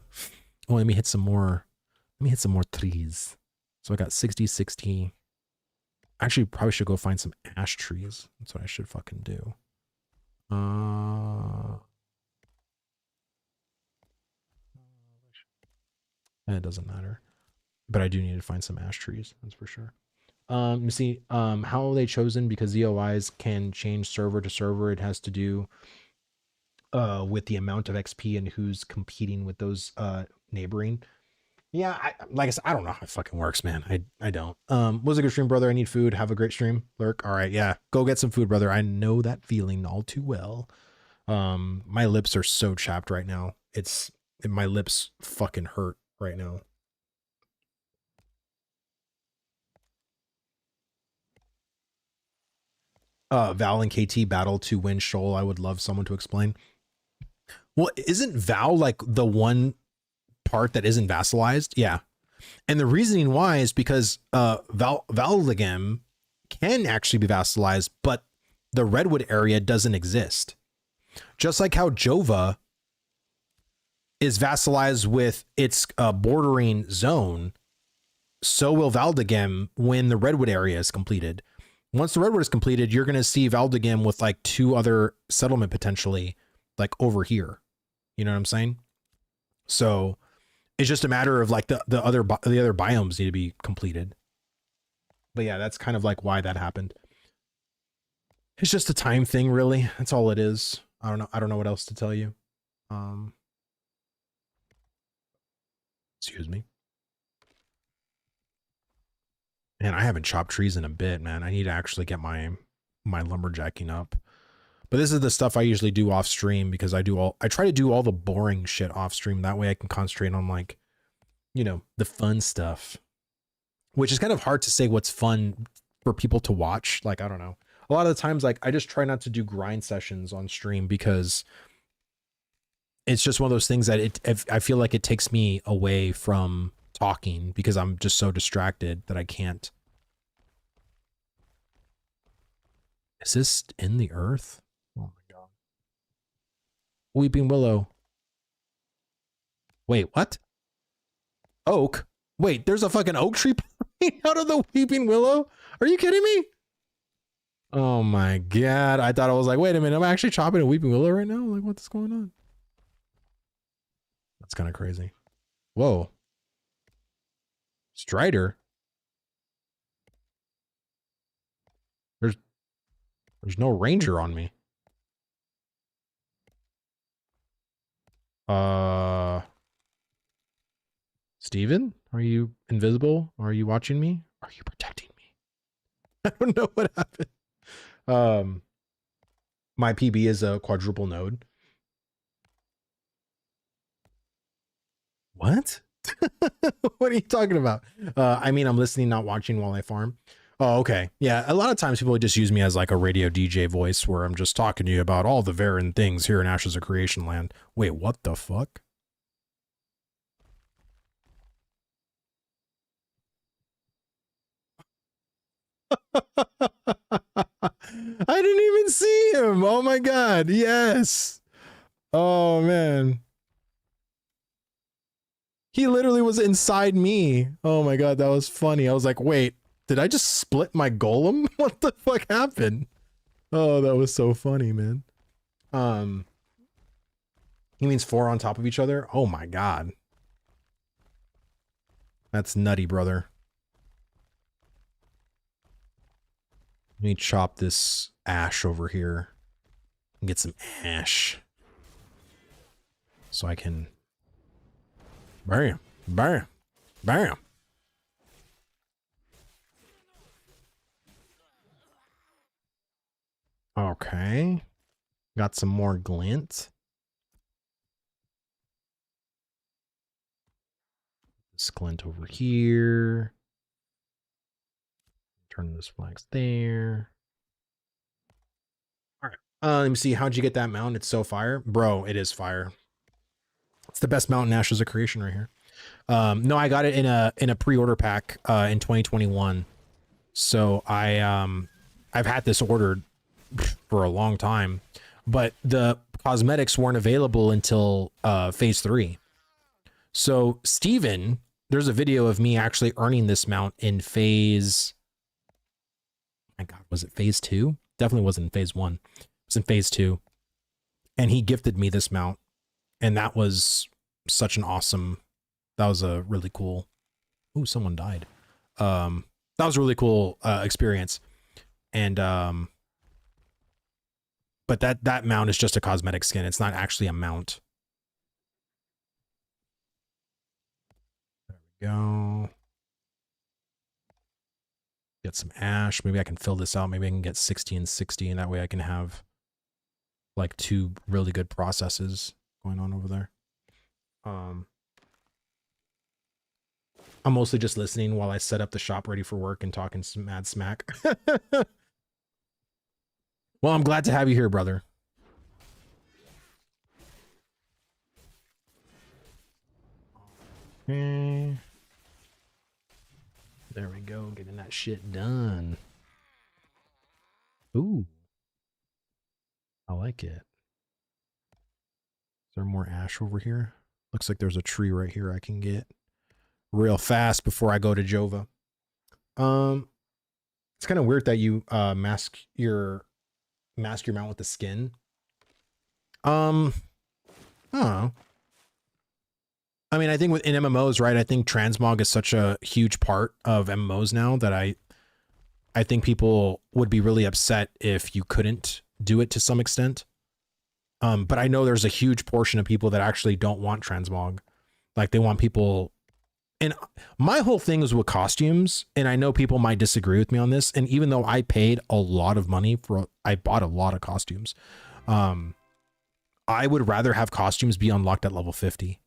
let me hit some more trees. So I got 60. Actually, probably should go find some ash trees. That's what I should fucking do. It doesn't matter, but I do need to find some ash trees. That's for sure. You see, how are they chosen? Because ZOIs can change server to server. It has to do with the amount of XP and who's competing with those neighboring. Yeah, like I said, I don't know how it fucking works, man. I don't. Was a good stream, brother. I need food. Have a great stream, Lurk. All right, yeah, go get some food, brother. I know that feeling all too well. My lips are so chapped right now. My lips fucking hurt right now. Val and KT battle to win Shoal. I would love someone to explain. Well, isn't Val like the one part that isn't vassalized? Yeah. And the reasoning why is because Valdegem can actually be vassalized, but the Redwood area doesn't exist. Just like how Jova is vassalized with its bordering zone, so will Valdegem when the Redwood area is completed. Once the Redwood is completed, you're going to see Valdegem with like 2 other settlement potentially like over here. You know what I'm saying? So it's just a matter of like the other biomes need to be completed. But yeah, that's kind of like why that happened. It's just a time thing, really. That's all it is. I don't know what else to tell you. Excuse me. Man, I haven't chopped trees in a bit, man. I need to actually get my lumberjacking up. But this is the stuff I usually do off stream because I try to do all the boring shit off stream. That way I can concentrate on like, you know, the fun stuff, which is kind of hard to say what's fun for people to watch. Like, I don't know. A lot of the times, like I just try not to do grind sessions on stream because it's just one of those things that I feel like it takes me away from talking because I'm just so distracted that I can't. Is this in the earth? Oh my god. Weeping Willow. Wait, what? Oak? Wait, there's a fucking oak tree out of the Weeping Willow? Are you kidding me? Oh my god. I thought I was like, wait a minute, I'm actually chopping a Weeping Willow right now? Like, what's going on? That's kind of crazy. Whoa. Strider? There's no ranger on me. Steven? Are you invisible? Are you watching me? Are you protecting me? I don't know what happened. My PB is a quadruple node. What? What are you talking about? I mean, I'm listening, not watching while I farm. Oh, okay. Yeah, a lot of times people just use me as like a radio DJ voice where I'm just talking to you about all the Verran things here in Ashes of Creation Land. Wait, what the fuck? I didn't even see him. Oh my god. Yes. Oh man. He literally was inside me. Oh my god, that was funny. I was like, wait, did I just split my golem? What the fuck happened? Oh, that was so funny, man. He means 4 on top of each other? Oh my god. That's nutty, brother. Let me chop this ash over here and get some ash so I can bam, bam, bam. Okay. Got some more glint. This glint over here. Turn those flags there. All right. Let me see. How'd you get that mount? It's so fire. Bro, it is fire. It's the best mount in Ashes of Creation right here. No, I got it in a pre-order pack in 2021. So I've had this ordered for a long time, but the cosmetics weren't available until phase 3. So Steven, there's a video of me actually earning this mount in phase, my god, was it phase 2? Definitely wasn't in phase 1. It was in phase 2. And he gifted me this mount. And that was such an awesome, that was a really cool, ooh, someone died. That was a really cool experience. And but that mount is just a cosmetic skin. It's not actually a mount. There we go. Get some ash. Maybe I can fill this out. Maybe I can get 60 and 60, and that way I can have like 2 really good processes going on over there. I'm mostly just listening while I set up the shop ready for work and talking some mad smack. Well, I'm glad to have you here, brother. There we go, getting that shit done. Ooh, I like it. Is there more ash over here? Looks like there's a tree right here I can get real fast before I go to Jova. It's kind of weird that you mask your mount with the skin. I don't know. I mean, I think in MMOs, right? I think transmog is such a huge part of MMOs now that I think people would be really upset if you couldn't do it to some extent. But I know there's a huge portion of people that actually don't want transmog. Like they want people. And my whole thing is with costumes, and I know people might disagree with me on this. And even though I paid a lot of money I bought a lot of costumes. I would rather have costumes be unlocked at level 50.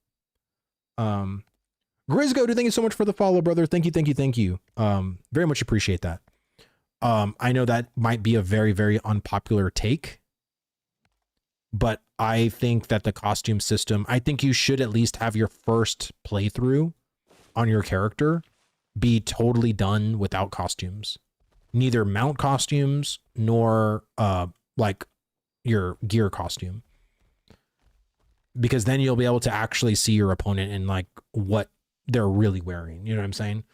Grizgo, thank you so much for the follow, brother. Thank you. Very much appreciate that. I know that might be a very, very unpopular take, but I think that the costume system, I think you should at least have your first playthrough on your character be totally done without costumes. Neither mount costumes nor like your gear costume. Because then you'll be able to actually see your opponent and like what they're really wearing. You know what I'm saying?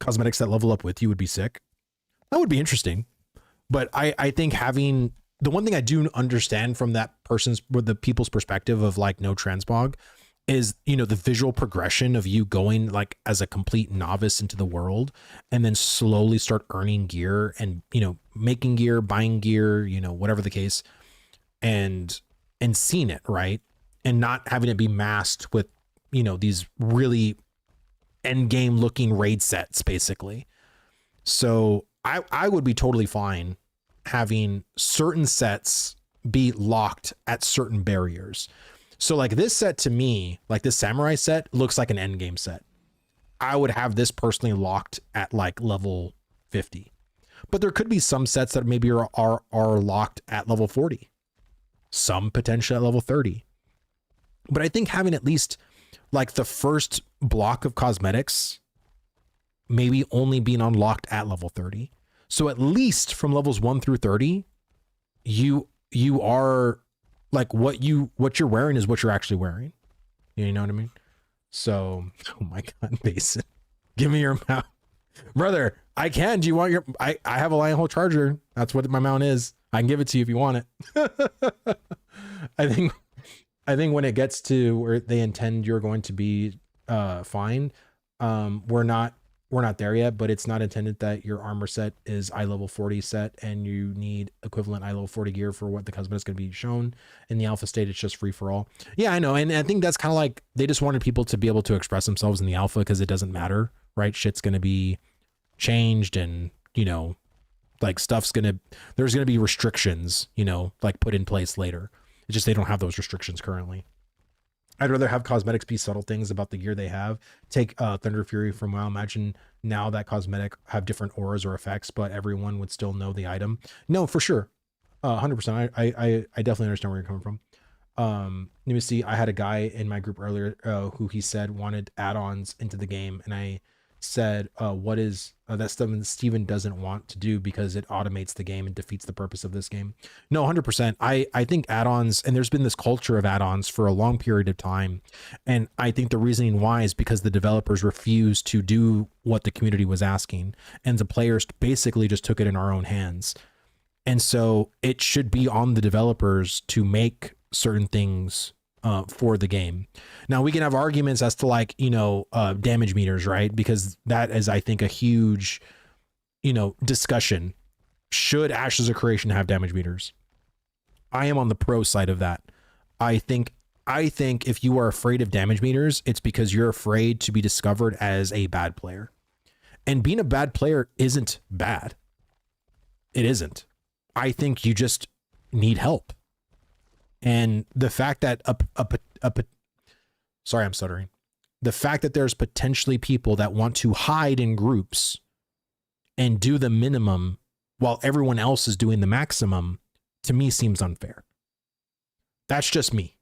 Cosmetics that level up with you would be sick. That would be interesting. But I think having the one thing I do understand from that the people's perspective of like no transmog is, you know, the visual progression of you going like as a complete novice into the world and then slowly start earning gear and, you know, making gear, buying gear, you know, whatever the case, and seeing it, right? And not having it be masked with, you know, these really end game looking raid sets basically. So I would be totally fine having certain sets be locked at certain barriers. So like this set to me, like this samurai set looks like an end game set. I would have this personally locked at like level 50, but there could be some sets that maybe are locked at level 40, some potentially at level 30. But I think having at least like the first block of cosmetics maybe only being unlocked at level 30. So at least from levels 1 through 30, you are like what you're wearing is what you're actually wearing. You know what I mean? So, oh my God, Basin, give me your mount, brother. I can. Do you want your? I have a lion hole charger. That's what my mount is. I can give it to you if you want it. I think when it gets to where they intend you're going to be fine, we're not there yet, but it's not intended that your armor set is eye level 40 set and you need equivalent eye level 40 gear for what the cosmetic is going to be shown. In the alpha state, it's just free for all. Yeah, I know. And I think that's kind of like they just wanted people to be able to express themselves in the alpha because it doesn't matter, right? Shit's going to be changed and, you know, like there's going to be restrictions, you know, like put in place later. It's just they don't have those restrictions currently. I'd rather have cosmetics be subtle things about the gear they have. Take Thunder Fury from WoW. Imagine now that cosmetic have different auras or effects, but everyone would still know the item. No, for sure. 100%. I definitely understand where you're coming from. Let me see. I had a guy in my group earlier who he said wanted add-ons into the game. And I said, what is that stuff Steven doesn't want to do because it automates the game and defeats the purpose of this game. No, 100%. I think add-ons, and there's been this culture of add-ons for a long period of time. And I think the reasoning why is because the developers refused to do what the community was asking. And the players basically just took it in our own hands. And so it should be on the developers to make certain things for the game. Now we can have arguments as to like, you know, damage meters, right? Because that is, I think, a huge, you know, discussion. Should Ashes of Creation have damage meters? I am on the pro side of that. I think if you are afraid of damage meters, it's because you're afraid to be discovered as a bad player. And being a bad player isn't bad. It isn't. I think you just need help. And the fact that sorry, I'm stuttering. The fact that there's potentially people that want to hide in groups and do the minimum while everyone else is doing the maximum, to me seems unfair. That's just me.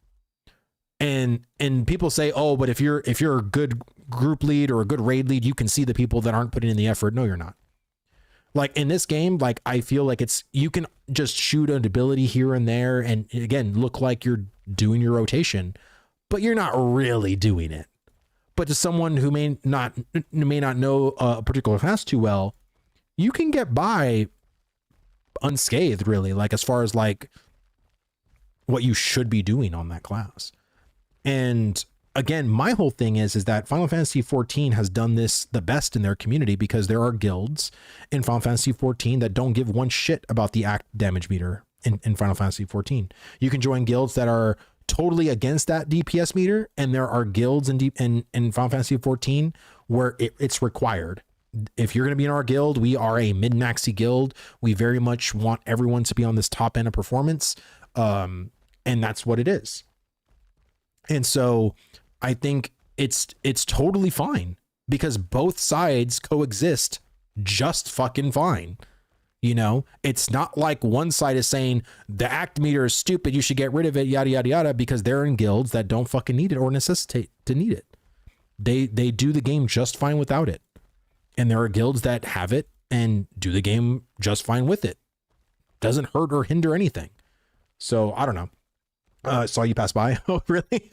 And people say, oh, but if you're a good group lead or a good raid lead, you can see the people that aren't putting in the effort. No, you're not. Like in this game, like I feel like you can just shoot an ability here and there and again look like you're doing your rotation, but you're not really doing it. But to someone who may not know a particular class too well, you can get by unscathed, really, like as far as like what you should be doing on that class. And again, my whole thing is that Final Fantasy XIV has done this the best in their community because there are guilds in Final Fantasy XIV that don't give one shit about the act damage meter in Final Fantasy XIV. You can join guilds that are totally against that DPS meter, and there are guilds in Final Fantasy XIV where it's required. If you're going to be in our guild, we are a mid-maxy guild. We very much want everyone to be on this top end of performance, and that's what it is. And so I think it's totally fine because both sides coexist just fucking fine. You know, it's not like one side is saying the act meter is stupid, you should get rid of it, yada, yada, yada, because they're in guilds that don't fucking need it or necessitate to need it. They do the game just fine without it. And there are guilds that have it and do the game just fine with it. Doesn't hurt or hinder anything. So I don't know. Saw you pass by. Oh, really?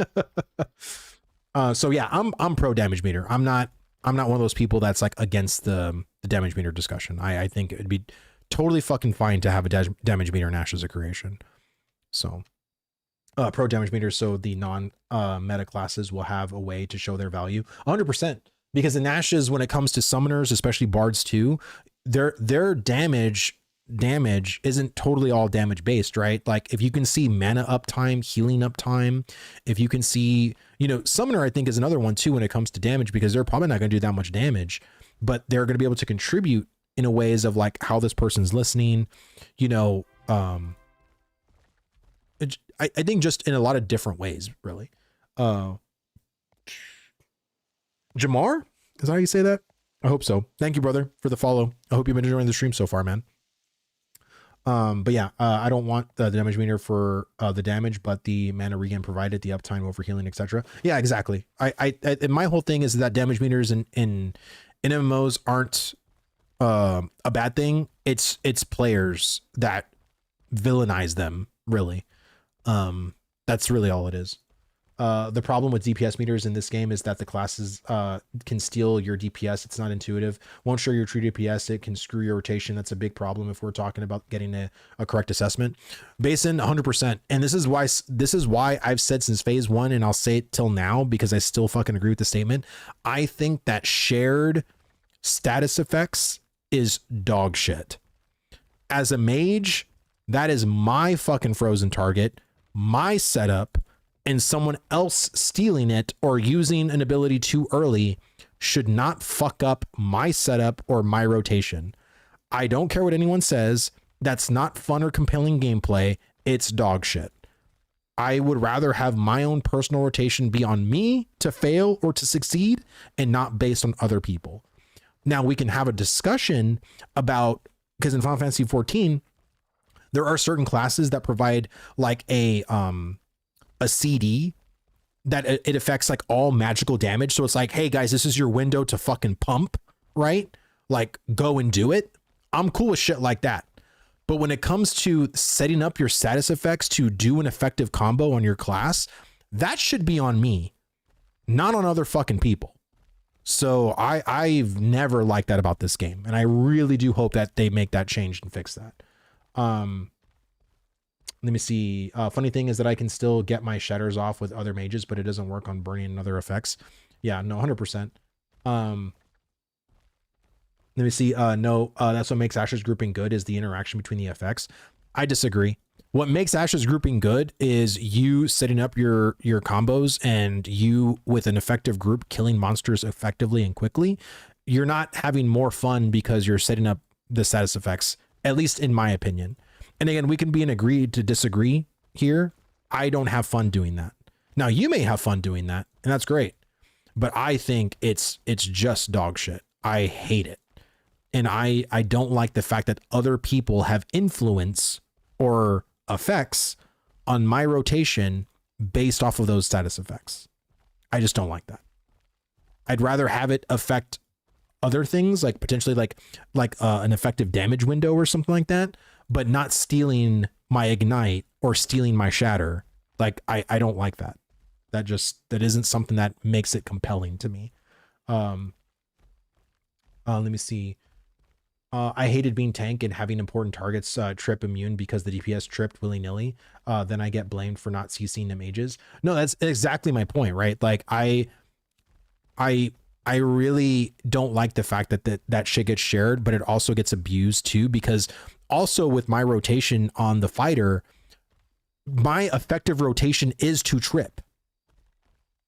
So yeah, I'm pro damage meter. I'm not one of those people that's like against the damage meter discussion. I think it'd be totally fucking fine to have a damage meter in Ashes of Creation. So pro damage meter, so the non meta classes will have a way to show their value 100%, because in Ashes, when it comes to summoners, especially bards too, their damage isn't totally all damage based, right? Like if you can see mana uptime, healing uptime, if you can see, you know, summoner I think is another one too when it comes to damage, because they're probably not going to do that much damage, but they're going to be able to contribute in a ways of like how this person's listening, you know. I think just in a lot of different ways, really. Jamar, is that how you say that? I hope so. Thank you, brother, for the follow. I hope you've been enjoying the stream so far, man. But yeah, I don't want the damage meter for the damage, but the mana regen provided, the uptime, over healing, etc. Yeah, exactly. I my whole thing is that damage meters in MMOs aren't a bad thing. It's players that villainize them, really. That's really all it is. The problem with DPS meters in this game is that the classes can steal your DPS. It's not intuitive. Won't show your true DPS. It can screw your rotation. That's a big problem if we're talking about getting a correct assessment. Basin 100%. And this is why I've said since phase 1, and I'll say it till now because I still fucking agree with the statement. I think that shared status effects is dog shit. As a mage, that is my fucking frozen target, my setup, and someone else stealing it or using an ability too early should not fuck up my setup or my rotation. I don't care what anyone says. That's not fun or compelling gameplay. It's dog shit. I would rather have my own personal rotation be on me to fail or to succeed and not based on other people. Now we can have a discussion about, because in Final Fantasy XIV, there are certain classes that provide like a CD that it affects like all magical damage. So it's like, hey guys, this is your window to fucking pump, right? Like go and do it. I'm cool with shit like that. But when it comes to setting up your status effects to do an effective combo on your class, that should be on me, not on other fucking people. So I've never liked that about this game. And I really do hope that they make that change and fix that. Let me see. Funny thing is that I can still get my shatters off with other mages, but it doesn't work on burning and other effects. Yeah, no, 100%. Let me see. No, that's what makes Ashes grouping good, is the interaction between the effects. I disagree. What makes Ashes grouping good is you setting up your combos and you with an effective group killing monsters effectively and quickly. You're not having more fun because you're setting up the status effects, at least in my opinion. And again, we can be in agreed to disagree here. I don't have fun doing that. Now you may have fun doing that, and that's great, but I think it's just dog shit. I hate it. And I don't like the fact that other people have influence or effects on my rotation based off of those status effects. I just don't like that. I'd rather have it affect other things, like potentially like an effective damage window or something like that, but not stealing my ignite or stealing my shatter. Like I don't like that. That isn't something that makes it compelling to me. Let me see. I hated being tank and having important targets trip immune because the DPS tripped willy-nilly. Then I get blamed for not CCing the mages. No, that's exactly my point, right? Like I really don't like the fact that shit gets shared, but it also gets abused too, because also with my rotation on the fighter, my effective rotation is to trip.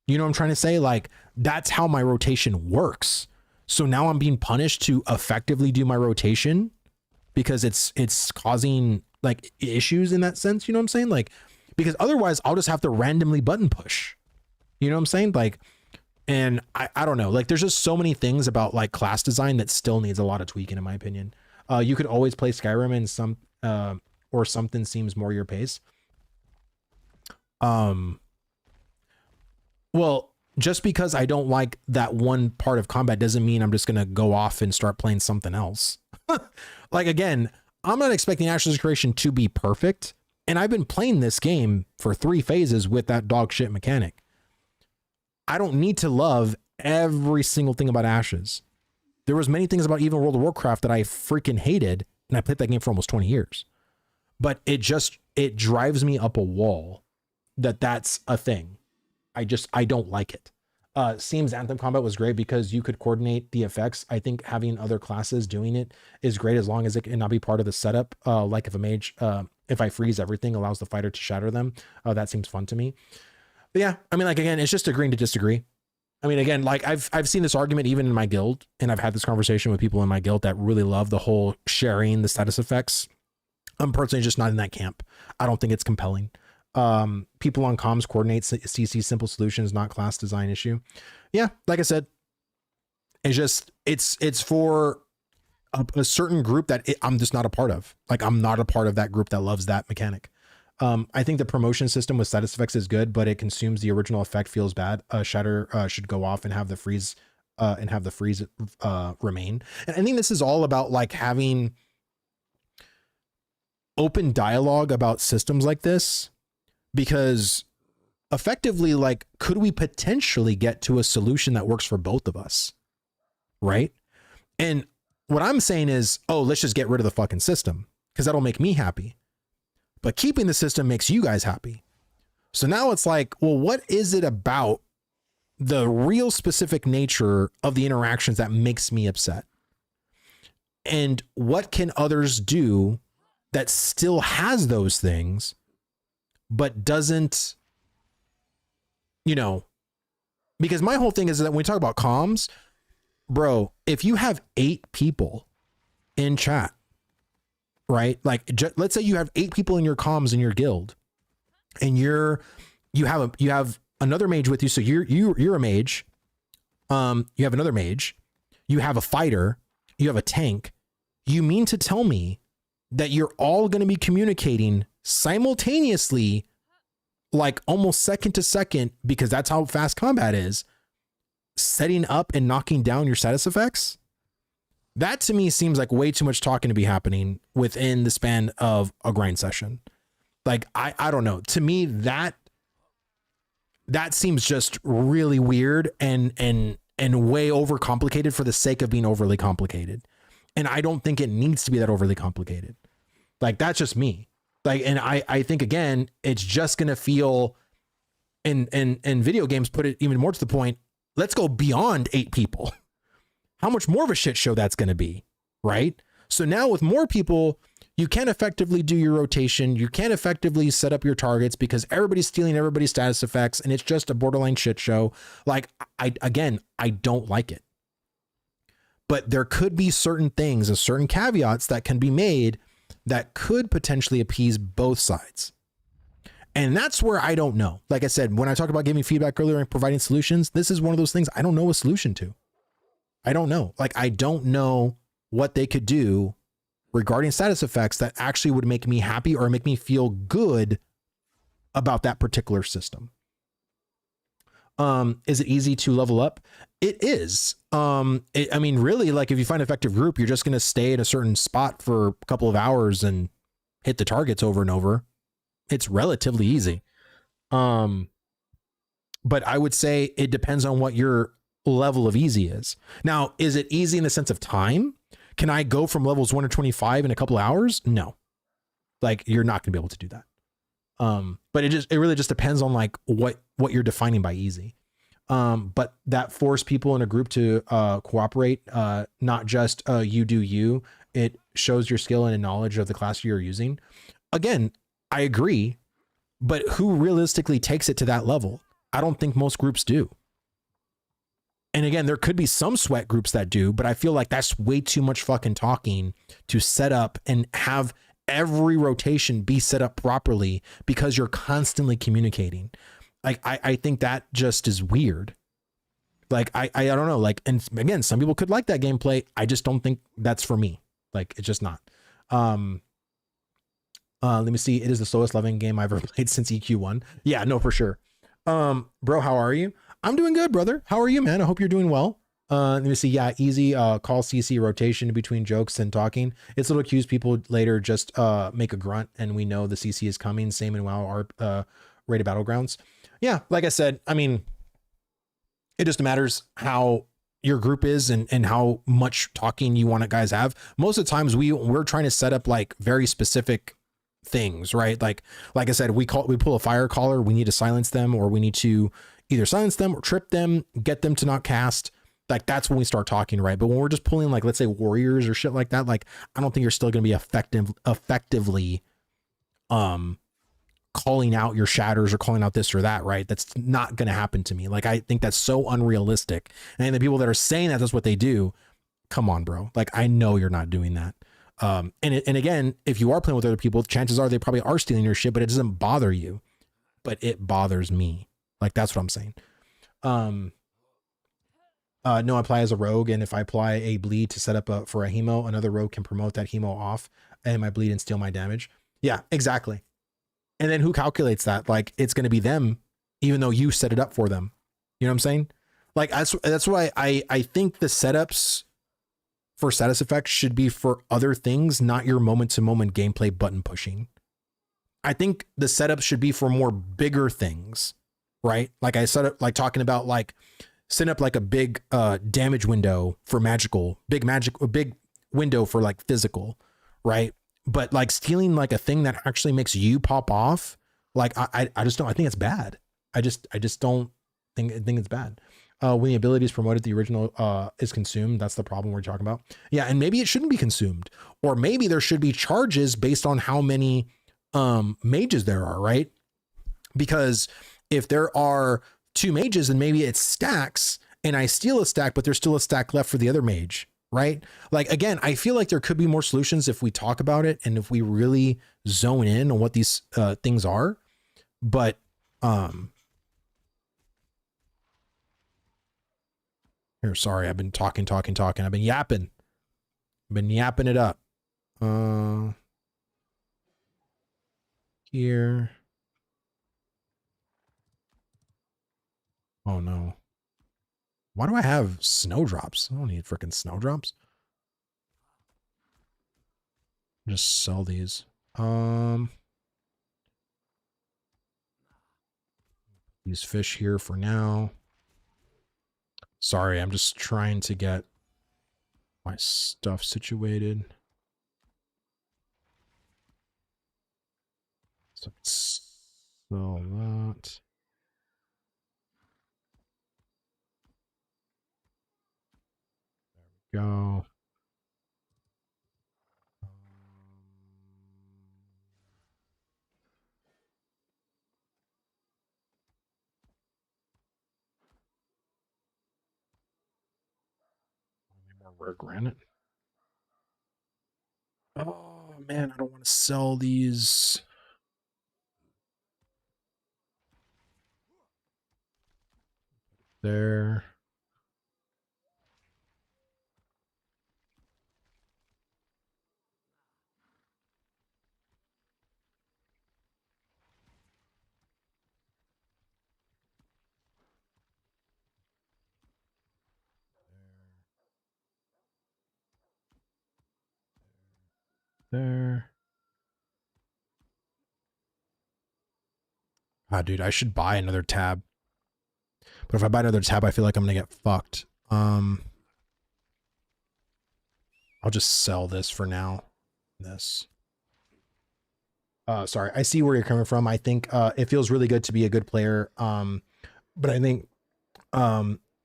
You know what I'm trying to say? Like that's how my rotation works. So now I'm being punished to effectively do my rotation because it's causing like issues in that sense. You know what I'm saying? Like, because otherwise I'll just have to randomly button push. You know what I'm saying? Like, and I don't know, like there's just so many things about like class design that still needs a lot of tweaking in my opinion. You could always play Skyrim and or something seems more your pace. Well, just because I don't like that one part of combat doesn't mean I'm just going to go off and start playing something else. Like, again, I'm not expecting Ashes of Creation to be perfect. And I've been playing this game for 3 phases with that dog shit mechanic. I don't need to love every single thing about Ashes. There was many things about even World of Warcraft that I freaking hated. And I played that game for almost 20 years. But it drives me up a wall that's a thing. I don't like it. Seems Anthem combat was great because you could coordinate the effects. I think having other classes doing it is great as long as it cannot be part of the setup. Like if a mage, if I freeze everything, allows the fighter to shatter them. That seems fun to me. But yeah, I mean, like, again, it's just agreeing to disagree. I mean, again, like I've seen this argument even in my guild, and I've had this conversation with people in my guild that really love the whole sharing the status effects. I'm personally just not in that camp. I don't think it's compelling. People on comms coordinate CC simple solutions, not class design issue. Yeah, like I said, it's just it's for a certain group that I'm just not a part of. Like I'm not a part of that group that loves that mechanic. I think the promotion system with status effects is good, but it consumes the original effect, feels bad. Shatter should go off and have the freeze remain. And I think this is all about like having open dialogue about systems like this. Because effectively, like, could we potentially get to a solution that works for both of us? Right. And what I'm saying is, oh, let's just get rid of the fucking system because that'll make me happy. But keeping the system makes you guys happy. So now it's like, well, what is it about the real specific nature of the interactions that makes me upset? And what can others do that still has those things? But doesn't, you know, because my whole thing is that when we talk about comms, bro, if you have 8 people in chat, right? Like, let's say you have 8 people in your comms in your guild, and you have another mage with you. So you're a mage. You have another mage. You have a fighter. You have a tank. You mean to tell me that you're all going to be communicating simultaneously, like almost second to second, because that's how fast combat is, setting up and knocking down your status effects? That to me seems like way too much talking to be happening within the span of a grind session. Like, I don't know. To me, that seems just really weird and way overcomplicated for the sake of being overly complicated. And I don't think it needs to be that overly complicated. Like, that's just me. Like, and I think, again, it's just going to feel, and video games put it even more to the point, let's go beyond 8 people. How much more of a shit show that's going to be, right? So now with more people, you can't effectively do your rotation. You can't effectively set up your targets because everybody's stealing everybody's status effects, and it's just a borderline shit show. Like, I don't like it. But there could be certain things and certain caveats that can be made that could potentially appease both sides. And that's where I don't know. Like I said, when I talked about giving feedback earlier and providing solutions, this is one of those things I don't know a solution to. I don't know. Like, I don't know what they could do regarding status effects that actually would make me happy or make me feel good about that particular system. Is it easy to level up? It is. I mean, really, like if you find an effective group, you're just going to stay at a certain spot for a couple of hours and hit the targets over and over. It's relatively easy. But I would say it depends on what your level of easy is. Now, is it easy in the sense of time? Can I go from levels 1 to 25 in a couple of hours? No. Like you're not going to be able to do that. But it really just depends on like what you're defining by easy. But that force people in a group to cooperate, not just you do you. It shows your skill and knowledge of the class you're using. Again, I agree, but who realistically takes it to that level? I don't think most groups do. And again, there could be some sweat groups that do, but I feel like that's way too much fucking talking to set up and have every rotation be set up properly because you're constantly communicating. Like, I think that just is weird. Like, I don't know. Like, and again, some people could like that gameplay. I just don't think that's for me. Like, it's just not. Let me see. It is the slowest loving game I've ever played since EQ1. Yeah, no, for sure. Bro, how are you? I'm doing good, brother. How are you, man? I hope you're doing well. Let me see. Yeah, easy. Call CC rotation between jokes and talking. It's little cues people later just make a grunt and we know the CC is coming. Same in WoW rated battlegrounds. Yeah, like I said, I mean, it just matters how your group is and how much talking you want to guys have. Most of the times we're trying to set up like very specific things, right? Like I said, we pull a fire caller, we need to silence them, or we need to either silence them or trip them, get them to not cast. Like that's when we start talking, right? But when we're just pulling like, let's say warriors or shit like that, like I don't think you're still going to be effectively calling out your shatters or calling out this or that, right? That's not going to happen to me. Like I think that's so unrealistic. And the people that are saying that that's what they do, come on, bro. Like I know you're not doing that. And again, if you are playing with other people, chances are they probably are stealing your shit, but it doesn't bother you. But it bothers me. Like that's what I'm saying. No, I apply as a rogue, and if I apply a bleed to set up for a hemo, another rogue can promote that hemo off and my bleed and steal my damage. Yeah, exactly. And then who calculates that? Like it's going to be them, even though you set it up for them. You know what I'm saying? Like that's why I think the setups for status effects should be for other things, not your moment to moment gameplay button pushing. I think the setup should be for more bigger things, right? Like I set up, like talking about like set up like a big damage window for magical, a big window for like physical, right? But like stealing like a thing that actually makes you pop off, like I just don't. I think it's bad. I just don't think it's bad. When the ability is promoted, the original is consumed. That's the problem we're talking about. Yeah, and maybe it shouldn't be consumed, or maybe there should be charges based on how many mages there are, right? Because if there are 2 mages, then maybe it stacks, and I steal a stack, but there's still a stack left for the other mage, right? Like again, I feel like there could be more solutions if we talk about it and if we really zone in on what these things are. But here, sorry, I've been talking. I've been yapping. It up. Here. Oh no. Why do I have snowdrops? I don't need freaking snowdrops. Just sell these. These fish here for now. Sorry, I'm just trying to get my stuff situated. So sell that. There we go. More rare granite. Oh man, I don't want to sell these. There. Ah, dude, I should buy another tab. But if I buy another tab, I feel like I'm gonna get fucked. I'll just sell this for now. This. Sorry, I see where you're coming from. I think it feels really good to be a good player. But I think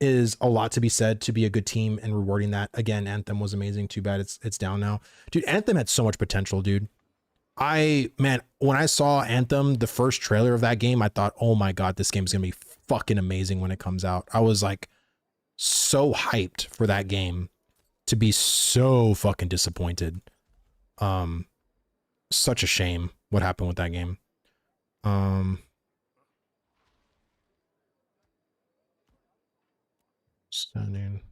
is a lot to be said to be a good team and rewarding that. Again, Anthem was amazing. Too bad it's down now. Dude, Anthem had so much potential, dude. Man, when I saw Anthem, the first trailer of that game, I thought, oh my God, this game's gonna be fucking amazing when it comes out. I was like so hyped for that game to be so fucking disappointed. Such a shame what happened with that game. Standing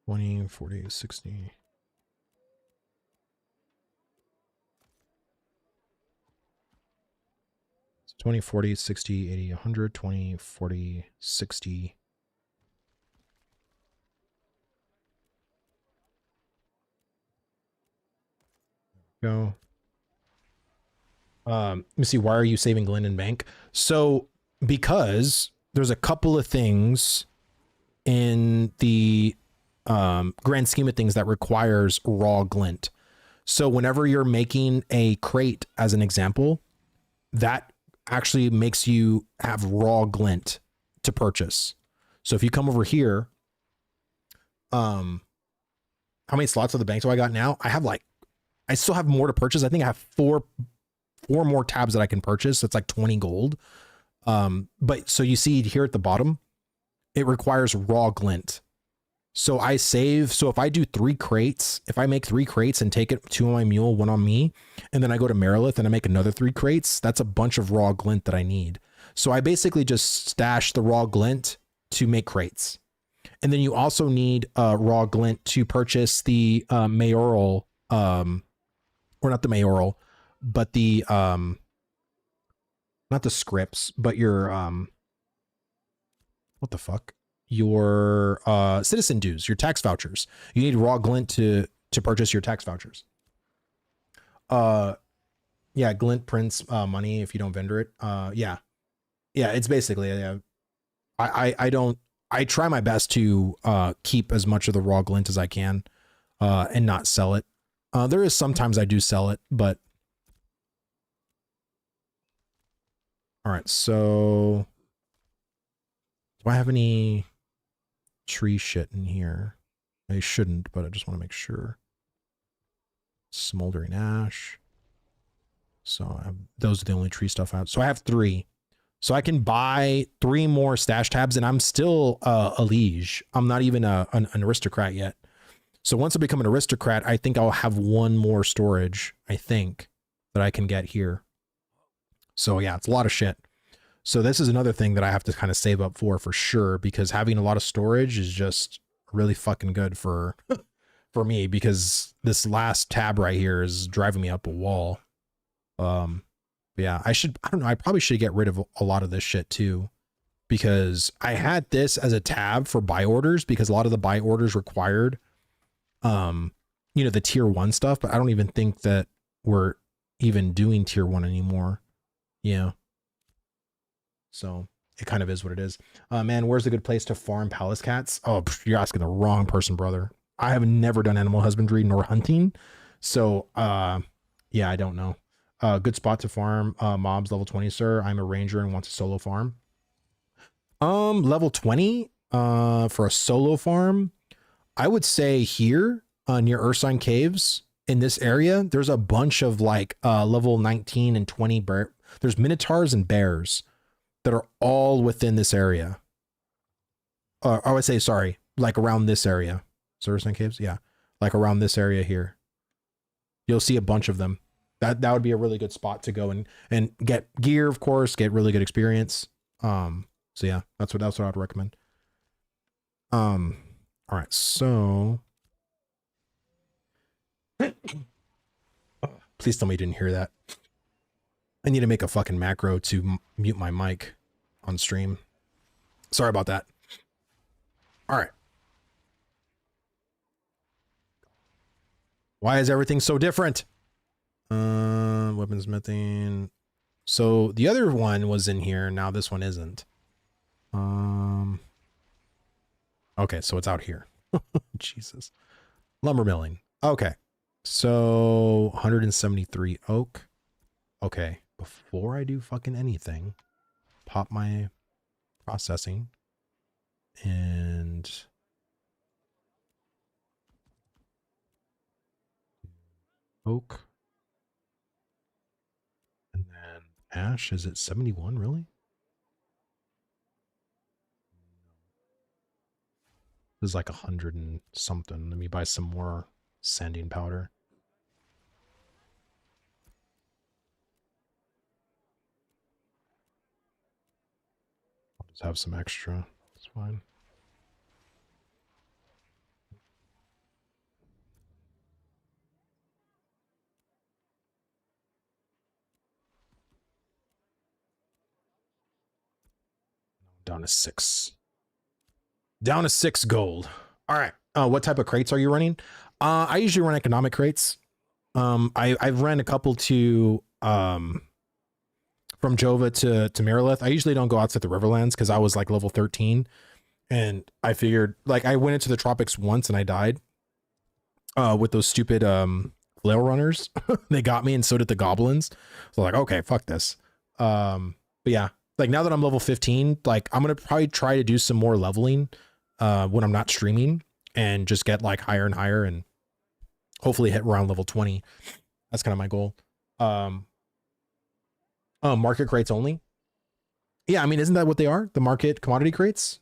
20, 40, 60. 20, 40, 60, 80, 100, 20, 40, 60. Go. Let me see. Why are you saving Glendon Bank? So, because there's a couple of things in the grand scheme of things that requires raw glint. So whenever you're making a crate, as an example, that actually makes you have raw glint to purchase. So if you come over here, how many slots of the bank do I got now? I still have more to purchase. I think I have four more tabs that I can purchase. It's like 20 gold. But so you see here at the bottom, it requires raw glint. So I save. So if I do 3 crates, if I make 3 crates and take it, 2 on my mule, 1 on me, and then I go to Marilith and I make another 3 crates, that's a bunch of raw glint that I need. So I basically just stash the raw glint to make crates. And then you also need raw glint to purchase the mayoral, or not the mayoral, but the not the scripts, but your what the fuck? Your citizen dues, your tax vouchers. You need raw glint to purchase your tax vouchers. Yeah, glint prints money if you don't vendor it. Yeah, it's basically I try my best to keep as much of the raw glint as I can and not sell it. There is sometimes I do sell it, but all right. So do I have any tree shit in here? I shouldn't, but I just want to make sure. Smoldering ash. So those are the only tree stuff I have. So I have 3. So I can buy 3 more stash tabs, and I'm still a liege. I'm not even an aristocrat yet. So once I become an aristocrat, I think I'll have 1 more storage, I think, that I can get here. So yeah, it's a lot of shit. So this is another thing that I have to kind of save up for sure, because having a lot of storage is just really fucking good for for me, because this last tab right here is driving me up a wall. Yeah, I don't know, I probably should get rid of a lot of this shit too, because I had this as a tab for buy orders, because a lot of the buy orders required you know, the tier 1 stuff, but I don't even think that we're even doing tier 1 anymore. Yeah. So it kind of is what it is. Man, where's a good place to farm palace cats? Oh, you're asking the wrong person, brother. I have never done animal husbandry nor hunting. So, yeah, I don't know. Good spot to farm mobs level 20, sir. I'm a ranger and want to solo farm. Level 20 for a solo farm, I would say here near Ursine Caves in this area, there's a bunch of like level 19 and 20 bear. There's minotaurs and bears that are all within this area. I would say, sorry, like around this area. So Ursine Caves, yeah, like around this area here. You'll see a bunch of them. That would be a really good spot to go and get gear, of course, get really good experience. So yeah, that's what I'd recommend. All right, so please tell me you didn't hear that. I need to make a fucking macro to mute my mic on stream. Sorry about that. All right. Why is everything so different? Weaponsmithing. So the other one was in here. Now this one isn't. Okay, so it's out here. Jesus. Lumber milling. Okay. So 173 oak. Okay. Before I do fucking anything, pop my processing and oak. And then ash, is it 71 really? This is like 100 and something. Let me buy some more sanding powder. I'll just have some extra. It's fine. Down to 6. Down to 6 gold. All right. What type of crates are you running? I usually run economic crates. I've ran a couple to from Jova to Marilith. I usually don't go out to the Riverlands because I was like level 13, and I figured like I went into the tropics once and I died with those stupid flail runners. They got me, and so did the goblins. So like, okay, fuck this. But yeah, like now that I'm level 15, like I'm gonna probably try to do some more leveling when I'm not streaming and just get like higher and higher and hopefully hit around level 20. That's kind of my goal. Market crates only. Yeah, I mean, isn't that what they are? The market commodity crates.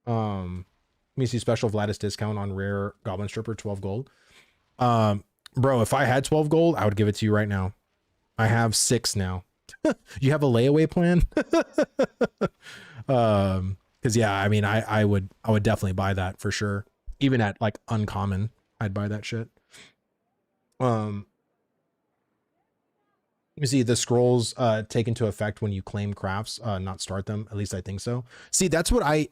Let me see, special Vladis discount on rare goblin stripper, 12 gold. Bro, if I had 12 gold, I would give it to you right now. I have 6 now. You have a layaway plan? Because yeah, I mean, I would definitely buy that for sure. Even at like uncommon, I'd buy that shit. You see the scrolls take into effect when you claim crafts, not start them. At least I think so. See, that's what I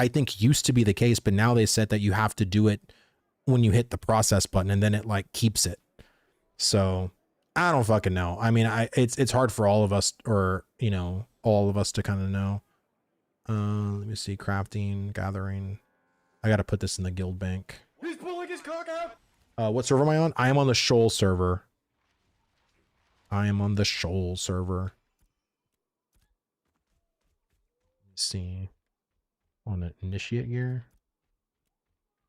think used to be the case, but now they said that you have to do it when you hit the process button, and then it like keeps it. So I don't fucking know. I mean, it's hard for all of us, or you know, all of us to kind of know. Let me see, crafting, gathering. I gotta put this in the guild bank. He's pulling his cock out. What server am I on? I am on the Shoal server. I am on the Shoal server. Let's see. On an initiate gear.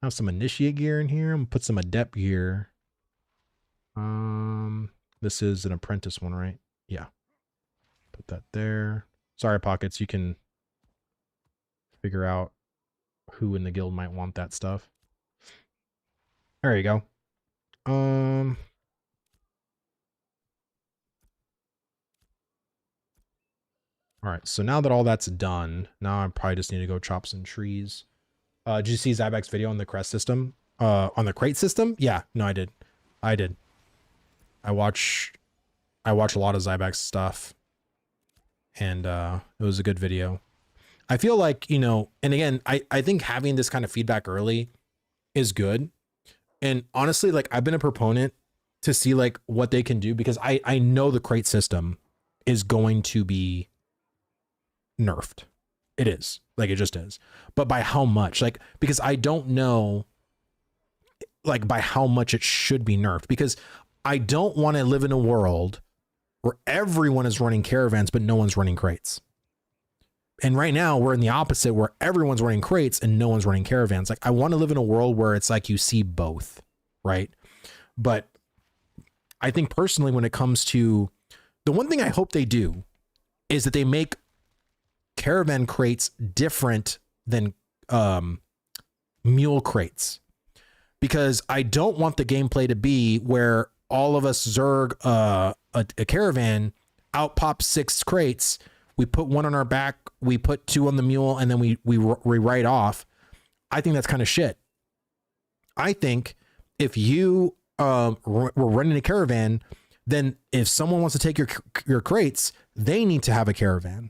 I have some initiate gear in here. I'm gonna put some adept gear. This is an apprentice one, right? Yeah. Put that there. Sorry, Pockets, you can figure out who in the guild might want that stuff. There you go. All right, so now that all that's done, now I probably just need to go chop some trees. Did you see Zybek's video on the crest system? On the crate system? Yeah, no, I did. I watch a lot of Zybek's stuff, and it was a good video. I feel like, you know, and again, I think having this kind of feedback early is good. And honestly, like I've been a proponent to see like what they can do, because I know the crate system is going to be nerfed. It is, like it just is. But by how much? Like, because I don't know like by how much it should be nerfed, because I don't want to live in a world where everyone is running caravans but no one's running crates. And right now we're in the opposite, where everyone's running crates and no one's running caravans. Like I want to live in a world where it's like you see both, right? But I think personally, when it comes to the one thing I hope they do is that they make caravan crates different than mule crates, because I don't want the gameplay to be where all of us zerg a caravan, out pop 6 crates, we put 1 on our back, we put 2 on the mule, and then we ride off. I think that's kind of shit. I think if you were running a caravan, then if someone wants to take your crates, they need to have a caravan.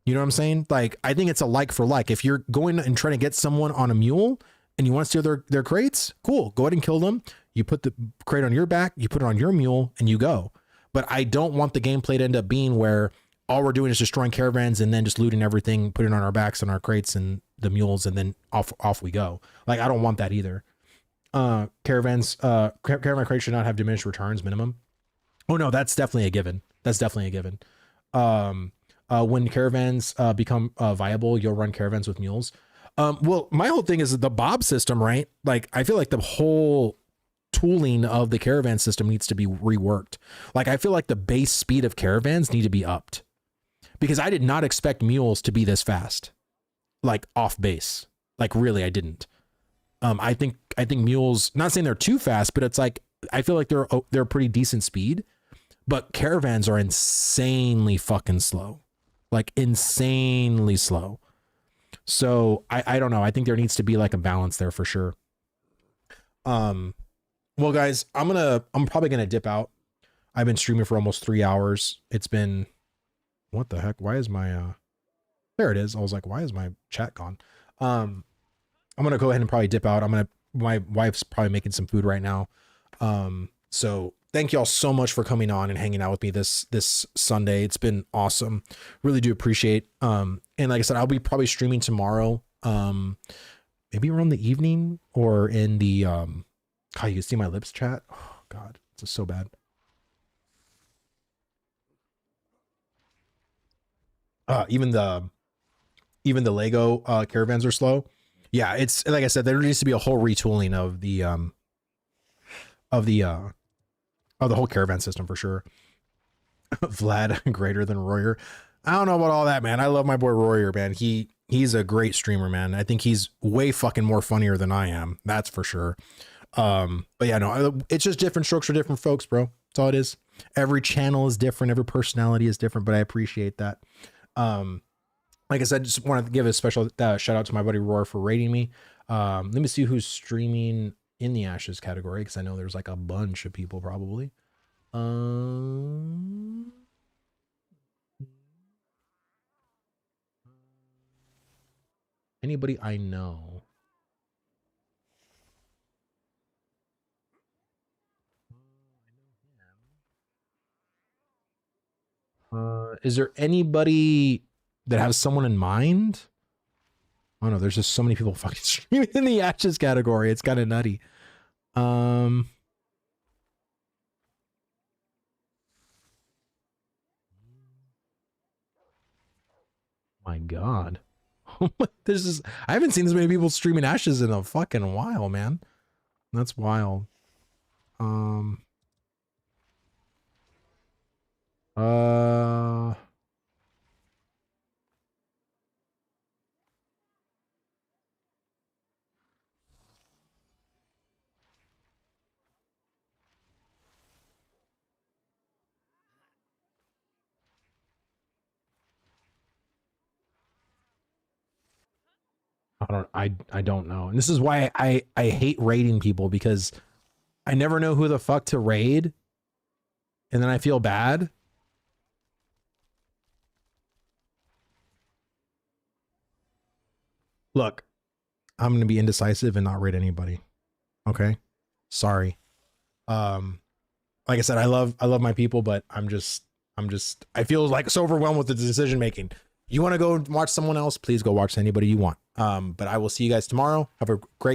You know what I'm saying? Like, I think it's a like for like. If you're going and trying to get someone on a mule and you want to steal their crates, cool. Go ahead and kill them. You put the crate on your back, you put it on your mule, and you go. but I don't want the gameplay to end up being where all we're doing is destroying caravans and then just looting everything, putting it on our backs and our crates and the mules, and then off we go. Like, I don't want that either. Caravan crates should not have diminished returns minimum. Oh no, that's definitely a given. That's definitely a given. When caravans become viable, you'll run caravans with mules. Well, my whole thing is the bob system, right? Like, I feel like the whole tooling of the caravan system needs to be reworked. Like, I feel like the base speed of caravans need to be upped, because I did not expect mules to be this fast, like off base. Like, really, I didn't. I think mules, not saying they're too fast, but it's like, I feel like they're pretty decent speed, but caravans are insanely fucking slow, like insanely slow. So I don't know. I think there needs to be like a balance there for sure. Well, guys, I'm probably gonna dip out. I've been streaming for almost 3 hours. It's been, what the heck? Why is my there it is. I was like, why is my chat gone? I'm gonna go ahead and probably dip out. My wife's probably making some food right now. So thank y'all so much for coming on and hanging out with me this Sunday. It's been awesome. Really do appreciate. And like I said, I'll be probably streaming tomorrow. Maybe around the evening or in the God, you can see my lips, chat. Oh God, it's just so bad. Even the Lego caravans are slow. Yeah, it's like I said, there needs to be a whole retooling of the whole caravan system for sure. Vlad greater than Royer. I don't know about all that, man. I love my boy Royer, man. He's a great streamer, man. I think he's way fucking more funnier than I am. That's for sure. But yeah, no, it's just different strokes for different folks, bro. That's all it is. Every channel is different. Every personality is different, but I appreciate that. Like I said, just wanted to give a special shout out to my buddy Roar for rating me. Let me see who's streaming in the Ashes category, because I know there's like a bunch of people probably. Anybody I know? Is there anybody that has someone in mind? Oh no, there's just so many people fucking streaming in the Ashes category. It's kind of nutty. My God. I haven't seen this many people streaming Ashes in a fucking while, man. That's wild. I don't know. And this is why I hate raiding people, because I never know who the fuck to raid. And then I feel bad. Look, I'm going to be indecisive and not raid anybody. Okay. Sorry. Like I said, I love my people, but I feel like so overwhelmed with the decision making. You want to go watch someone else? Please go watch anybody you want. But I will see you guys tomorrow. Have a great